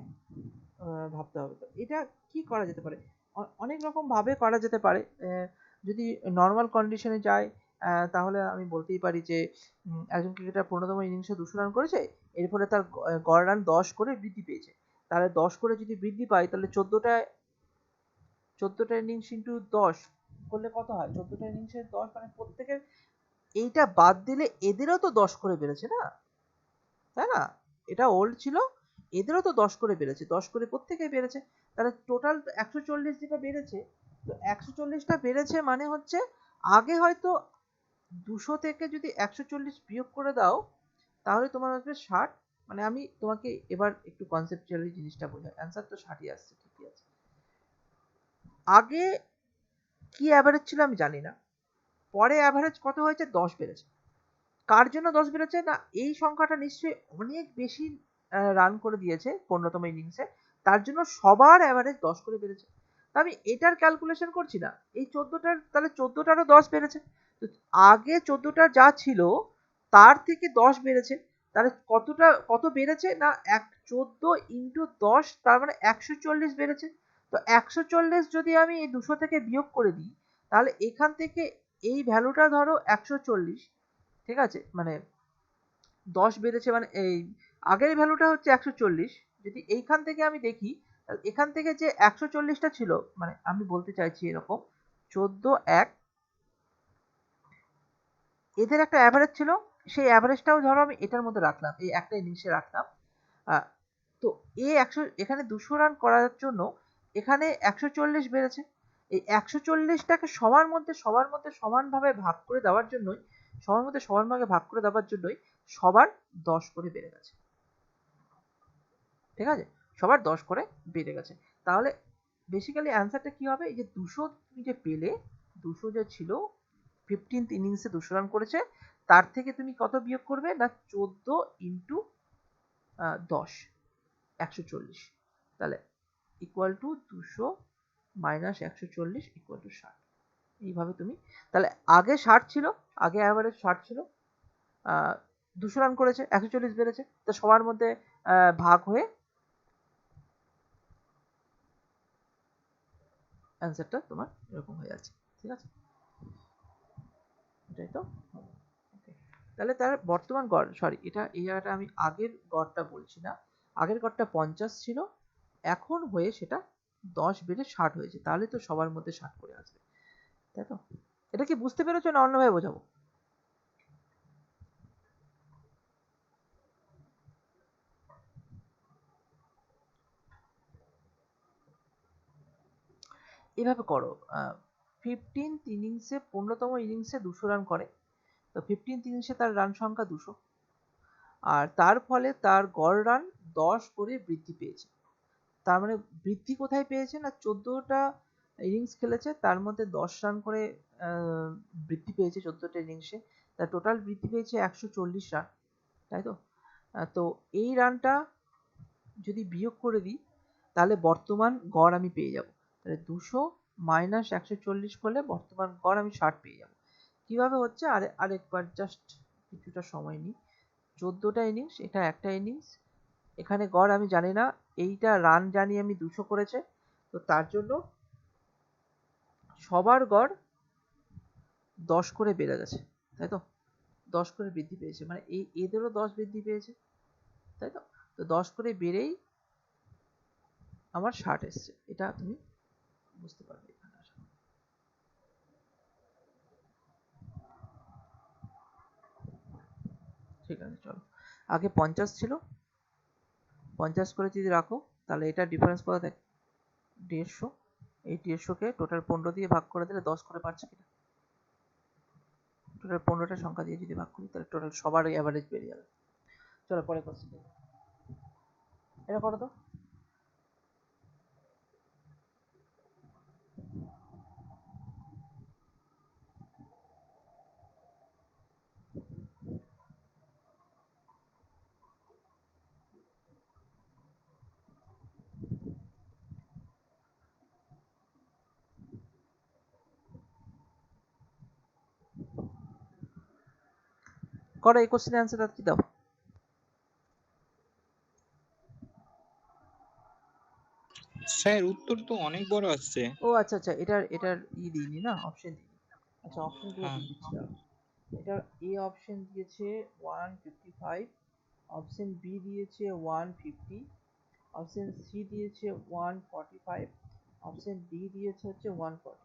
ভাবতে হবে। তো এটা কি করা যেতে পারে? অনেক রকম ভাবে করা যেতে পারে। যদি নর্মাল কন্ডিশনে যায় তাহলে আমি বলতেই পারি যে একজন ক্রিকেটার 15তম ইনিংসে 200 রান করেছে, এর ফলে তার গড় রান 10 করে বৃদ্ধি পেয়েছে, তাহলে 10 করে যদি বৃদ্ধি পায় তাহলে 14টা ইনিংস ইন্টু 10 করলে কত হয়? 14টা ইনিংসে 10, মানে প্রত্যেকের এইটা বাদ দিলে এদেরও তো 10 করে বেড়েছে না, তাই না? এটা ওল্ড ছিল, এদেরও তো 10 করে বেড়েছে, 10 করে প্রত্যেকেই বেড়েছে, তাহলে টোটাল 140 যেটা বেড়েছে। তো 140টা বেড়েছে মানে হচ্ছে আগে হয়তো 200 থেকে যদি 140 বিয়োগ করে দাও তাহলে তোমার আসবে 60, মানে আমি তোমাকে এবার একটু কনসেপচুয়ালি জিনিসটা বোঝাই, অ্যান্সার তো 60ই আসছে, ঠিকই আছে। আগে কি অ্যাভারেজ ছিল আমি জানি না, পরে অ্যাভারেজ কত হয়েছে? 10 বেড়েছে। কার জন্য 10 বেড়েছে? না এই সংখ্যাটা নিশ্চয়ই অনেক বেশি রান করে দিয়েছে 15তম ইনিংসে, তার জন্য সবার অ্যাভারেজ 10 করে বেড়েছে। তা আমি এটার ক্যালকুলেশন করছি না, এই 14টার, তাহলে 14টারও 10 বেড়েছে। তো আগে 14টা যা ছিল তার থেকে 10 বেড়েছে, তাহলে কত বেড়েছে? না 14 ইন্টু 10, তার মানে 140 বেড়েছে। তো 140 যদি আমি এই 200 থেকে বিয়োগ করে দিই তাহলে এখান থেকে এই ভ্যালুটা ধরো 140, ঠিক আছে, মানে 10 বেড়েছে, মানে এই আগের ভ্যালুটা হচ্ছে 140, যদি এইখান থেকে আমি দেখি তাহলে এখান থেকে যে 140টা ছিল, মানে আমি বলতে চাইছি এরকম 14 1, এদের একটা অ্যাভারেজ ছিল, সেই অ্যাভারেজটাও ধরো আমি এটার মধ্যে রাখলাম, এই একটা ইনিংসে রাখলাম। তো এখানে 200 রান করার জন্য এখানে 140 বেড়েছে, এই 140টাকে সবার মধ্যে সমানভাবে ভাগ করে দেওয়ার জন্যই, সবার মধ্যে সমানভাবে ভাগ করে দেওয়ার জন্যই সবার 10 করে বেড়ে গেছে, ঠিক আছে? সবার 10 করে বেড়ে গেছে। তাহলে বেসিক্যালি অ্যান্সারটা কি হবে? এই যে 200 তুমি যে পেলে, 200 যে ছিল 15th ইনিংসে 200 রান করেছে, তার থেকে তুমি কত বিয়োগ করবে? না 14 ইন্টু 10, 140, তাহলে equal to 200 minus 140 equal to 60। এইভাবে তুমি, তাহলে আগে 60 ছিল, আগে অ্যাভারেজ 60 ছিল, 200 রান করেছে, 140 বেড়েছে, তো সবার মধ্যে ভাগ হয়ে অ্যান্সারটা তোমার এরকম হয়ে যাচ্ছে, ঠিক আছে? এটাই তো, ওকে। তাহলে তার বর্তমান গড়, সরি এটা এই জায়গাটা আমি আগের গড়টা বলছি না, আগের গড়টা 50 ছিল, এখন হয়ে সেটা 10 বেড়ে 60 হয়েছে, তাহলে তো সবার মধ্যে 60 করে আসবে, তাই তো? এটা কি বুঝতে পেরেছো না অন্যভাবে বোঝাবো? এভাবে করো, 15th ইনিংসে 15তম ইনিংসে 200 রান করে, তো 15th ইনিংসে তার রান সংখ্যা 200, আর তার ফলে তার গড় রান 10 করে বৃদ্ধি পেয়েছে। তার মানে বৃদ্ধি কোথায় পেয়েছে? না 14টা ইনিংস খেলেছে, তার মধ্যে 10 রান করে বৃদ্ধি পেয়েছে 14টা ইনিংসে, তার টোটাল বৃদ্ধি পেয়েছে 140 রান, তাই তো? তো এই রানটা যদি বিয়োগ করে দিই তাহলে বর্তমান গড় আমি পেয়ে যাব, তাহলে 200 মাইনাস 140 করলে বর্তমান গড় আমি 60 পেয়ে যাব। কিভাবে হচ্ছে আরেকবার জাস্ট কিছুটা সময় নিই। 14টা ইনিংস, এটা একটা ইনিংস, এখানে গড় আমি জানি না, এইটা রান জানি আমি 200 করেছে, তো তার জন্য সবার গড় 10 করে বেড়ে গেছে, তাই তো? 10 করে বৃদ্ধি পেয়েছে, মানে এদেরও 10 বৃদ্ধি পেয়েছে, তাই তো? তো 10 করে বেড়েই আমার 60 এসছে, এটা তুমি বুঝতে পারবে এখানে আসা। ঠিক আছে, চলো। আগে 50 ছিল, 50 করে যদি রাখো তাহলে এটা ডিফারেন্স কত থাকে? 150। এই 150 কে টোটাল 15 দিয়ে ভাগ করে দিলে 10 করে পারছে কিনা? টোটাল 15টা সংখ্যা দিয়ে যদি ভাগ করি তাহলে টোটাল সবার অ্যাভারেজ বেরিয়ে যাবে। চলো পরে কোশ্চেন, এটা করো তো। করো এই কোশ্চেনের অ্যান্সার কি দাও? স্যার উত্তর তো অনেক বড় আসছে। ও আচ্ছা আচ্ছা, এটার দিইনি না, অপশন দিইনি। আচ্ছা অপশন গুলো হ্যাঁ। দিয়ে দিচ্ছি দাঁড়াও। এটার এ অপশন দিয়েছে 155, অপশন বি দিয়েছে 150, অপশন সি দিয়েছে 145, অপশন ডি দিয়েছে হচ্ছে 140।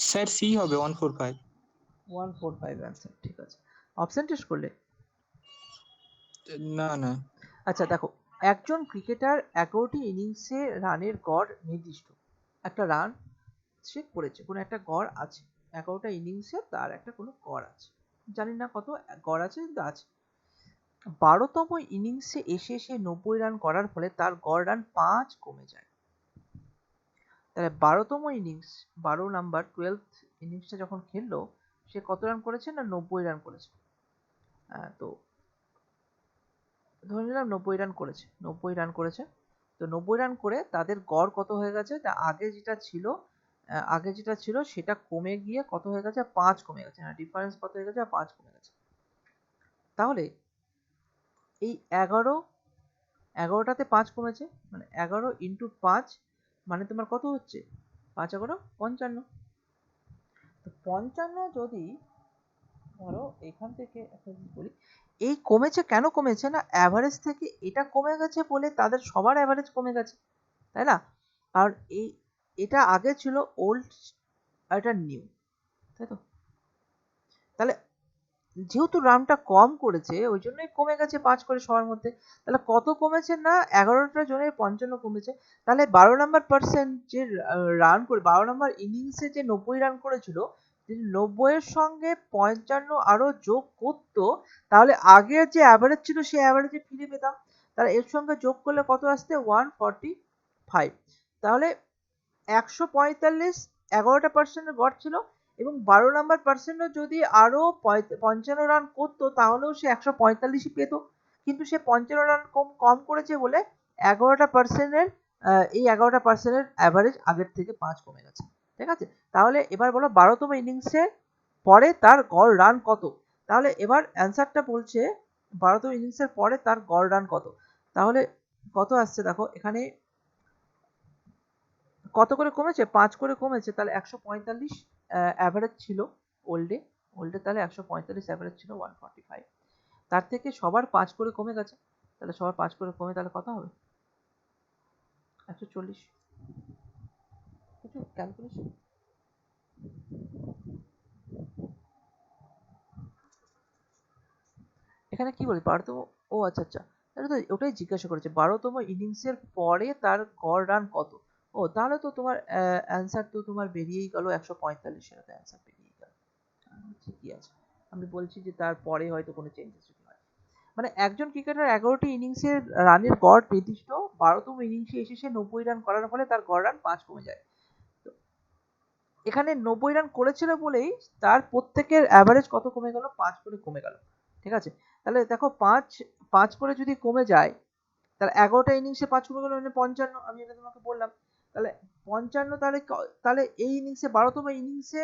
স্যার সি হবে 145। 145 অ্যান্সার, ঠিক আছে। অপশন টেস্ট করলে? না না। আচ্ছা দেখো, একজন ক্রিকেটার 11টি ইনিংসে রানের গড় নির্দিষ্ট, একটা রান সে করেছে, কোনো একটা গড় আছে, 11টা ইনিংসে তার একটা কোনো গড় আছে, জানি না কত গড় আছে কিন্তু আছে। 12তম ইনিংসে এসে সে 90 রান করার ফলে তার গড় রান 5 কমে যায়। তাহলে 12তম ইনিংস, 12 নাম্বার 12th ইনিংসটা যখন খেললো সে কত রান করেছে না 90 রান করেছে। তো ধরে নিলাম 90 রান করেছে, 90 রান করেছে। তো 90 রান করে তাদের গড় কত হয়ে গেছে, তা আগে যেটা ছিল সেটা কমে গিয়ে কত হয়ে গেছে, 5 কমে গেছে। হ্যাঁ, ডিফারেন্স কত হয়ে গেছে, 5 কমে গেছে। তাহলে এই 11টাতে 5 কমেছে, মানে 11 ইন্টু 5 মানে তোমার কত হচ্ছে, 5 11 55। তো 55 যদি ধরো এখান থেকে একটা জিনিস বলি, এই কমেছে কেন কমেছে না, অ্যাভারেজ থেকে এটা কমে গেছে বলে তাদের সবার অ্যাভারেজ কমে গেছে, তাই না? আর এটা আগে ছিল ওল্ড আর এটা নিউ, তাই তো? তাহলে যেহেতু রানটা কম করেছে ওই জন্যই কমে গেছে 5 করে সবার মধ্যে। তাহলে কত কমেছে না 11টা জনের 55 কমেছে। তাহলে 12 নাম্বার পার্সেন্ট যে রান করে 12 নাম্বার ইনিংসে যে 90 রান করেছিল, যদি 90 এর সঙ্গে 55 আরো যোগ করতো তাহলে আগের যে অ্যাভারেজ ছিল সেই অ্যাভারেজে ফিরে পেতাম। তাহলে এর সঙ্গে যোগ করলে কত আসছে, 145। তাহলে 145 11টা পার্সেন্টের গড় ছিল, এবং 12 নাম্বার পার্সেন্টও যদি আরো 55 রান করতো তাহলেও সে 145ই পেত। কিন্তু সে 55 রান কম করেছে বলে 11টা পার্সেন্টের এই 11টা পার্সেন্টের অ্যাভারেজ আগের থেকে 5 কমে গেছে, ঠিক আছে? তাহলে এবার বলো 12তম ইনিংসে পরে তার গড় রান কত? তাহলে এবার অ্যান্সারটা বলছে 12তম ইনিংসের পরে তার গড় রান কত। তাহলে কত আসছে দেখো এখানে, কত করে কমেছে, 5 করে কমেছে, তাহলে 145 অ্যাভারেজ ছিল ওল্ডে তাহলে 145 অ্যাভারেজ ছিল 145। তার থেকে সবার 5 করে কমে গেছে, তাহলে সবার 5 করে কমে তাহলে কত হবে, 140। কিছু ক্যালকুলেশন? এখানে কি বলি 12তম, ও আচ্ছা আচ্ছা, তাহলে তো ওটাই জিজ্ঞাসা করেছে 12তম ইনিংসের পরে তার গড় রান কত। ও তাহলে তো তোমার অ্যান্সার তো তোমার বেরিয়েই গেল 145, সেটা তো অ্যান্সার বেরিয়েই গেল, ঠিকই আছে। আমি বলছি যে তারপরে হয়তো কোনো চেঞ্জেস যদি হয়, মানে একজন ক্রিকেটার 11টি ইনিংসের রানের গড় নির্দিষ্ট, 12তম ইনিংসে এসে সে 90 রান করার ফলে তার গড় রান 5 কমে যায়। তো এখানে 90 রান করেছিল বলেই তার প্রত্যেকের অ্যাভারেজ কত কমে গেল, 5 করে কমে গেল, ঠিক আছে? তাহলে দেখো 5 করে যদি কমে যায় তাহলে 11টা ইনিংসে 5 কমে গেল মানে 55, আমি এটা তোমাকে বললাম। তাহলে 55 তাহলে এই ইনিংসে 12তম ইনিংসে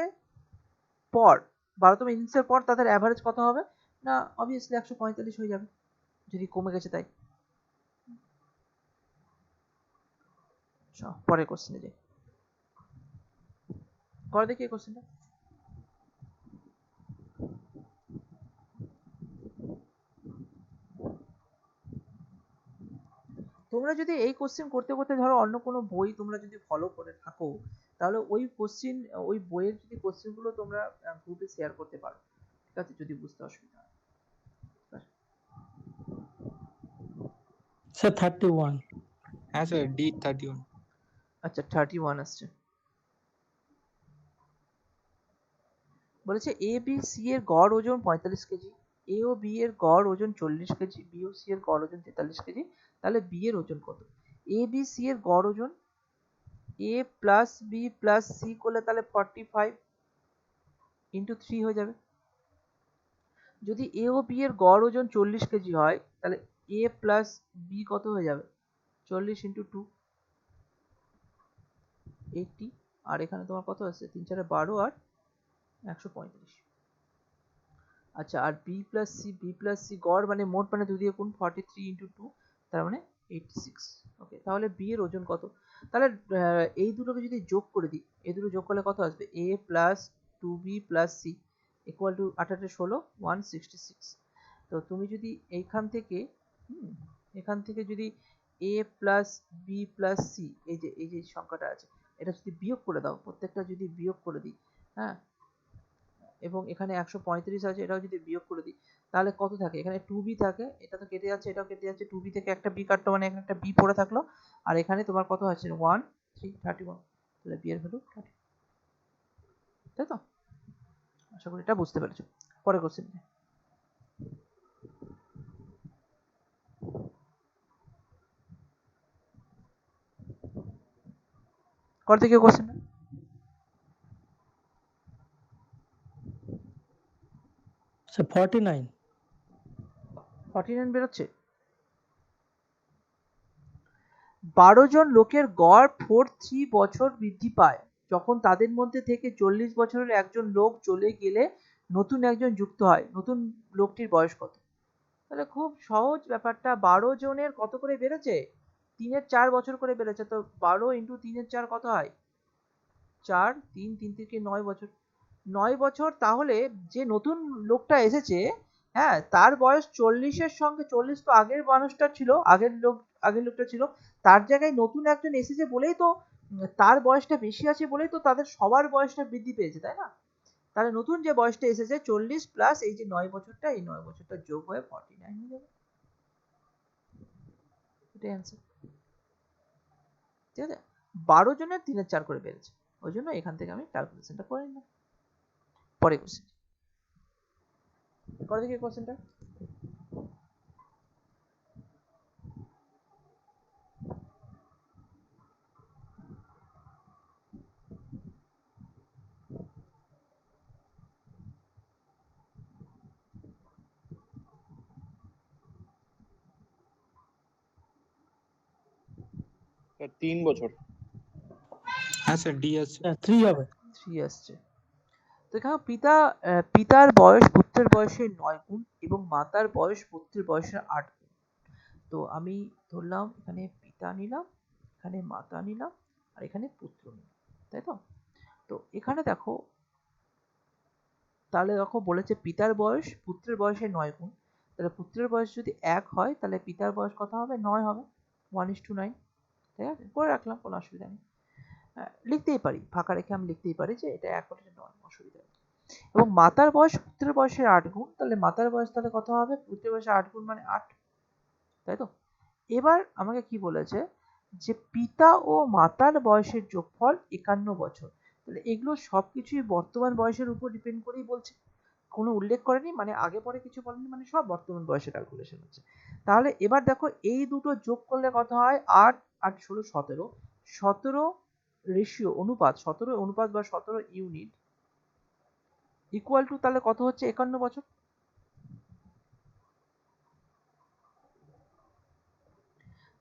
পর 12তম ইনিংসের পর তাদের অ্যাভারেজ কত হবে না অবভিয়াসলি 145 হয়ে যাবে যদি কমে গেছে তাই। পরের কোশ্চেনে যাই, করে দেখি এই কোশ্চেনটা। তোমরা যদি এই কোশ্চেন করতে করতে ধরো অন্য কোনো বই তোমরা যদি ফলো করে থাকো তাহলে ওই কোশ্চেন ওই বইয়ের যদি কোশ্চেনগুলো তোমরা গ্রুপে শেয়ার করতে পারো, ঠিক আছে, যদি বুঝতে অসুবিধা হয়। স্যার 31। হ্যাঁ স্যার ডি 31। আচ্ছা 31 আসছে। বলেছে এ বি সি এর গড় ওজন 45 কেজি, এ ও বি এর গড় ওজন 40 কেজি, বি ও সি এর গড় ওজন 43 কেজি, তাহলে বি এর ওজন কত? এ বি সি এর গড় ওজন এ প্লাস বি প্লাস সি করলে তাহলে 45 ইন্টু 3 হয়ে যাবে। যদি এ ও বি এর গড় ওজন 40 কেজি হয় তাহলে এ প্লাস বি কত হয়ে যাবে? 40 ইন্টু 2 80, আর এখানে তোমার কত আছে 3 4 12 আর 135। আচ্ছা, আর বি প্লাস সি গড় মানে মোট মানে 2 দিয়ে গুণ 43 ইন্টু 2, তার মানে 86। ওকে, তাহলে বি এর ওজন কত? তাহলে এই দুটোকে যদি যোগ করে দিই, এই দুটো যোগ করলে কত আসবে? A plus 2b plus C equal to 8 16 166। তো তুমি যদি এখান থেকে যদি A plus B plus C এই যে সংখ্যাটা আছে এটা যদি বিয়োগ করে দাও, প্রত্যেকটা যদি বিয়োগ করে দিই, হ্যাঁ, এবং এখানে 135 আছে এটাও যদি বিয়োগ করে দিই তাহলে কত থাকে? এখানে 2b থাকে, এটা তো কেটে যাচ্ছে, এটাও কেটে যাচ্ছে, 2b থেকে একটা b কাটলো মানে এখানে একটা b পড়ে থাকলো, আর এখানে তোমার কত আছে 1 3 31, তাহলে b এর ভ্যালু 30। তাই তো? আশা করি এটা বুঝতে পেরেছো। পরের কোশ্চেন কর থেকে কোশ্চেনটা। স্যার 49। 49 বেরোচ্ছে। 12 জন লোকের গড় 43 বছর বৃদ্ধি পায় যখন তাদের মধ্যে থেকে 40 বছরের একজন লোক চলে গেলে নতুন একজন যুক্ত হয়। নতুন লোকটির বয়স কত? তাহলে খুব সহজ ব্যাপারটা, 12 জনের কত করে বেড়েছে? 3-এর 4 বছর করে বেড়েছে, তো 12 ইন্টু 3-এর 4 কত হয়? 4 3 3 থেকে 9 বছর, 9 বছর। তাহলে যে নতুন লোকটা এসেছে, হ্যাঁ, তার বয়স 40-এর সঙ্গে 40 তো আগের মানুষটা ছিল, আগের লোকটা ছিল, তার জায়গায় নতুন একজন এসেছে বলেই তো তার বয়সটা বেশি আছে বলেই তো তাদের সবার বয়সটা বৃদ্ধি পেয়েছে, তাই না? তাহলে নতুন যে বয়সটা এসেছে 40 প্লাস এই যে 9 বছরটা, এই 9 বছরটা যোগ হয়ে 49 হয়ে যাবে। এটাই অ্যান্সার, ঠিক আছে। 12 জনের 3-এর 4 করে বেড়েছে, ওই জন্য এখান থেকে আমি ক্যালকুলেশনটা করে নিলাম। পরে কোশ্চেন করে দেখি কোশ্চেনটা। স্যার 3 বছর। হ্যাঁ স্যার ডি আছে। স্যার 3 হবে। 3 আসছে। তো এখানে পিতার বয়স পুত্রের বয়সের 9 গুণ এবং মাতার বয়স পুত্রের বয়সের 8 গুণ। তো আমি ধরলাম এখানে পিতা নিলাম, এখানে মাতা নিলাম, আর এখানে পুত্র নিলাম, তাই তো? তো এখানে দেখো, তাহলে দেখো বলেছে পিতার বয়স পুত্রের বয়সের 9 গুণ, তাহলে পুত্রের বয়স যদি 1 হয় তাহলে পিতার বয়স কত হবে? 9 হবে, 1:9, ঠিক আছে, করে রাখলাম, কোনো অসুবিধা নেই। লিখতেই পারি, ফাঁকা রেখে আমি লিখতেই পারি যে এটা 1 হলে 9, অসুবিধা নেই। এবং মাতার বয়স পুত্রের বয়সের 8 গুণ, তাহলে মাতার বয়স তাহলে কত হবে? পুত্রের বয়সের 8 গুণ মানে 8, তাই তো? এবার আমাকে কি বলেছে যে পিতা ও মাতার বয়সের যোগফল 51 বছর। তাহলে এগুলো সবকিছুই বর্তমান বয়সের উপর ডিপেন্ড করেই বলছে, কোনো উল্লেখ করেনি, মানে আগে পরে কিছু বলেনি, মানে সব বর্তমান বয়সে ক্যালকুলেশন হচ্ছে। তাহলে এবার দেখো এই দুটো যোগ করলে কত হয়? 8 8 16 17, 17 রেশিও অনুপাত, 17 অনুপাত বা 17 ইউনিট ইকুয়াল টু তাহলে কত হচ্ছে? 51 বছর।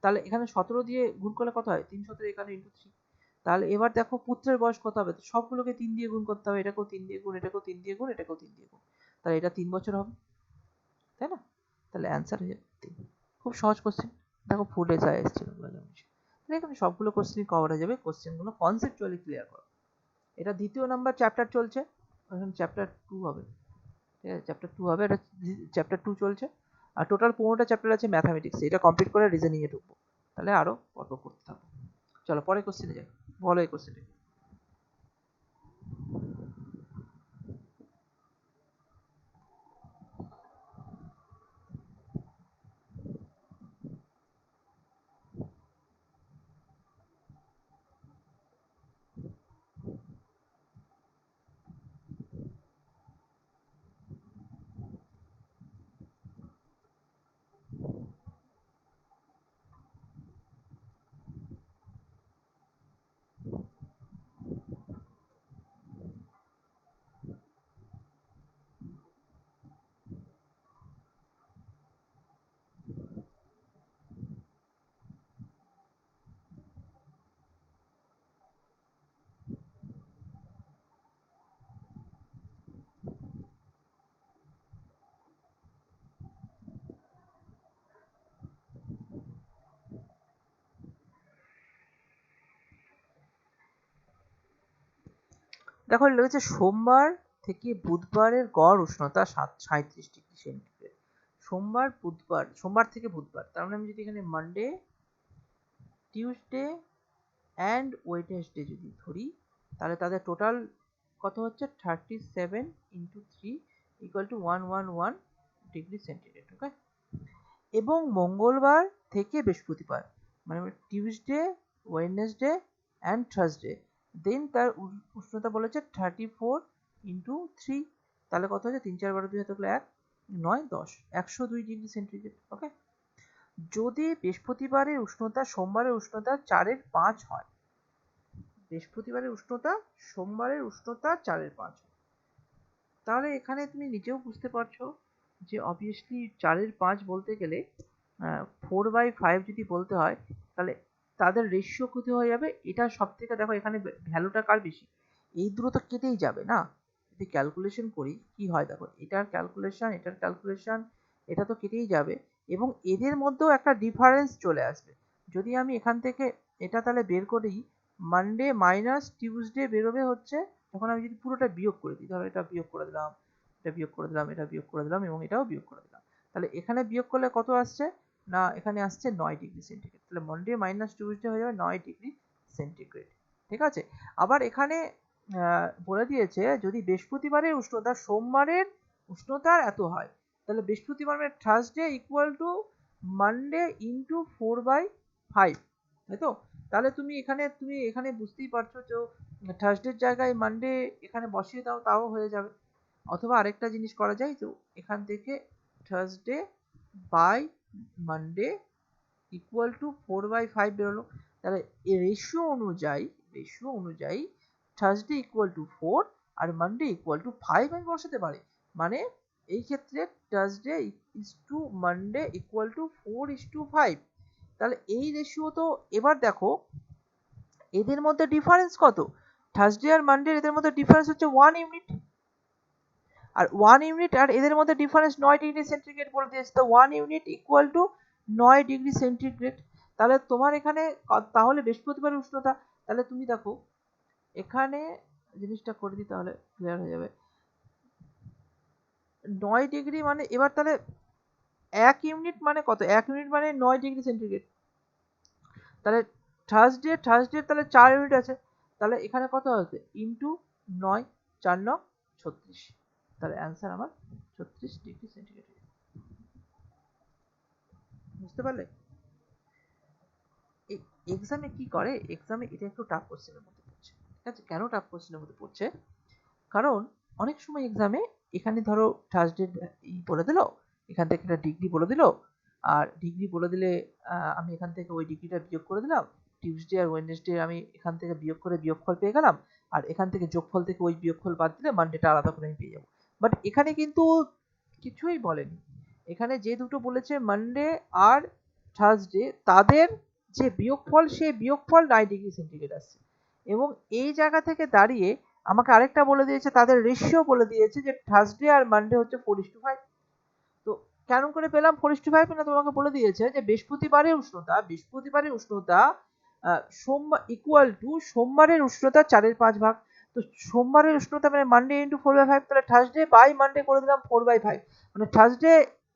তাহলে এখানে 17 দিয়ে গুণ করলে কত হয়? 3 17 51 ইন্টু 3, তাহলে এবার দেখো পুত্রের বয়স কত হবে, তো সবগুলোকে 3 দিয়ে গুণ করতে হবে, এটাকেও 3 দিয়ে গুণ, এটাকেও 3 দিয়ে গুণ, এটাকেও 3 দিয়ে গুণ, তাহলে এটা 3 বছর হবে, তাই না? তাহলে অ্যান্সার হয়ে যাবে 3। খুব সহজ কোশ্চেন, দেখো ফুড এসআই এসেছিল তাহলে এখানে সবগুলো কোশ্চেনই কভার হয়ে যাবে। কোশ্চেনগুলো কনসেপচুয়ালি ক্লিয়ার করো। এটা দ্বিতীয় নাম্বার চ্যাপ্টার চলছে, এখন চ্যাপ্টার 2 হবে, ঠিক আছে? চ্যাপ্টার 2 হবে, এটা চ্যাপ্টার 2 চলছে, আর টোটাল 15টা চ্যাপ্টার আছে ম্যাথামেটিক্স, এটা কমপ্লিট করে রিজনিং এ ঢুকবো, তাহলে আরো পর্ব করতে থাকবো। চলো পরের কোশ্চেনে যাই, বলো এই কোশ্চেনটা। দেখো রয়েছে সোমবার থেকে বুধবারের গড় উষ্ণতা 37°C। সোমবার থেকে বুধবার, তার মানে আমি যদি এখানে মানডে, টিউসডে অ্যান্ড ওয়েডনেসডে যদি ধরি, তাহলে তাদের টোটাল কত হচ্ছে 37 ইন্টু 3 ইকুয়াল টু 111°C। ওকে, এবং মঙ্গলবার থেকে বৃহস্পতিবার, মানে টিউসডে, ওয়েডনেসডে অ্যান্ড থার্সডে, দেন তার উষ্ণতা বলেছে 34 ইন্টু 3, তাহলে কত হচ্ছে 3 4 12 2 হাতে 1 9 10 102°C। ওকে, যদি বৃহস্পতিবারের উষ্ণতা সোমবারের উষ্ণতা 4/5 হয়, বৃহস্পতিবারের উষ্ণতা সোমবারের উষ্ণতা 4/5, তাহলে এখানে তুমি নিজেও বুঝতে পারছো যে অবভিয়াসলি 4/5 বলতে গেলে 4/5 যদি বলতে হয়, তাহলে তাদের রেশিও কত হয়ে যাবে, এটা সব থেকে দেখো এখানে ভ্যালুটা কার বেশি, এই দুটো তো কেটেই যাবে না, যদি ক্যালকুলেশন করি কি হয়, দেখো এটার ক্যালকুলেশন, এটার ক্যালকুলেশন, এটা তো কেটেই যাবে, এবং এদের মধ্যেও একটা ডিফারেন্স চলে আসবে। যদি আমি এখান থেকে এটা তাহলে বের করি, মানডে মাইনাস টিউসডে বেরোবে হচ্ছে, তখন আমি যদি পুরোটা বিয়োগ করে দিই, ধরো এটা বিয়োগ করে দিলাম, এটা বিয়োগ করে দিলাম, এটা বিয়োগ করে দিলাম, এবং এটাও বিয়োগ করে দিলাম, তাহলে এখানে বিয়োগ করলে কত আসছে না, এখানে আসছে 9°C। তাহলে মানডে মাইনাস টিউসডে হয়ে যাবে 9°C। ঠিক আছে, আবার এখানে বলে দিয়েছে যদি বৃহস্পতিবারের উষ্ণতা সোমবারের উষ্ণতার এত হয়, তাহলে বৃহস্পতিবার মানে Thursday equal two Monday into 4/5, তাই তো? তাহলে তুমি এখানে বুঝতেই পারছো যে থার্সডের জায়গায় মানডে এখানে বসিয়ে দাও, তাও হয়ে যাবে। অথবা আরেকটা জিনিস করা যায়, তো এখান থেকে Thursday by Monday equal to 4/5 বেরোলো, তাহলে এই রেশিও অনুযায়ী থার্সডে ইকুয়াল টু 4 আর মানডে ইকুয়াল টু 5 আমি বসাতে পারি, মানে এই ক্ষেত্রে Thursday is to Monday equal to 4:5, তাহলে এই রেশিও তো। এবার দেখো এদের মধ্যে ডিফারেন্স কত, থার্সডে আর মানডে এদের মধ্যে ডিফারেন্স হচ্ছে 1 ইউনিট, আর 1 ইউনিট আর এদের মধ্যে ডিফারেন্স 9°C বলে দিয়েছে, তো 1 ইউনিট ইকুয়াল টু 9°C। তাহলে তোমার এখানে তাহলে বৃহস্পতিবার উষ্ণতা, তাহলে তুমি দেখো এখানে জিনিসটা করে দিই, তাহলে ক্লিয়ার হয়ে যাবে। 9° মানে এবার তাহলে 1 ইউনিট মানে কত, 1 ইউনিট মানে 9°C, তাহলে থার্সডে তাহলে 4 ইউনিট আছে, তাহলে এখানে কত হবে ইন্টু 9 4 9 36, তাহলে অ্যান্সার আমার 36°C। বুঝতে পারলে? এক্সামে কি করে, এক্সামে এটা একটু টাফ কোশ্চেনের মধ্যে পড়ছে, ঠিক আছে? কেন টাফ কোশ্চেনের মধ্যে পড়ছে, কারণ অনেক সময় এক্সামে এখানে ধরো থার্সডে বলে দিল, এখান থেকে একটা ডিগ্রি বলে দিল, আর ডিগ্রি বলে দিলে আমি এখান থেকে ওই ডিগ্রিটা বিয়োগ করে দিলাম, টিউসডে আর ওয়েডনেসডে আমি এখান থেকে বিয়োগ করে বিয়োগফল পেয়ে গেলাম, আর এখান থেকে যোগফল থেকে ওই বিয়োগফল বাদ দিলে মানডেটা আলাদা করে আমি পেয়ে যাবো। বাট এখানে কিন্তু কিছুই বলেনি, এখানে যে দুটো বলেছে মানডে আর থার্সডে, তাদের যে বিয়োগফল সেই বিয়োগফল 9°C আসছে, এবং এই জায়গা থেকে দাঁড়িয়ে আমাকে আরেকটা বলে দিয়েছে, তাদের রেশিও বলে দিয়েছে যে থার্সডে আর মানডে হচ্ছে 4:5। তো কেন করে পেলাম 4:5 না, তোমাকে বলে দিয়েছে যে বৃহস্পতিবারের উষ্ণতা সোমবার ইকুয়াল টু সোমবারের উষ্ণতা 4/5 তো সোমবারের উষ্ণতা মানে মানডে ইন্টু 4/5, তাহলে থার্সডে বাই মানডে করে দিলাম 4/5, মানে থার্সডে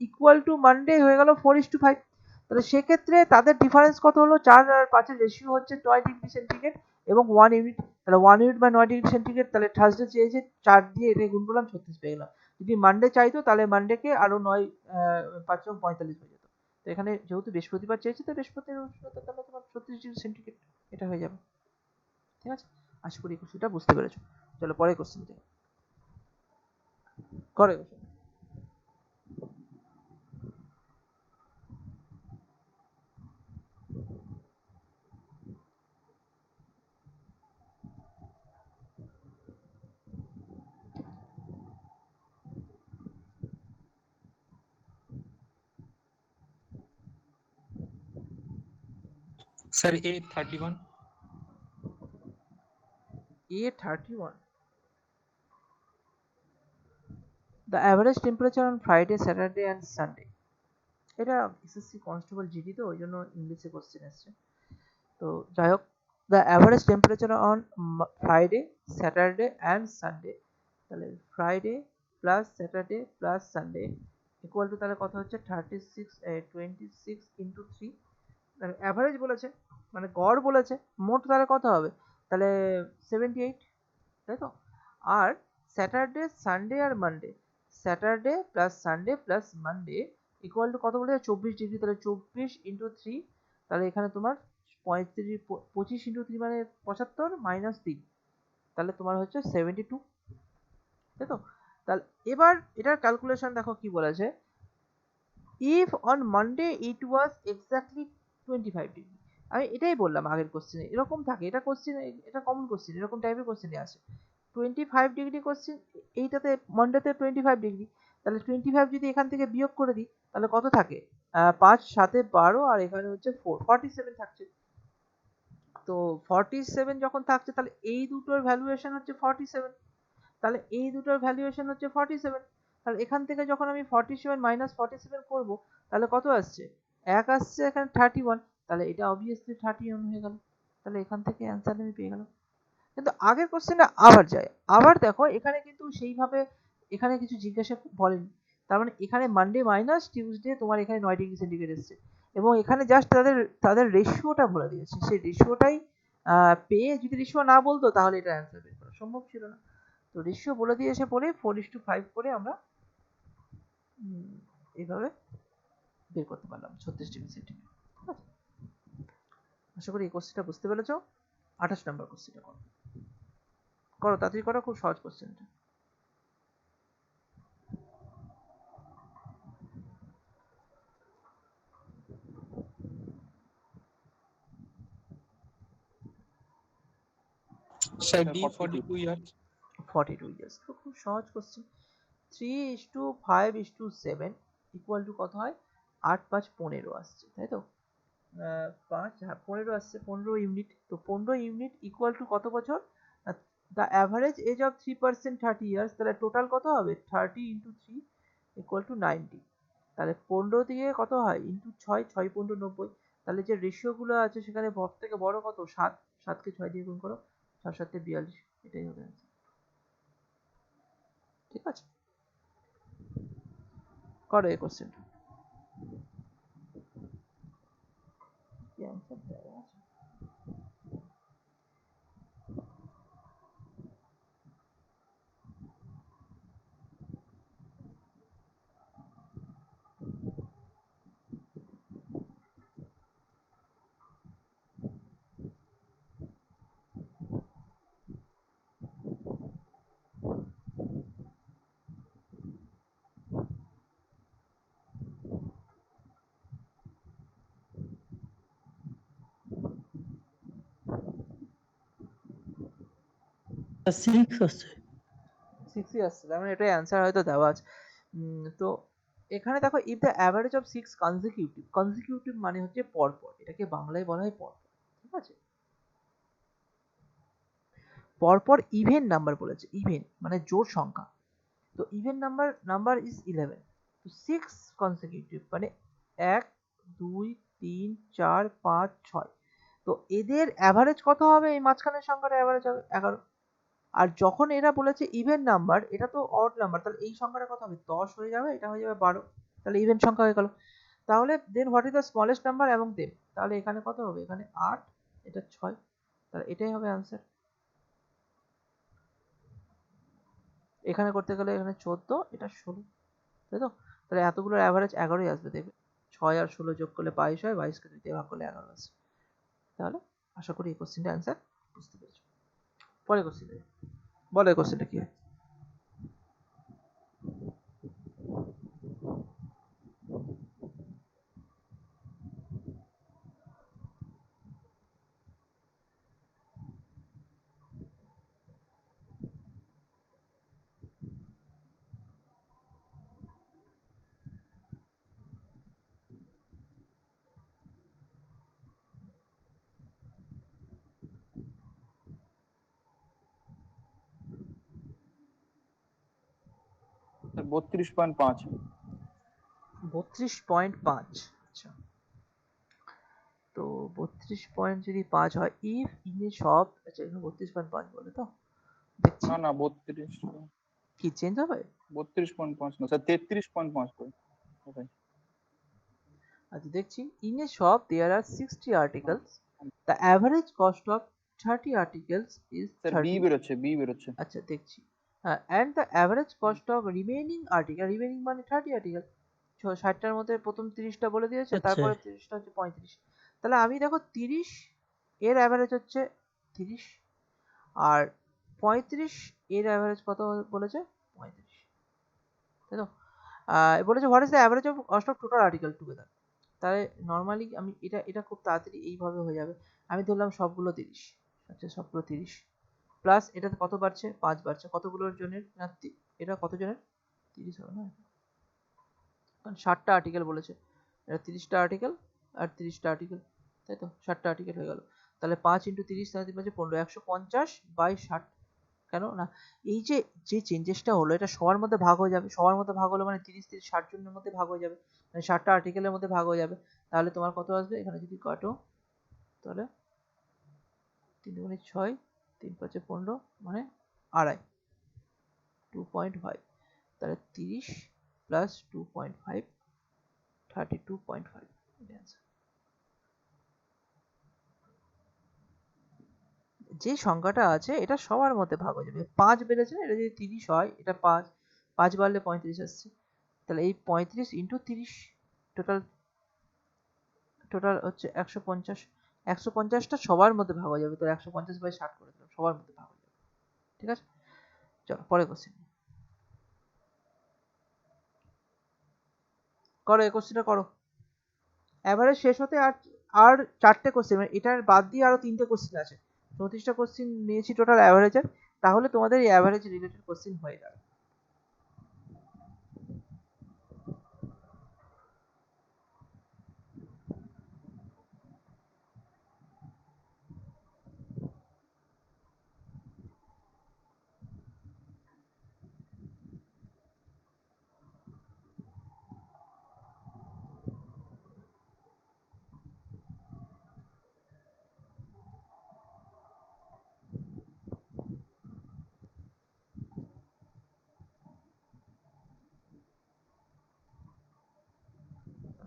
ইকুয়াল টু মানডে হয়ে গেল 4:5। তাহলে সেক্ষেত্রে তাদের ডিফারেন্স কত হলো, 4 আর 5-এর রেশিও হচ্ছে 9 ডিগ্রি সেন্টিগ্রেড এবং 1 ইউনিট। তাহলে 1 ইউনিট বাই 9 ডিগ্রি সেন্টিগ্রেড, তাহলে থার্সডে চেয়েছে 4 দিয়ে এটা গুণ করলাম 36 পেয়ে গেলাম। যদি মানডে চাইতো তাহলে মানডেকে আরো 9 5 এবং 45 হয়ে যেত। তো এখানে যেহেতু বৃহস্পতিবার চেয়েছে তো বৃহস্পতির উষ্ণতা তাহলে তোমার 36 ডিগ্রি সেন্টিগ্রেড এটা হয়ে যাবে। ঠিক আছে, আশা করি কোশ্চেনটা বুঝতে পেরেছো। চলো পরের কোশ্চেন দেখি। করে sir A31। A31, the average temperature on Friday, Saturday and Sunday। এটা এসএসসি কনস্টেবল জিডি তো ওই জন্য ইংলিশে কোশ্চেন এসছে। তো যাই হোক, the average temperature on Friday, Saturday and Sunday, তাহলে Friday plus Saturday plus Sunday equal to তাহলে কত হচ্ছে 26 ইন্টু 3, তাহলে অ্যাভারেজ বলেছে মানে গড় বলেছে, মোট তাহলে কত হবে, তাহলে 78, তাই তো। আর স্যাটারডে সানডে আর Monday, Saturday plus Sunday plus Monday equal to কত বলেছে 24 ডিগ্রি, তাহলে 24 ইন্টু 3, তাহলে এখানে তোমার 25 ইন্টু 3 মানে 75 মাইনাস 3, তাহলে তোমার হচ্ছে 72, তাই তো। তাহলে এবার এটার ক্যালকুলেশন দেখো কি বলেছে, if and Monday it was exactly 25 degree. আমি এটাই বললাম আগের কোশ্চেনে এরকম থাকে, এটা কোশ্চেন, এটা কমন কোশ্চেন, এরকম টাইপের কোশ্চেনই আসে। 25 ডিগ্রি কোশ্চেন, এইটাতে মানডেতে 25 ডিগ্রি, তাহলে 25 যদি এখান থেকে বিয়োগ করে দিই তাহলে কত থাকে, 5 7 12 আর এখানে হচ্ছে 47 থাকছে। তো 47 যখন থাকছে তাহলে এই দুটোর ভ্যালুয়েশন হচ্ছে 47, তাহলে এই দুটোর ভ্যালুয়েশন হচ্ছে 47, তাহলে এখান থেকে যখন আমি 47 মাইনাস 47 করব তাহলে কত আসছে, 1 আসছে, এখানে 31, তাহলে এটা অবভিয়াসলি 31 হয়ে গেল। তাহলে এখান থেকে অ্যান্সার আমি পেয়ে গেলাম। কিন্তু আগের কোশ্চেনটা আবার যায়, আবার দেখো এখানে কিন্তু সেইভাবে এখানে কিছু জিজ্ঞাসা বলেনি, তার মানে এখানে মানডে মাইনাস টিউসডে তোমার এখানে 9 ডিগ্রি সেন্টিগ্রেড এসছে এবং এখানে জাস্ট তাদের রেশিওটা বলে দিয়েছে, সেই রেশিওটাই পেয়ে, যদি রেশিও না বলতো তাহলে এটা অ্যান্সার বের করা সম্ভব ছিল না। তো রেশিও বলে দিয়েছে বলে 4:5 করে আমরা এইভাবে বের করতে পারলাম 36 ডিগ্রি সেন্টিগ্রেড। ঠিক আছে, আশা করি এই কোশ্চেনটা বুঝতে পেরেছো। 28 নম্বর কোশ্চেনটা করো, করো তাড়াতাড়ি করো, খুব সহজ কোশ্চেনটা। Sir sir 42। D42 years. 42 years, তো খুব সহজ কোশ্চেন। 3:5:7 ইকুয়াল টু কত হয়, 8 5 15 আসছে, তাই তো। 5 হ্যাঁ 15 আসছে, 15 ইউনিট, তো 15 ইউনিট ইকুয়াল টু কত বছর, the average age of 3% 30 years, তাহলে টোটাল কত হবে 30 ইন্টু 3 ইকুয়াল টু 90, তাহলে 15 দিয়ে কত হয় ইন্টু 6, 6 15 90, তাহলে যে রেশিওগুলো আছে সেখানে সব থেকে বড় কত 7, 7কে 6 দিয়ে গুণ করো, 6 7 42, এটাই হবে অ্যান্সার। ঠিক আছে, করো এই কোশ্চেনটা, কি অ্যান্সার দেওয়া আছে। সিক্স আছে। 6ই আসছে, তার মানে এটাই অ্যান্সার হয়তো দেওয়া আছে। তো এখানে দেখো if the average of 6 consecutive মানে হচ্ছে পরপর, এটাকে বাংলায় বলা হয় পরপর। ঠিক আছে, পরপর ইভেন নাম্বার বলেছে, ইভেন মানে জোড় সংখ্যা। তো ইভেন নাম্বার ইজ 11। তো 6 কনসিকিউটিভ মানে 1 2 3 4 5 6। তো এদের অ্যাভারেজ কত হবে? এই মাঝখানের সংখ্যাটা অ্যাভারেজ হবে 11। আর যখন এরা বলেছে ইভেন নাম্বার, এটা তো অড নাম্বার, তাহলে এই সংখ্যাটা কত হবে? 10 হয়ে যাবে, এটা হয়ে যাবে 12, তাহলে ইভেন সংখ্যা হয়ে গেল। তাহলে then what is the smallest number among them? তাহলে এখানে কত হবে? এখানে 8, এটা 6, তাহলে এটাই হবে অ্যান্সার। এখানে করতে গেলে এখানে 14, এটা 16, তাই তো? তাহলে এতগুলোর অ্যাভারেজ 11ই আসবে, দেখবে 6 আর 16 যোগ করলে 22 হয়, 22কে 2 দিয়ে ভাগ করলে 11 আসবে। তাহলে আশা করি এই কোশ্চেনটা অ্যান্সার বুঝতে পেরেছো। পরে কোশ্চেন বলো, এই কোশ্চেনটা কি হয়? স্যার 32.5। 32.5, আচ্ছা। তো 32.5 হয় ইফ ইন এ শপ, আচ্ছা এখানে 32.5 বলে তো, দেখছি না 32, কি চেঞ্জ হবে? 32.5 না স্যার, 33.5 করে। Okay. আচ্ছা দেখছি, in a shop there are 60 articles, the average cost of 30 articles is sir B 30। বেরোচ্ছে। আচ্ছা দেখছি, হ্যাঁ, and the average cost of remaining article, remaining মানে 30 আর্টিকেল, 60টার মধ্যে প্রথম 30টা বলে দিয়েছে, আচ্ছা তারপরে 30টা হচ্ছে 35। তাহলে আমি দেখো 30 এর অ্যাভারেজ হচ্ছে 30, আর 35 এর অ্যাভারেজ কত বলেছে? 35, তাই তো? বলেছে what is the average of cost of total article together. তাহলে নর্মালি আমি এটা খুব তাড়াতাড়ি এইভাবে হয়ে যাবে। আমি ধরলাম সবগুলো 30, আচ্ছা সবগুলো 30 প্লাস এটাতে কত বাড়ছে? 5 বাড়ছে, কতগুলোর জনের না এটা কত জনের? 30 হবে না, কারণ 60টা আর্টিকেল বলেছে, এটা 30টা আর্টিকেল আর 30টা আর্টিকেল, তাই তো? 60টা আর্টিকেল হয়ে গেল। তাহলে 5 ইন্টু 30 তাহলে 15, 150 বাই 60। কেন না, এই যে যে চেঞ্জেসটা হলো এটা সবার মধ্যে ভাগ হয়ে যাবে, সবার মধ্যে ভাগ হলো মানে 30 30 60 জনের মধ্যে ভাগ হয়ে যাবে, মানে 60টা আর্টিকেলের মধ্যে ভাগ হয়ে যাবে। তাহলে তোমার কত আসবে? এখানে যদি কাটো তাহলে 3 দুগুণে 6, 3 5 15 মানে আড়াই, 2.5। তাহলে 30 প্লাস 2.5, 32.5 answer। যে সংখ্যাটা আছে এটা সবার মধ্যে ভাগ হয়ে যাবে। 5 বেড়েছে না, এটা যদি 30 হয়, এটা 5, 5 বাড়লে 35 আসছে, তাহলে এই 35 ইন্টু 30, টোটাল টোটাল হচ্ছে 150। 150টা সবার মধ্যে ভাগ হয়ে যাবে, তো 150 বাই 60 করে দিলাম, সবার মধ্যে ভাগ হয়ে যাবে। ঠিক আছে, চলো পরে কোশ্চেন করো, এই কোশ্চেনটা করো। এভারেজ শেষ হতে আর আর 4টে কোশ্চেন, মানে এটার বাদ দিয়ে আরো 3টে কোশ্চেন আছে। 34টা কোশ্চেন নিয়েছি টোটাল অ্যাভারেজের, তাহলে তোমাদের এই অ্যাভারেজ রিলেটেড কোশ্চেন হয়ে যাবে।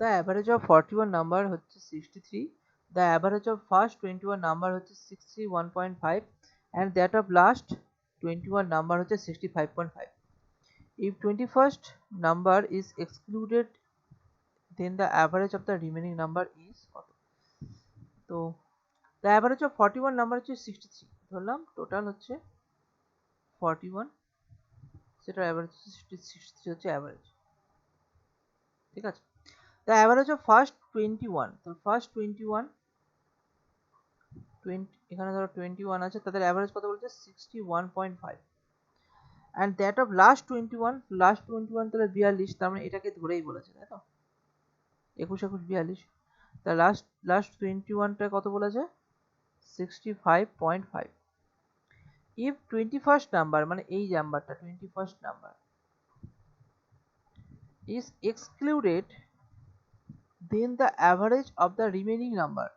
The average of 41 number হচ্ছে 63, the average of first 21 number হচ্ছে 61.5 and that of last 21 number হচ্ছে 65.5. If 21st number is excluded then the average of the remaining number is কত? তো the average of 41 number হচ্ছে 63, ধরলাম total হচ্ছে 41, সেটার average 63 হচ্ছে অ্যাভারেজ, ঠিক আছে? The average of first 21, তো first 21 এখানে ধরো 21 আছে, তাদের অ্যাভারেজ কত বলছে? 61.5 and that of last 21, last 21 তাহলে 42, তার মানে এটাকে ধরেই বলেছে, তাই তো? 21 21 42, তা লাস্ট 21টা কত বলেছে? 65.5। if 21st number মানে এই নাম্বারটা 21st number is excluded then the average of the remaining number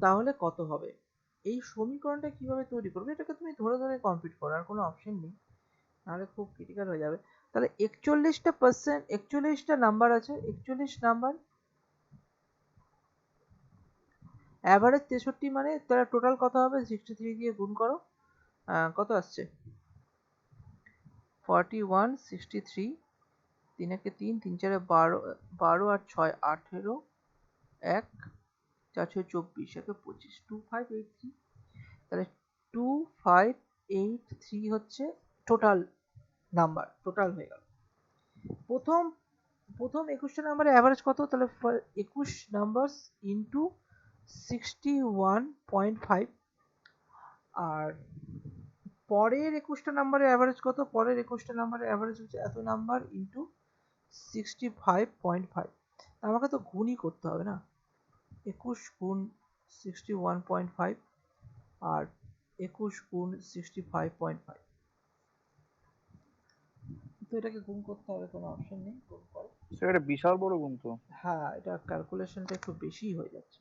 তাহলে কত হবে? এই সমীকরণটা কিভাবে তৈরি করবে এটাকে তুমি ধরে ধরে কমপ্লিট করো, আর কোনো অপশন নেই, নাহলে খুব ক্রিটিক্যাল হয়ে যাবে। তাহলে 41টা নাম্বার আছে, 41 নাম্বার, অ্যাভারেজ 63, মানে তাহলে টোটাল কত হবে? 63 দিয়ে গুণ করো, কত আসছে? 41, 63, 3 একে 3, 3 4 12, 12 আর 6 18, 1 4 6 24, একে 25, 2583। তাহলে 2583 হচ্ছে টোটাল নাম্বার, টোটাল হয়ে গেল। প্রথম 21টা নাম্বারের অ্যাভারেজ কত? তাহলে 21 নাম্বারস ইন্টু 61.5, আর পরের 21টা নাম্বারের অ্যাভারেজ কত? পরের 21টা নাম্বারের অ্যাভারেজ হচ্ছে এত নাম্বার ইন্টু 65.5। আমাকে তো গুণই করতে হবে না, 21 গুণ 61.5 আর 21 গুণ 65.5, তো এটাকে গুণ করতে হবে, কোনো অপশন নেই, গুণ করো। স্যার এটা বিশাল বড় গুণ তো। হ্যাঁ, এটা ক্যালকুলেশনটা একটু বেশি হয়ে যাচ্ছে,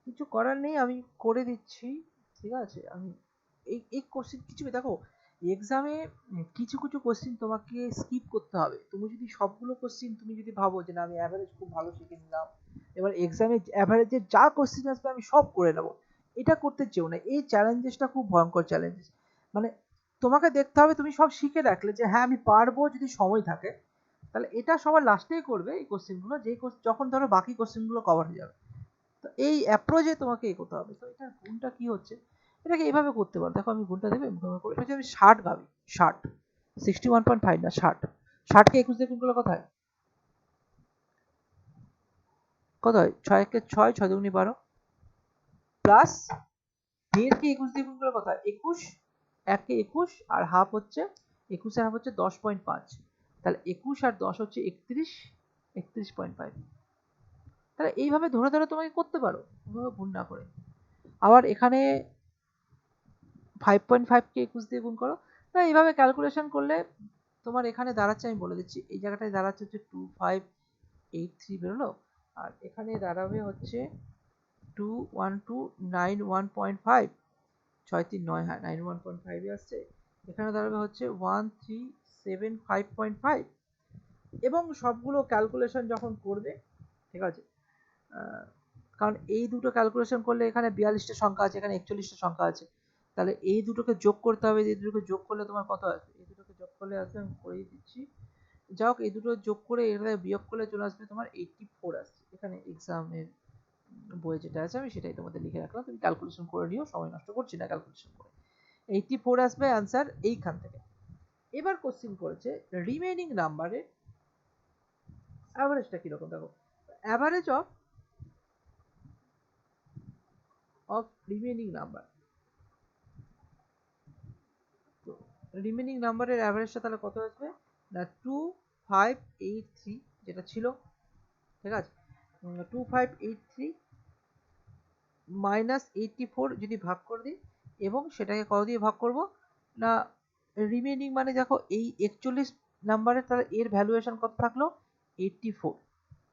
কিছু করার নেই, আমি করে দিচ্ছি, ঠিক আছে? আমি এই কোশ্চেন কিছু দেখো, এক্সামে কিছু কিছু কোশ্চেন তোমাকে স্কিপ করতে হবে। তুমি যদি সবগুলো কোশ্চেন তুমি যদি ভাবো যে না আমি অ্যাভারেজ খুব ভালো শিখে নিলাম, এবার এক্সামে অ্যাভারেজের যা কোশ্চেন আসবে আমি সব করে নেবো, এটা করতে চেও না। এই চ্যালেঞ্জেসটা খুব ভয়ঙ্কর চ্যালেঞ্জেস। মানে তোমাকে দেখতে হবে তুমি সব শিখে রাখলে যে হ্যাঁ আমি পারবো যদি সময় থাকে, তাহলে এটা সবার লাস্টেই করবে এই কোশ্চেনগুলো, যখন ধরো বাকি কোশ্চেনগুলো কভার হয়ে যাবে। তো এই অ্যাপ্রোচে তোমাকে এই করতে হবে। তো এটার গুণটা কি হচ্ছে, এটাকে এইভাবে করতে পারো। দেখো আমি গুণটা দেবে এটা যদি আমি 60 ভাবি, 60, 61.5 না 60, 60কে 21 দিয়ে গুণ করলে কত হয়? কত হয়? 6 একে 6, 6 দুগুণে 12, প্লাস 1.5 কে 21 দিয়ে গুণ করলে কত হয়? 21, 1 কে 21, আর হাফ হচ্ছে 21 এর হাফ হচ্ছে 10.5, তাহলে 21 আর 10 হচ্ছে 31, 31.5। তাহলে এইভাবে ধরে ধরে তোমাকে করতে পারো, এভাবে গুণ না করে। আবার এখানে 5.5 কে 21 দিয়ে গুণ করো। তো এইভাবে ক্যালকুলেশন করলে তোমার এখানে দাঁড়াচ্ছে, আমি বলে দিচ্ছি, এই জায়গাটায় দাঁড়াচ্ছে হচ্ছে 2583 বেরোলো, আর এখানে দাঁড়াবে হচ্ছে 21291.5, 639, হ্যাঁ 91.5 আসছে। এখানে দাঁড়াবে হচ্ছে 1375.5, এবং সবগুলো ক্যালকুলেশন যখন করবে, ঠিক আছে, কারণ এই দুটো ক্যালকুলেশন করলে এখানে 42টা সংখ্যা আছে, এখানে 41টা সংখ্যা আছে, তাহলে এই দুটোকে যোগ করতে হবে। এই দুটোকে যোগ করলে তোমার কত আসবে? এই দুটোকে যোগ করলে আসবে, আমি করিয়ে দিচ্ছি, যাই হোক এই দুটো যোগ করে এখানে বিয়োগ করলে চলে আসবে তোমার 84 আসছে। এখানে এক্সামের বইয়ে যেটা আছে আমি সেটাই তোমাদের লিখে রাখলাম, তুমি ক্যালকুলেশন করে নিও, সময় নষ্ট করছি না ক্যালকুলেশন করে। 84 আসবে অ্যান্সার এইখান থেকে। এবার কোশ্চিন করেছে রিমেইনিং নাম্বারের অ্যাভারেজটা কিরকম। দেখো, অ্যাভারেজ অফ রিমেইনিং নাম্বার, তো রিমেইনিং নাম্বারের অ্যাভারেজটা তাহলে কত আসবে না 2583 যেটা ছিল, ঠিক আছে, 2583 মাইনাস 84 যদি ভাগ করে দিই, এবং সেটাকে কত দিয়ে ভাগ করব না রিমেইনিং, মানে দেখো এই 41 নাম্বারের তাহলে এর ভ্যালুয়েশন কত থাকলো 84,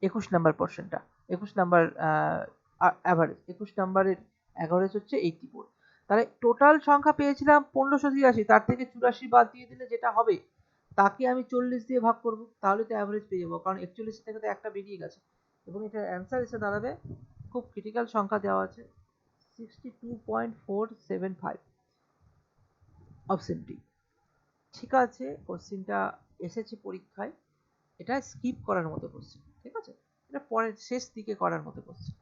21 নাম্বার পোর্শনটা, 21 নাম্বার অ্যাভারেজ, 21 নাম্বারের অ্যাভারেজ হচ্ছে 84। তাহলে টোটাল সংখ্যা পেয়েছিলাম 1583, তার থেকে 84 বাদ দিয়ে দিলে যেটা হবে তাকে আমি 40 দিয়ে ভাগ করব, তাহলে তো অ্যাভারেজ পেয়ে যাবো, কারণ 41 থেকে তো একটা বেরিয়ে গেছে। এবং এটার অ্যান্সার এসে দাঁড়াবে, খুব ক্রিটিক্যাল সংখ্যা দেওয়া আছে, 62.475, অপশন ডি। ঠিক আছে, কোশ্চিনটা এসেছে পরীক্ষায়, এটা স্কিপ করার মতো কোশ্চিন, ঠিক আছে, এটা পরের শেষ দিকে করার মতো কোশ্চিন,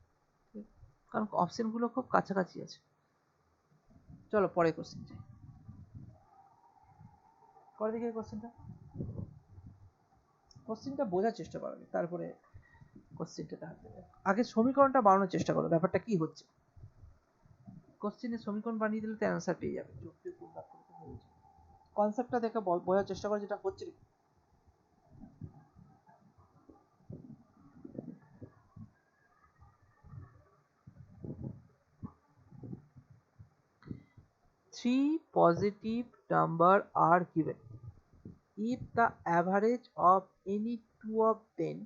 কারণ অপশনগুলো খুব কাছাকাছি আছে। চলো পরে কোশ্চিন যাই, করে দেখি কোশ্চিনটা বোঝার চেষ্টা করো, তারপরে কোশ্চিনটা দেখাতে হবে। আগে সমীকরণটা বানানোর চেষ্টা করো, ব্যাপারটা কি হচ্ছে। কোশ্চিনের সমীকরণ বানিয়ে দিলে তো অ্যান্সার পেয়ে যাবে, কনসেপ্টটা দেখে বোঝার চেষ্টা করো যেটা হচ্ছে। three positive number are given. If the average of any two of them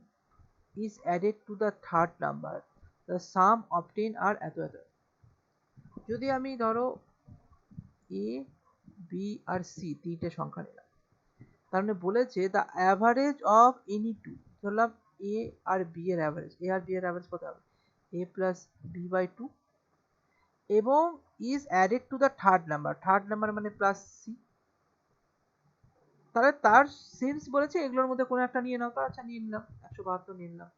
is added to the third number, the sum obtained are এত এত। যদি আমি ধরো a b আর c তিনটে সংখ্যা নিলাম, তার মানে বলেছে the average of any two, ধরলাম a আর b এর অ্যাভারেজ, a আর b এর অ্যাভারেজ কত হবে, a plus b by two, এবং is added to the third number মানে প্লাস সি। তাহলে তার সিন্স বলেছে এগুলোর মধ্যে কোনো একটা নিয়ে নাও, তো আচ্ছা নিয়ে নিলাম, 172 নিয়ে নিলাম,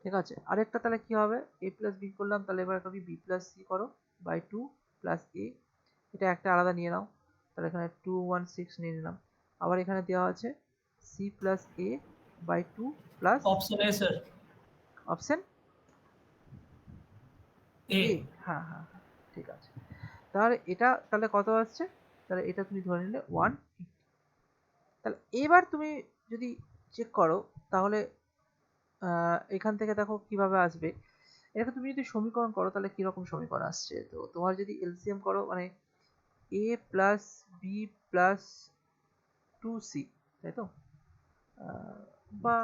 ঠিক আছে। আরেকটা তাহলে কি হবে, a প্লাস বি করলাম, তাহলে এবার করি বি প্লাস সি করো বাই টু প্লাস এ, এটা একটা আলাদা নিয়ে নাও, তাহলে এখানে 216 নিয়ে নিলাম। আবার এখানে দেওয়া আছে C plus A by two plus option A sir option A A, হ্যাঁ হ্যাঁ হ্যাঁ, ঠিক আছে। তাহলে এটা তাহলে কত আসছে, তাহলে এটা তুমি ধরে নিলে 180। তাহলে এবার তুমি যদি চেক করো তাহলে এখান থেকে দেখো কিভাবে আসবে। এটাকে তুমি যদি সমীকরণ করো তাহলে কিরকম সমীকরণ আসছে, তো তোমার যদি এলসিএম করো মানে a plus B plus two C, তাই তো, বা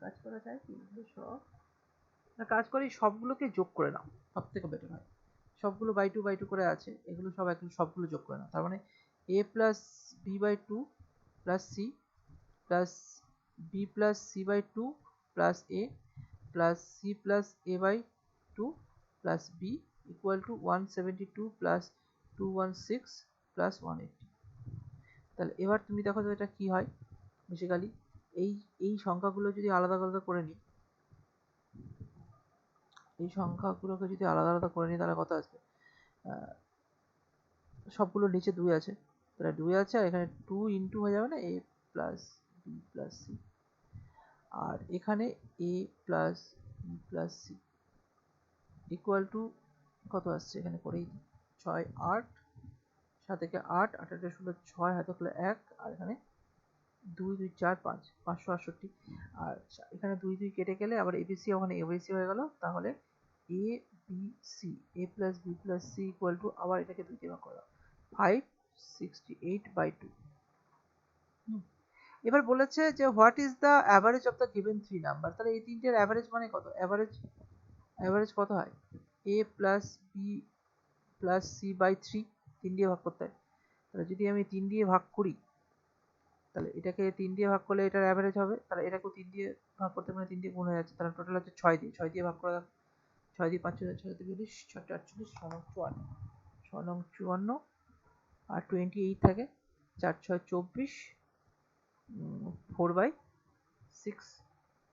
কাজ করা যায় কি, সব কাজ করি সবগুলোকে যোগ করে নাও, সব থেকে বেটার হয়। সবগুলো বাই টু করে আছে, এগুলো সব একদম সবগুলো যোগ করে নাও, তার মানে a plus B by two plus C plus B plus C by two plus A plus C plus A by two plus B equal to 172 plus 216 plus 180। তাহলে এবার তুমি দেখো তো এটা কি হয়। বেসিক্যালি এই সংখ্যাগুলো যদি আলাদা আলাদা করে নিই, এই সংখ্যাগুলোকে যদি আলাদা আলাদা করে নিই তাহলে কত আসবে, সবগুলো নিচে 2 আছে, তাহলে 2 আছে, আর এখানে 2 ইন্টু হয়ে যাবে না a plus B plus C, আর এখানে a plus B plus C equal to কত আসছে, এখানে করেই 6 8, 7 থেকে 8, 8 8 16 6, হাতে করলে 1, আর এখানে 2 2 4 5, 568, আর এখানে 2 2 কেটে গেলে আবার এবিসি ওখানে এবিসি হয়ে গেল, তাহলে A B C, A plus B plus C equal to, আবার এটাকে 2 দিয়ে ভাগ করা 568 বাই 2। এবার বলেছে যে what is the average of the given three number, তাহলে এই তিনটের অ্যাভারেজ মানে কত, অ্যাভারেজ কত হয়, A plus B plus C by three, 3 দিয়ে ভাগ করতে হয়। তাহলে যদি আমি 3 দিয়ে ভাগ করি, তাহলে এটাকে 3 দিয়ে ভাগ করলে এটার অ্যাভারেজ হবে, তাহলে এটাকেও 3 দিয়ে ভাগ করতে মানে 3 দিয়ে গুণ হয়ে যাচ্ছে, তাহলে টোটাল হচ্ছে 6 দিয়ে ভাগ করা, 6 দিয়ে 5 6 দিয়ে 20, 6 48, 6 নং 54, 6 নং 54, আর 28 থাকে, 4 6 24, 4/6,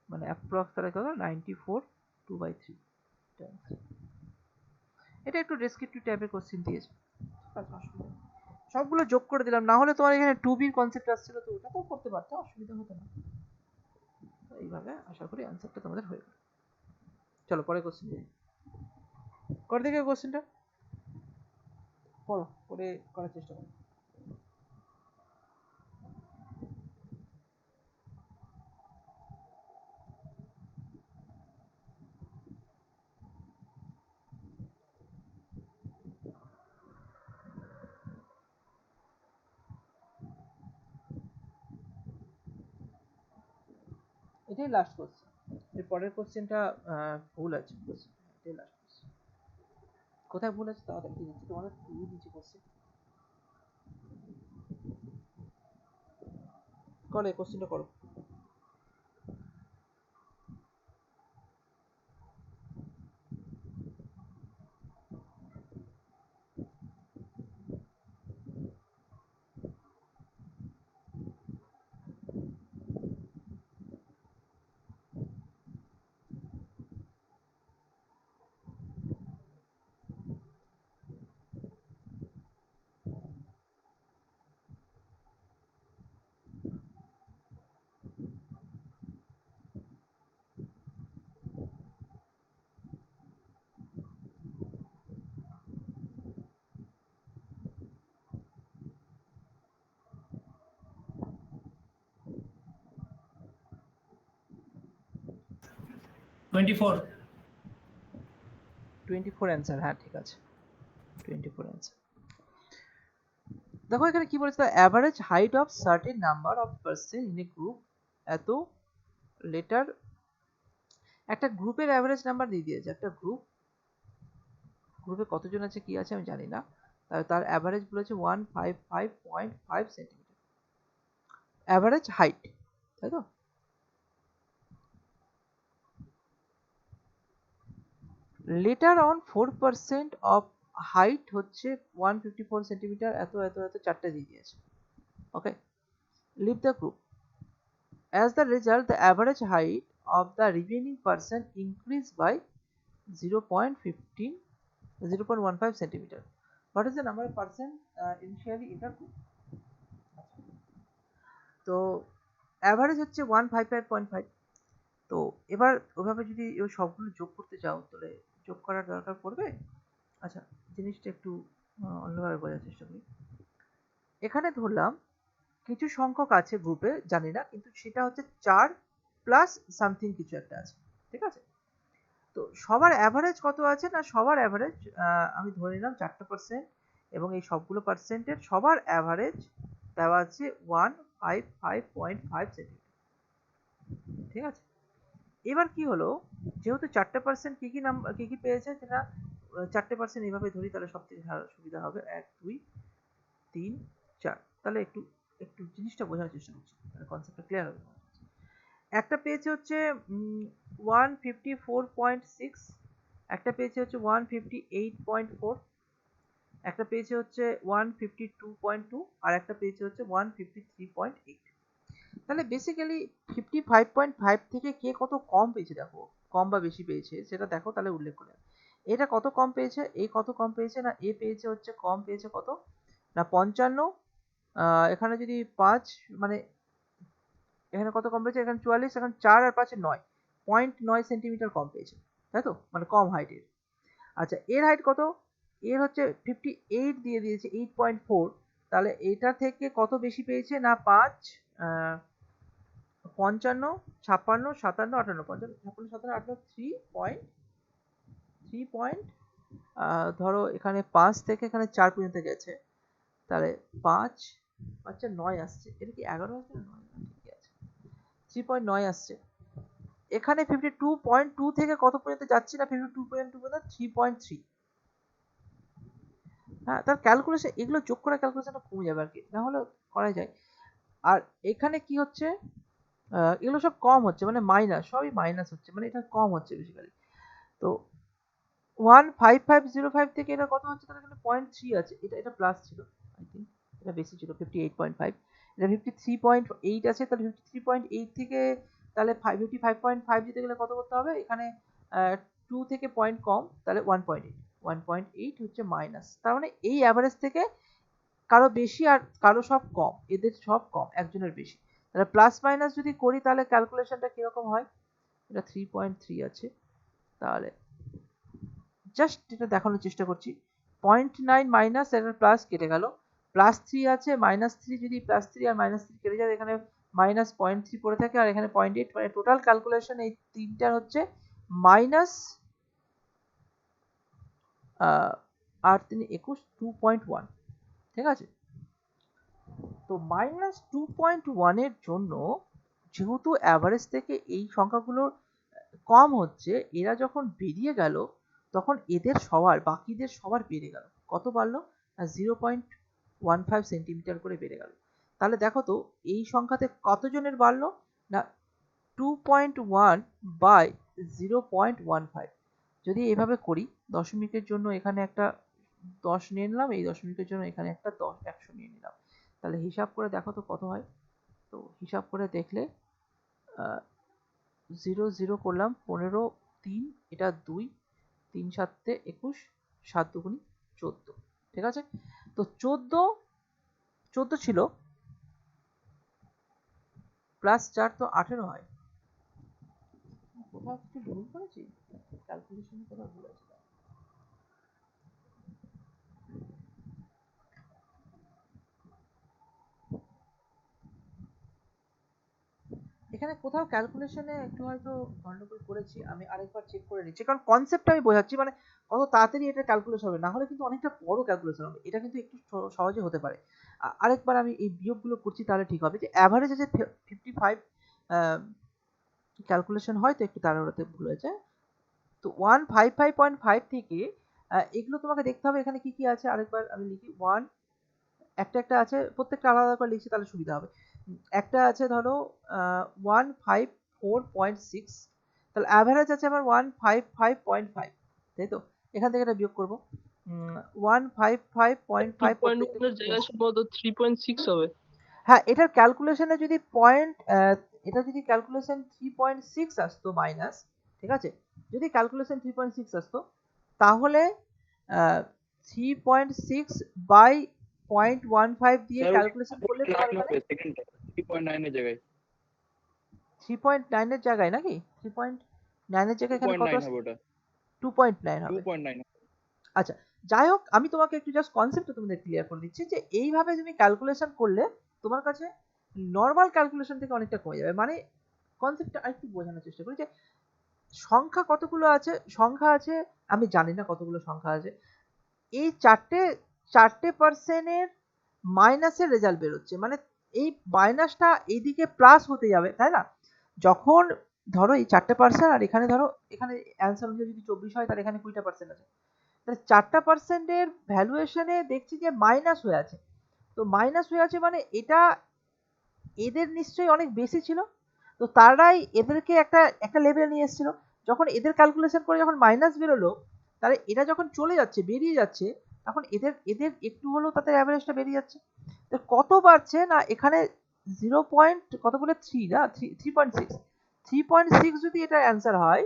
মানে অ্যাপ্রক্স তাহলে কত 94 2/3। এটা একটু ডেসক্রিপটিভ টাইপের কোশ্চেন দিয়েছে, সবগুলো যোগ করে দিলাম, না হলে তোমার এখানে 2b কনসেপ্ট আসছিল, তো ওটাও করতে পারতে, অসুবিধা হতো না। এইভাবে আশা করি অ্যান্সারটা তোমাদের হয়ে গেল। চলো পরে কোশ্চেন যাই, করে দেখে কোশ্চেনটা পড়ো, করে করার চেষ্টা করো। এটাই লাস্ট কোশ্চেন, এর পরের কোশ্চেনটা ভুল আছে, এটাই লাস্ট কোশ্চেন। কোথায় ভুল আছে তাও দেখিয়ে দিচ্ছি তোমাদের, দিয়ে দিচ্ছি কোশ্চেন, করো কোশ্চেনটা করো। ट्वेंटी फोर 24 অ্যান্সার, হ্যাঁ ঠিক আছে, 24 অ্যান্সার। দেখো এখানে কি বলেছে, average height of certain number of person in a group, এত লেটার, একটা গ্রুপের অ্যাভারেজ নাম্বার দিয়ে দিয়েছে, একটা গ্রুপে কতজন আছে কি আছে আমি জানি না, তার অ্যাভারেজ বলেছে 155.5 সেন্টিমিটার অ্যাভারেজ হাইট, তাই তো? লেটার অন 4% অফ হাইট হচ্ছে 154 সেন্টিমিটার, এত এত এত চারটে দিয়ে দিয়েছে। Okay, leave the group. As the result, the average height of the remaining person increased by 0.15 centimeter. What is the number of person initially in the group? তো average হচ্ছে 155.5। তো এবার ওভাবে যদি সবগুলো যোগ করতে চাও তাহলে যোগ করার দরকার পড়বে। আচ্ছা, জিনিসটা একটু অন্যভাবে বোঝার চেষ্টা করি। এখানে ধরলাম কিছু সংখ্যক আছে গ্রুপে, জানি না, কিন্তু সেটা হচ্ছে 4 প্লাস সামথিং কিছু একটা আছে, ঠিক আছে? তো সবার অ্যাভারেজ কত আছে না, সবার অ্যাভারেজ আমি ধরে নিলাম 4% এবং এই সবগুলো পার্সেন্টের সবার অ্যাভারেজ দেওয়া আছে 155.5 সেন্টিমিটার, ঠিক আছে? এবার কি হলো, যেহেতু 4% কি নাম্বার কি পেয়েছে, সেটা 4% এইভাবে ধরি তাহলে সবথেকে সুবিধা হবে, 1 2 3 4। তাহলে একটু একটু জিনিসটা বোঝার চেষ্টা করছি, তাহলে কনসেপ্টটা ক্লিয়ার হবে। একটা পেয়েছে হচ্ছে 154.6, একটা পেয়েছে হচ্ছে 158.4, একটা পেয়েছে হচ্ছে 152.2, আর একটা পেয়েছে হচ্ছে 153.8। তাহলে বেসিক্যালি 55.5 থেকে কে কত কম পেয়েছে দেখো, কম বা বেশি পেয়েছে সেটা দেখো, তাহলে উল্লেখ করে। এটা কত কম পেয়েছে, এই কত কম পেয়েছে না, এ পেয়েছে হচ্ছে কম পেয়েছে কত না 55, এখানে যদি 5 মানে এখানে কত কম পেয়েছে, এখানে 44, এখানে 4 আর 5 9, 0.9 সেন্টিমিটার কম পেয়েছে, তাই তো? মানে কম হাইটের। আচ্ছা, এর হাইট কত, এর হচ্ছে 58 দিয়ে দিয়েছে 8.4, তাহলে এটা থেকে কত বেশি পেয়েছে না 5 55 56 57 58, 55 56 57 58 3 পয়েন্ট ধরো এখানে 5 থেকে এখানে 4 পর্যন্ত গেছে, তাহলে 5 5 9 আসছে, এটা কি 11 আসছে না 9? ঠিকই আছে, 3.9 আসছে। এখানে 52.2 থেকে কত পর্যন্ত যাচ্ছে না, 52.2 পর্যন্ত 3.3। হ্যাঁ, তার ক্যালকুলেশন এগুলো যোগ করা ক্যালকুলেশনটা কমে যাবে আর কি, না হলে করা যায়। আর এখানে কি হচ্ছে, এগুলো সব কম হচ্ছে, মানে মাইনাস, সবই মাইনাস হচ্ছে, মানে এটা কম হচ্ছে বেসিক্যালি। তো 15505 থেকে এটা কত হচ্ছে, তাহলে এখানে 0.3 আছে, এটা প্লাস ছিল আই থিঙ্ক, এটা বেশি ছিল 58.5, এটা 53.8 আছে, তাহলে 53.8 থেকে তাহলে 55.5 যেতে গেলে কত করতে হবে, এখানে 2 থেকে পয়েন্ট কম, তাহলে 1.8 হচ্ছে মাইনাস। তার মানে এই অ্যাভারেজ থেকে কারো বেশি আর কারো সব কম, এদের সব কম, একজনের বেশি। তাহলে প্লাস মাইনাস যদি করি তাহলে ক্যালকুলেশনটা কিরকম হয়, এটা 3.3 আছে, তাহলে জাস্ট এটা দেখানোর চেষ্টা করছি। 0.9 মাইনাস এটা প্লাস কেটে গেল, প্লাস 3 আছে, মাইনাস 3, যদি প্লাস 3 আর মাইনাস 3 কেটে যায় এখানে মাইনাস 0.3 পড়ে থাকে, আর এখানে 0.8, মানে টোটাল ক্যালকুলেশন এই তিনটার হচ্ছে মাইনাস 8 3 21 2.1, ঠিক আছে? তো মাইনাস 2.1 এর জন্য যেহেতু অ্যাভারেজ থেকে এই সংখ্যাগুলো কম হচ্ছে, এরা যখন বেরিয়ে গেল তখন এদের সবার, বাকিদের সবার বেড়ে গেল, কত বাড়লো না 0.15 সেন্টিমিটার করে বেড়ে গেল। তাহলে দেখো তো এই সংখ্যাতে কতজনের বাড়লো না 2.1 বাই 0.15। যদি এভাবে করি, দশমিকের জন্য এখানে একটা 10 নিয়ে নিলাম, এই দশমিকের জন্য এখানে একটা 100 নিয়ে নিলাম, তাহলে হিসাব করে দেখো তো কত হয়। তো হিসাব করে দেখলে 0 0 করলাম, 15 3, এটা 2, 3 7 21, 7 2 14, ঠিক আছে? তো 14 ছিল, প্লাস 4 তো 18 হয়। কোথাও কিছু ভুল করেছি, ক্যালকুলেশনে কোথাও ভুল আছে? এখানে কোথাও ক্যালকুলেশনে একটু হয়তো গন্ডগোল করেছি, আমি আরেকবার চেক করে নিচ্ছি, কারণ কনসেপ্টটা আমি বোঝাচ্ছি, মানে কত তাড়াতাড়ি এটা ক্যালকুলেশন হবে, না হলে কিন্তু অনেকটা বড় ক্যালকুলেশন হবে, এটা কিন্তু একটু সহজে হতে পারে। আরেকবার আমি এই বিয়োগগুলো করছি, তাহলে ঠিক হবে। যে অ্যাভারেজ আছে 55, ক্যালকুলেশন হয়তো একটু তাড়াহুড়োতে ভুল হয়েছে। তো 155.5 থেকে এগুলো তোমাকে দেখতে হবে এখানে কি কি আছে, আরেকবার আমি লিখি। একটা আছে, প্রত্যেকটা আলাদা করে লিখছি তাহলে সুবিধা হবে। একটা আছে ধরো 154.6, তাহলে অ্যাভারেজ আছে আমার 155.5, তাই তো? এখান থেকে এটা বিয়োগ করবো 155.5 2.1 এর জায়গায় সম্ভবত 3.6 হবে। হ্যাঁ, এটার ক্যালকুলেশনে যদি এটা যদি ক্যালকুলেশন 3.6 আসতো মাইনাস, ঠিক আছে, যদি ক্যালকুলেশন 3.6 আসতো, তাহলে 3.6 বাই 0.15 দিয়ে স্যার ক্যালকুলেশন করলে তোমার এখানে সেকেন্ডটা 3.9 এর জায়গায় 3.9 এর জায়গায় নাকি 3.9 এর জায়গায় এখানে কত 2.9 আসছে? হবে ওটা 2.9 হবে। 2.9 আচ্ছা, যাই হোক, আমি তোমাকে একটু জাস্ট কনসেপ্টটা তোমাদের ক্লিয়ার করে দিচ্ছি, যে এইভাবে তুমি ক্যালকুলেশন করলে তোমার কাছে নর্মাল ক্যালকুলেশন থেকে অনেকটা কমে যাবে। মানে কনসেপ্টটা আরেকটু বোঝানোর চেষ্টা করি, যে সংখ্যা কতগুলো আছে, সংখ্যা আছে, আমি জানি না কতগুলো সংখ্যা আছে, এই চারটে পার্সেন্টের মাইনাসের রেজাল্ট বেরোচ্ছে, মানে এই মাইনাসটা এইদিকে প্লাস হতে যাবে, তাই না? যখন ধরো এই 4% আর এখানে ধরো, এখানে অ্যান্সার অনুযায়ী যদি 24 হয়, তাহলে এখানে 20% আছে, তাহলে 4% ভ্যালুয়েশনে দেখছি যে মাইনাস হয়ে আছে। তো মাইনাস হয়ে আছে মানে এটা এদের নিশ্চয়ই অনেক বেশি ছিল, তো তারাই এদেরকে একটা একটা লেভেলে নিয়ে এসেছিল। যখন এদের ক্যালকুলেশন করে যখন মাইনাস বেরোলো, তাহলে এটা যখন চলে যাচ্ছে, বেরিয়ে যাচ্ছে, তখন এদের এদের একটু হলেও তাদের অ্যাভারেজটা বেরিয়ে যাচ্ছে। তো কত বাড়ছে না, এখানে 0. কত বলে 3 না 3.6 যদি এটা অ্যান্সার হয়,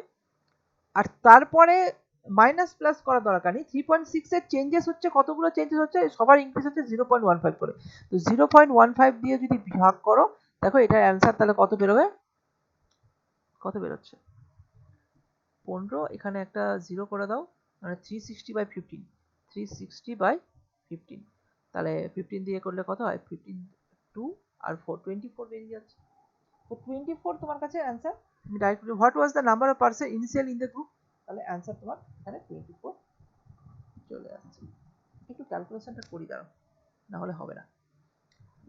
আর তারপরে মাইনাস প্লাস করা দরকার নেই, 3.6 এর চেঞ্জেস হচ্ছে, কতগুলো চেঞ্জেস হচ্ছে, সবার ইনক্রিজ হচ্ছে 0.15 করে। তো 0.15 দিয়ে যদি ভাগ করো, দেখো এটার অ্যান্সার তাহলে কত বেরোবে, কত বেরোচ্ছে 15, এখানে একটা 0 করে দাও, মানে 360/15, 360/15, তাহলে 15 দিয়ে করলে কত হয়, 15 2 আর 4 24 বেরিয়ে যাচ্ছে। তো 24 তোমার কাছে অ্যান্সার। তুমি direct what was the number of person initial in the group, তাহলে অ্যান্সার তোমার এখানে 24 চলে আসছে। একটু ক্যালকুলেশনটা করি দাঁড়াও, না হলে হবে না।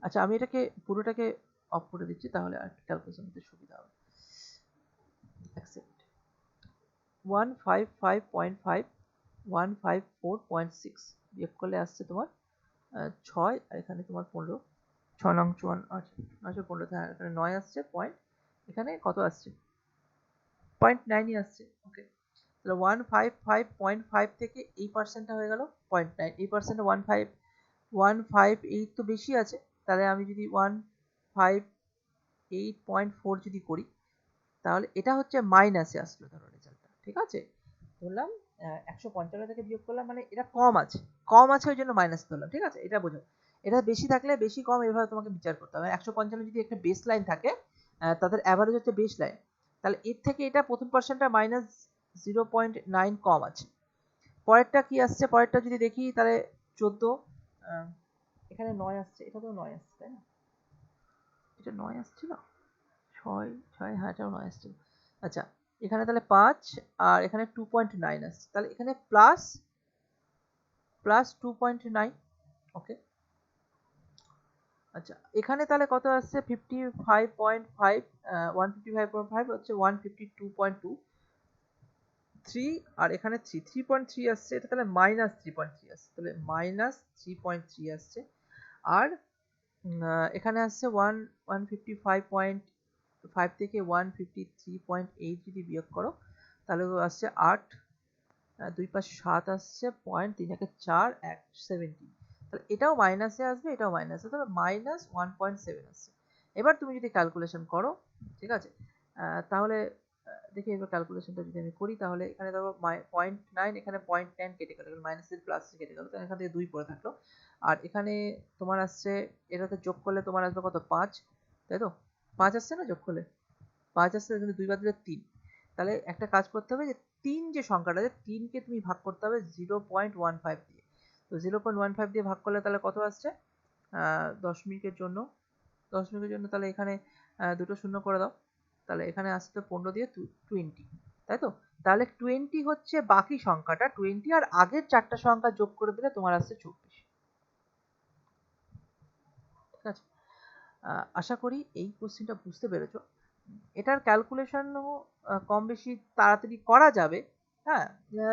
আচ্ছা, আমি এটাকে পুরোটাকে অফ করে দিচ্ছি, তাহলে আর ক্যালকুলেশন করতে সুবিধা হবে। অ্যাকসেপ্ট 155.5 154.6 বিয়োগ করলে আসছে তোমার 6, আর এখানে তোমার 15, 6 নং 54, আচ্ছা 915, হ্যাঁ এখানে 9 আসছে পয়েন্ট, এখানে কত আসছে 0.9 আসছে। ওকে, তাহলে 155.5 থেকে এই পার্সেন্টটা হয়ে গেল 0.9, এই পার্সেন্টে 158 তো বেশি আছে, তাহলে আমি যদি 158.4 যদি করি, তাহলে এটা হচ্ছে মাইনাসে আসলো ধরো রেজাল্টটা, ঠিক আছে? ধরলাম 155 থেকে বিয়োগ করলাম, মানে এটা কম আছে, কম আছে ওই জন্য মাইনাস ধরলাম, ঠিক আছে? এটা বোঝো। এটা বেশি থাকলে বেশি কম এভাবে তোমাকে বিচার করতে হবে। 155 যদি একটা বেস লাইন থাকে, তাদের অ্যাভারেজ হচ্ছে বেস লাইন, তাহলে এর থেকে এটা প্রথম পার্সেন্টটা মাইনাস 0.9 কম আছে। পরেরটা কি আসছে, পরেরটা যদি দেখি, তাহলে 14, এখানে 9 আসছে, এটা তো 9 আসছে, তাই না? এটা 9 আসছিল, 6 6, হ্যাঁ এটাও 9 আসছিল। আচ্ছা, এখানে তাহলে 5, আর এখানে 2.9 আসছে, তাহলে এখানে প্লাস 2.9। ওকে, আচ্ছা এখানে তাহলে কত আসছে 55.5, 155.5 হচ্ছে 152.2, 3, আর এখানে 3.3 আসছে, এটা তাহলে মাইনাস 3.3 আসছে, তাহলে মাইনাস 3.3 আসছে। আর এখানে আসছে 155.5 থেকে 153.8 যদি বিয়োগ করো, তাহলে আসছে 8, 2 5 7 আসছে, 0.3 একে 4, 1 17, তাহলে এটাও মাইনাসে আসবে, এটাও মাইনাসে, তাহলে মাইনাস 1.7 আসছে। এবার তুমি যদি ক্যালকুলেশন করো, ঠিক আছে, তাহলে দেখি এবার ক্যালকুলেশনটা যদি আমি করি, তাহলে এখানে ধরো 0.9, এখানে 0.10 কেটে গেল, মাইনাসের প্লাস কেটে গেল, তাহলে এখান থেকে 2 পড়ে থাকলো। আর এখানে তোমার আসছে, এটাতে যোগ করলে তোমার আসবে কত 5, তাই তো? 5 আসছে না যোগ করলে, 5 আসছে, কিন্তু 2 বাদ দিলে 3, তাহলে একটা কাজ করতে হবে, যে 3 যে সংখ্যাটা আছে, 3কে তুমি ভাগ করতে হবে 0.15 দিয়ে। তো 0.15 দিয়ে ভাগ করলে তাহলে কত আসছে, 10 মিনিটের জন্য, 10 মিনিটের জন্য, তাহলে এখানে দুটো শূন্য করে দাও, তাহলে এখানে আসতে 15 দিয়ে 20, তাই তো? তাহলে 20 হচ্ছে বাকি সংখ্যাটা, 20 আর আগের চারটা সংখ্যা যোগ করে দিলে তোমার আসছে 24। ঠিক আছে? আশা করি এই কোশ্চেনটা বুঝতে পেরেছো। এটার ক্যালকুলেশনও কম বেশি তাড়াতাড়ি করা যাবে। হ্যাঁ,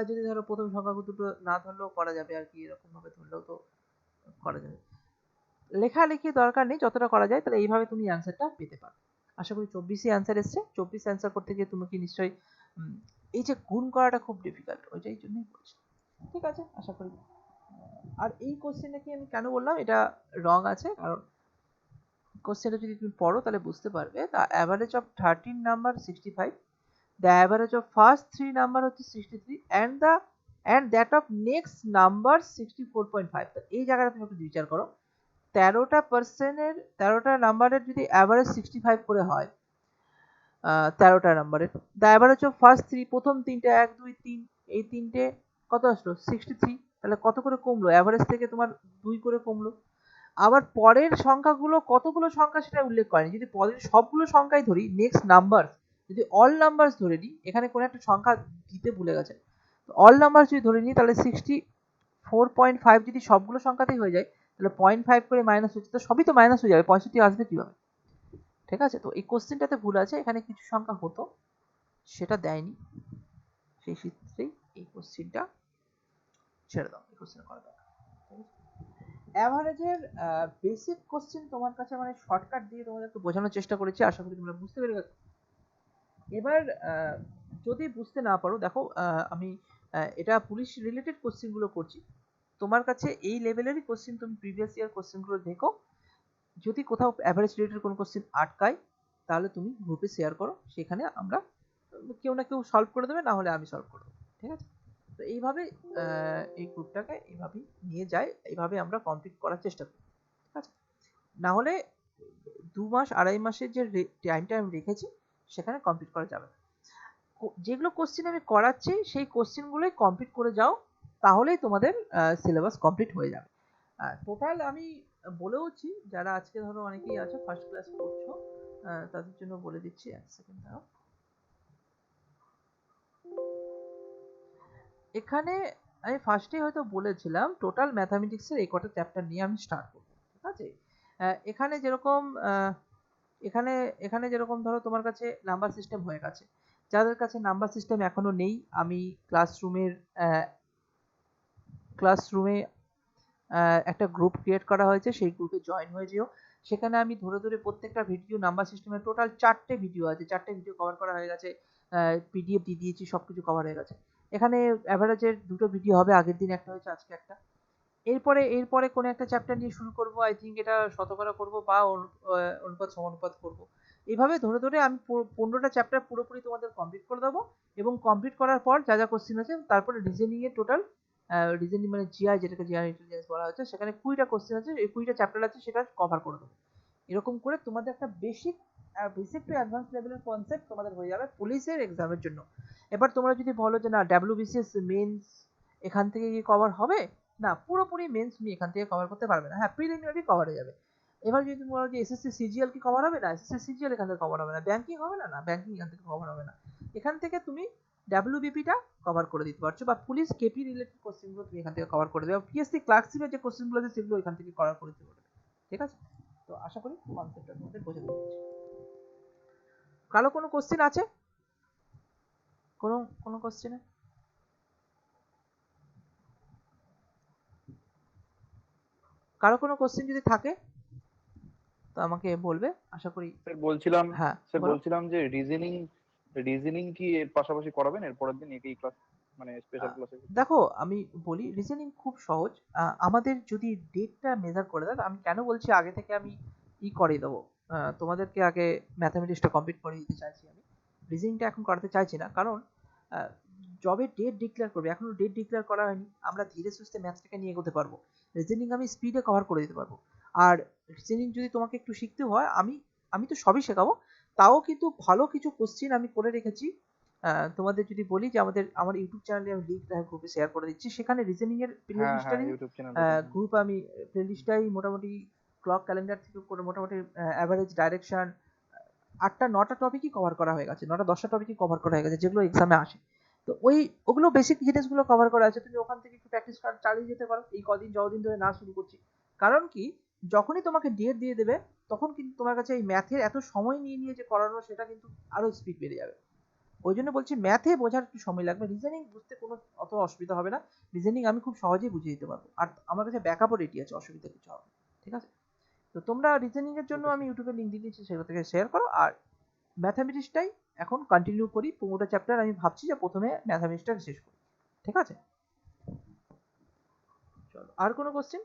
যদি ধরো প্রথম সংখ্যা দুটো না ধরলেও করা যাবে আর কি, এরকম ভাবে ধরলেও তো করা যাবে। লেখালেখি দরকার নেই, যতটা করা যায় তাহলে এইভাবে তুমি অ্যান্সারটা পেতে পারো। আশা করি 24ই অ্যান্সার এসছে। 24 অ্যান্সার করতে গিয়ে তুমি কি নিশ্চয়ই এই যে গুণ করাটা খুব ডিফিকাল্ট, ওইটাই জন্যই বলছি। ঠিক আছে, আশা করি। আর এই কোশ্চেনটা কি আমি কেন বললাম এটা রং আছে, কারণ কোশ্চেনটা যদি তুমি পড়ো তাহলে বুঝতে পারবে। The average of 13 number 65, the average of first 3 number হচ্ছে 63 and that of next number 64.5। তো এই জায়গাটা তুমি একটু বিচার করো। 13টা নাম্বারের যদি অ্যাভারেজ 65 করে হয়, 13টা নাম্বারের, দ্য অ্যাভারেজ অফ ফার্স্ট 3, প্রথম তিনটে 1 2 3, এই তিনটে কত আসলো 63, তাহলে কত করে কমলো? অ্যাভারেজ থেকে তোমার 2 করে কমলো। আবার পরের সংখ্যাগুলো কতগুলো সংখ্যা সেটা উল্লেখ করেনি। যদি পরের সবগুলো সংখ্যাই ধরি, নেক্সট নাম্বার যদি অল নাম্বারস ধরে নিই, এখানে কোনো একটা সংখ্যা দিতে ভুলে গেছে, অল নাম্বার যদি ধরে নিই তাহলে 64.5 যদি সবগুলো সংখ্যাতেই হয়ে যায় তাহলে 0.5 করে মাইনাস হচ্ছে, তো সবই তো মাইনাস হয়ে যাবে, 65 আসবে কিভাবে? ঠিক আছে, তো এই কোশ্চেনটাতে ভুল আছে, এখানে কিছু সংখ্যা হতো সেটা দেয়নি, সেই সূত্রেই এই কোশ্চেনটা ছেড়ে দাও, এই কোশ্চেন করা দরকার। অ্যাভারেজের বেসিক কোশ্চেন তোমার কাছে মানে শর্টকাট দিয়ে তোমাদেরকে বোঝানোর চেষ্টা করেছি, আশা করি তোমরা বুঝতে পেরে গেছো। এবার যদি বুঝতে না পারো, দেখো আমি এটা পুলিশ রিলেটেড কোশ্চেনগুলো করছি, তোমার কাছে এই লেভেলেরই কোশ্চেন, তুমি প্রিভিয়াস ইয়ার কোশ্চেনগুলো দেখো, যদি কোথাও অ্যাভারেজ রিলেটেড কোনো কোশ্চেন আটকায় তাহলে তুমি গ্রুপে শেয়ার করো, সেখানে আমরা কেউ না কেউ সলভ করে দেবে, না হলে আমি সলভ করে দেবো। ঠিক আছে, তো এইভাবে এই গ্রুপটাকে এইভাবেই নিয়ে যায়, এইভাবে আমরা কমপ্লিট করার চেষ্টা করি। ঠিক আছে, না হলে 2 মাস 2.5 মাসের যে টাইমটা আমি রেখেছি সেখানে কমপ্লিট করা যাবে না। যেগুলো কোশ্চেন আমি করাচ্ছি সেই কোশ্চেনগুলোই কমপ্লিট করে যাও, তাহলেই তোমাদের সিলেবাস কমপ্লিট হয়ে যাবে। টোটাল আমি বলেওছি, যারা আজকে ধরো অনেকেই আছে ফার্স্ট ক্লাস পড়ছো, তাদের জন্য বলে দিচ্ছি, এক সেকেন্ড দাও। এখানে আমি ফার্স্টেই হয়তো বলেছিলাম টোটাল ম্যাথামেটিক্সের এই কটা চ্যাপ্টার নিয়ে আমি স্টার্ট করব। ঠিক আছে, এখানে যেরকম এখানে এখানে যেরকম ধরো তোমার কাছে নাম্বার সিস্টেম হয়ে গেছে, যাদের কাছে নাম্বার সিস্টেম এখনো নেই, আমি ক্লাসরুমে একটা গ্রুপ ক্রিয়েট করা হয়েছে, সেই গ্রুপে জয়েন হয়ে যেও। সেখানে আমি ধরে ধরে প্রত্যেকটা ভিডিও, নাম্বার সিস্টেমের টোটাল 4টে ভিডিও আছে, 4টে ভিডিও কভার করা হয়ে গেছে, পিডিএফ দিয়ে দিয়েছি, সবকিছু কভার হয়ে গেছে। এখানে অ্যাভারেজের 2টো ভিডিও হবে, আগের দিন একটা হয়েছে, আজকে একটা। এরপরে কোনো একটা চ্যাপ্টার নিয়ে শুরু করব, আই থিঙ্ক এটা শতকরা করব বা অনুপাত সমানুপাত করব। এইভাবে ধরে ধরে আমি 15টা চ্যাপ্টার পুরোপুরি তোমাদের কমপ্লিট করে দেবো, এবং কমপ্লিট করার পর যা যা কোশ্চেন আছে, তারপরে রিজনিং এর টোটাল রিজনিং মানে জিআই, যেটাকে জিআই ইন্টেলিজেন্স বলা হচ্ছে, সেখানে 20টা কোশ্চেন আছে, এই 20টা চ্যাপ্টার আছে, সেটা কভার করে দেবো। এরকম করে তোমাদের একটা বেসিক টু অ্যাডভান্স লেভেলের কনসেপ্ট তোমাদের হয়ে যাবে পুলিশের এক্সামের জন্য। এবার তোমরা যদি বলো যে না ডাব্লিউবিসিএস মেন্স এখান থেকে কি কভার হবে, না পুরোপুরি মেন্স তুমি এখান থেকে কভার করতে পারবে না, হ্যাঁ প্রিলিমিনারি কভার হয়ে যাবে। এবার যদি তুমি বলো যে এসএসসি সিজিএল কি কভার হবে, না এসএসসি সিজিএল এখান থেকে কভার হবে না, ব্যাংকিং হবে না, না ব্যাংকিং এখান থেকে কভার হবে না। এখান থেকে তুমি ডাব্লিউবিপিটা কভার করে দিতে পারছো, বা পুলিশ কেপি রিলেটেড কোশ্চেনগুলো তুমি এখান থেকে কভার করে দেবে, পিএসসি ক্লার্কশিপের যে কোশ্চেনগুলো আছে সেগুলো এখান থেকে কভার করে দিতে পারবে। ঠিক আছে, তো আশা করি কনসেপ্টটা তোমাদের বোঝাতে পেরেছি। কারো কোনো কোশ্চেন আছে? কোনো কোশ্চেনে? কারো কোনো কোশ্চেন যদি থাকে তো আমাকে বলবে, আশা করি। স্যার বলছিলাম, হ্যাঁ স্যার বলো। বলছিলাম যে রিজনিং কি এর পাশাপাশি করাবেন এর পরের দিন একই ক্লাস, মানে স্পেশাল ক্লাসে? দেখো আমি বলি, রিজনিং খুব সহজ, আমাদের যদি ডেটটা মেজার করে দেয়, আমি কেন বলছি আগে থেকে আমি করিয়ে দেবো, তোমাদেরকে আগে ম্যাথামেটিক্সটা কমপ্লিট করে দিতে চাইছি, আমি রিজনিংটা এখন করাতে চাইছি না, কারণ জবে ডেট ডিক্লেয়ার করবে, এখনো ডেট ডিক্লেয়ার করা হয়নি, আমরা ধীরে সুস্থে ম্যাথটাকে নিয়ে এগোতে পারবো, রিজনিং আমি স্পিডে কভার করে দিতে পারবো। আর রিজনিং যদি তোমাকে একটু শিখতে হয়, আমি তো সবই শেখাবো, তাও কিন্তু ভালো কিছু কোশ্চেন আমি করে রেখেছি। তোমাদের যদি বলি যে আমার ইউটিউব চ্যানেলে আমি লিঙ্ক গ্রুপে শেয়ার করে দিচ্ছি, সেখানে রিজনিং এর প্লেলিস্টটারই ইউটিউব চ্যানেল গ্রুপ, আমি প্লেলিস্টটাই মোটামুটি ক্লক ক্যালেন্ডার থেকে করে মোটামুটি অ্যাভারেজ, ডাইরেকশন, 8টা 9টা টপিকই কভার করা হয়ে গেছে, 9টা 10টা টপিকই কভার করা হয়ে গেছে যেগুলো এক্সামে আসে। তো ওগুলো বেসিক জিনিসগুলো কভার করা আছে, তুমি ওখান থেকে একটু প্র্যাকটিস চালিয়ে যেতে পারো এই কদিন যতদিন ধরে না শুরু করছি। কারণ কি, যখনই তোমাকে ডেট দিয়ে দেবে তখন কিন্তু তোমার কাছে এই ম্যাথের এত সময় নিয়ে যে করানো সেটা কিন্তু আরো স্পিড বেড়ে যাবে। ওই জন্য বলছি ম্যাথে বোঝার একটু সময় লাগবে, রিজনিং বুঝতে কোনো অত অসুবিধা হবে না, রিজনিং আমি খুব সহজেই বুঝিয়ে দিতে পারবো, আর আমার কাছে ব্যাকআপও রেডি আছে, অসুবিধা কিছু হবে না, ঠিক আছে? তো তোমরা রিজনিং এর জন্য আমি ইউটিউবে লিঙ্ক দিয়ে দিচ্ছি, সেগুলো থেকে শেয়ার করো। আর ম্যাথামেটিক্সটাই এখন কন্টিনিউ করি, 15টা চ্যাপ্টার আমি ভাবছি যে প্রথমে ম্যাথামেটিক্সটা শেষ করি, ঠিক আছে? চলো, আর কোনো কোশ্চেন?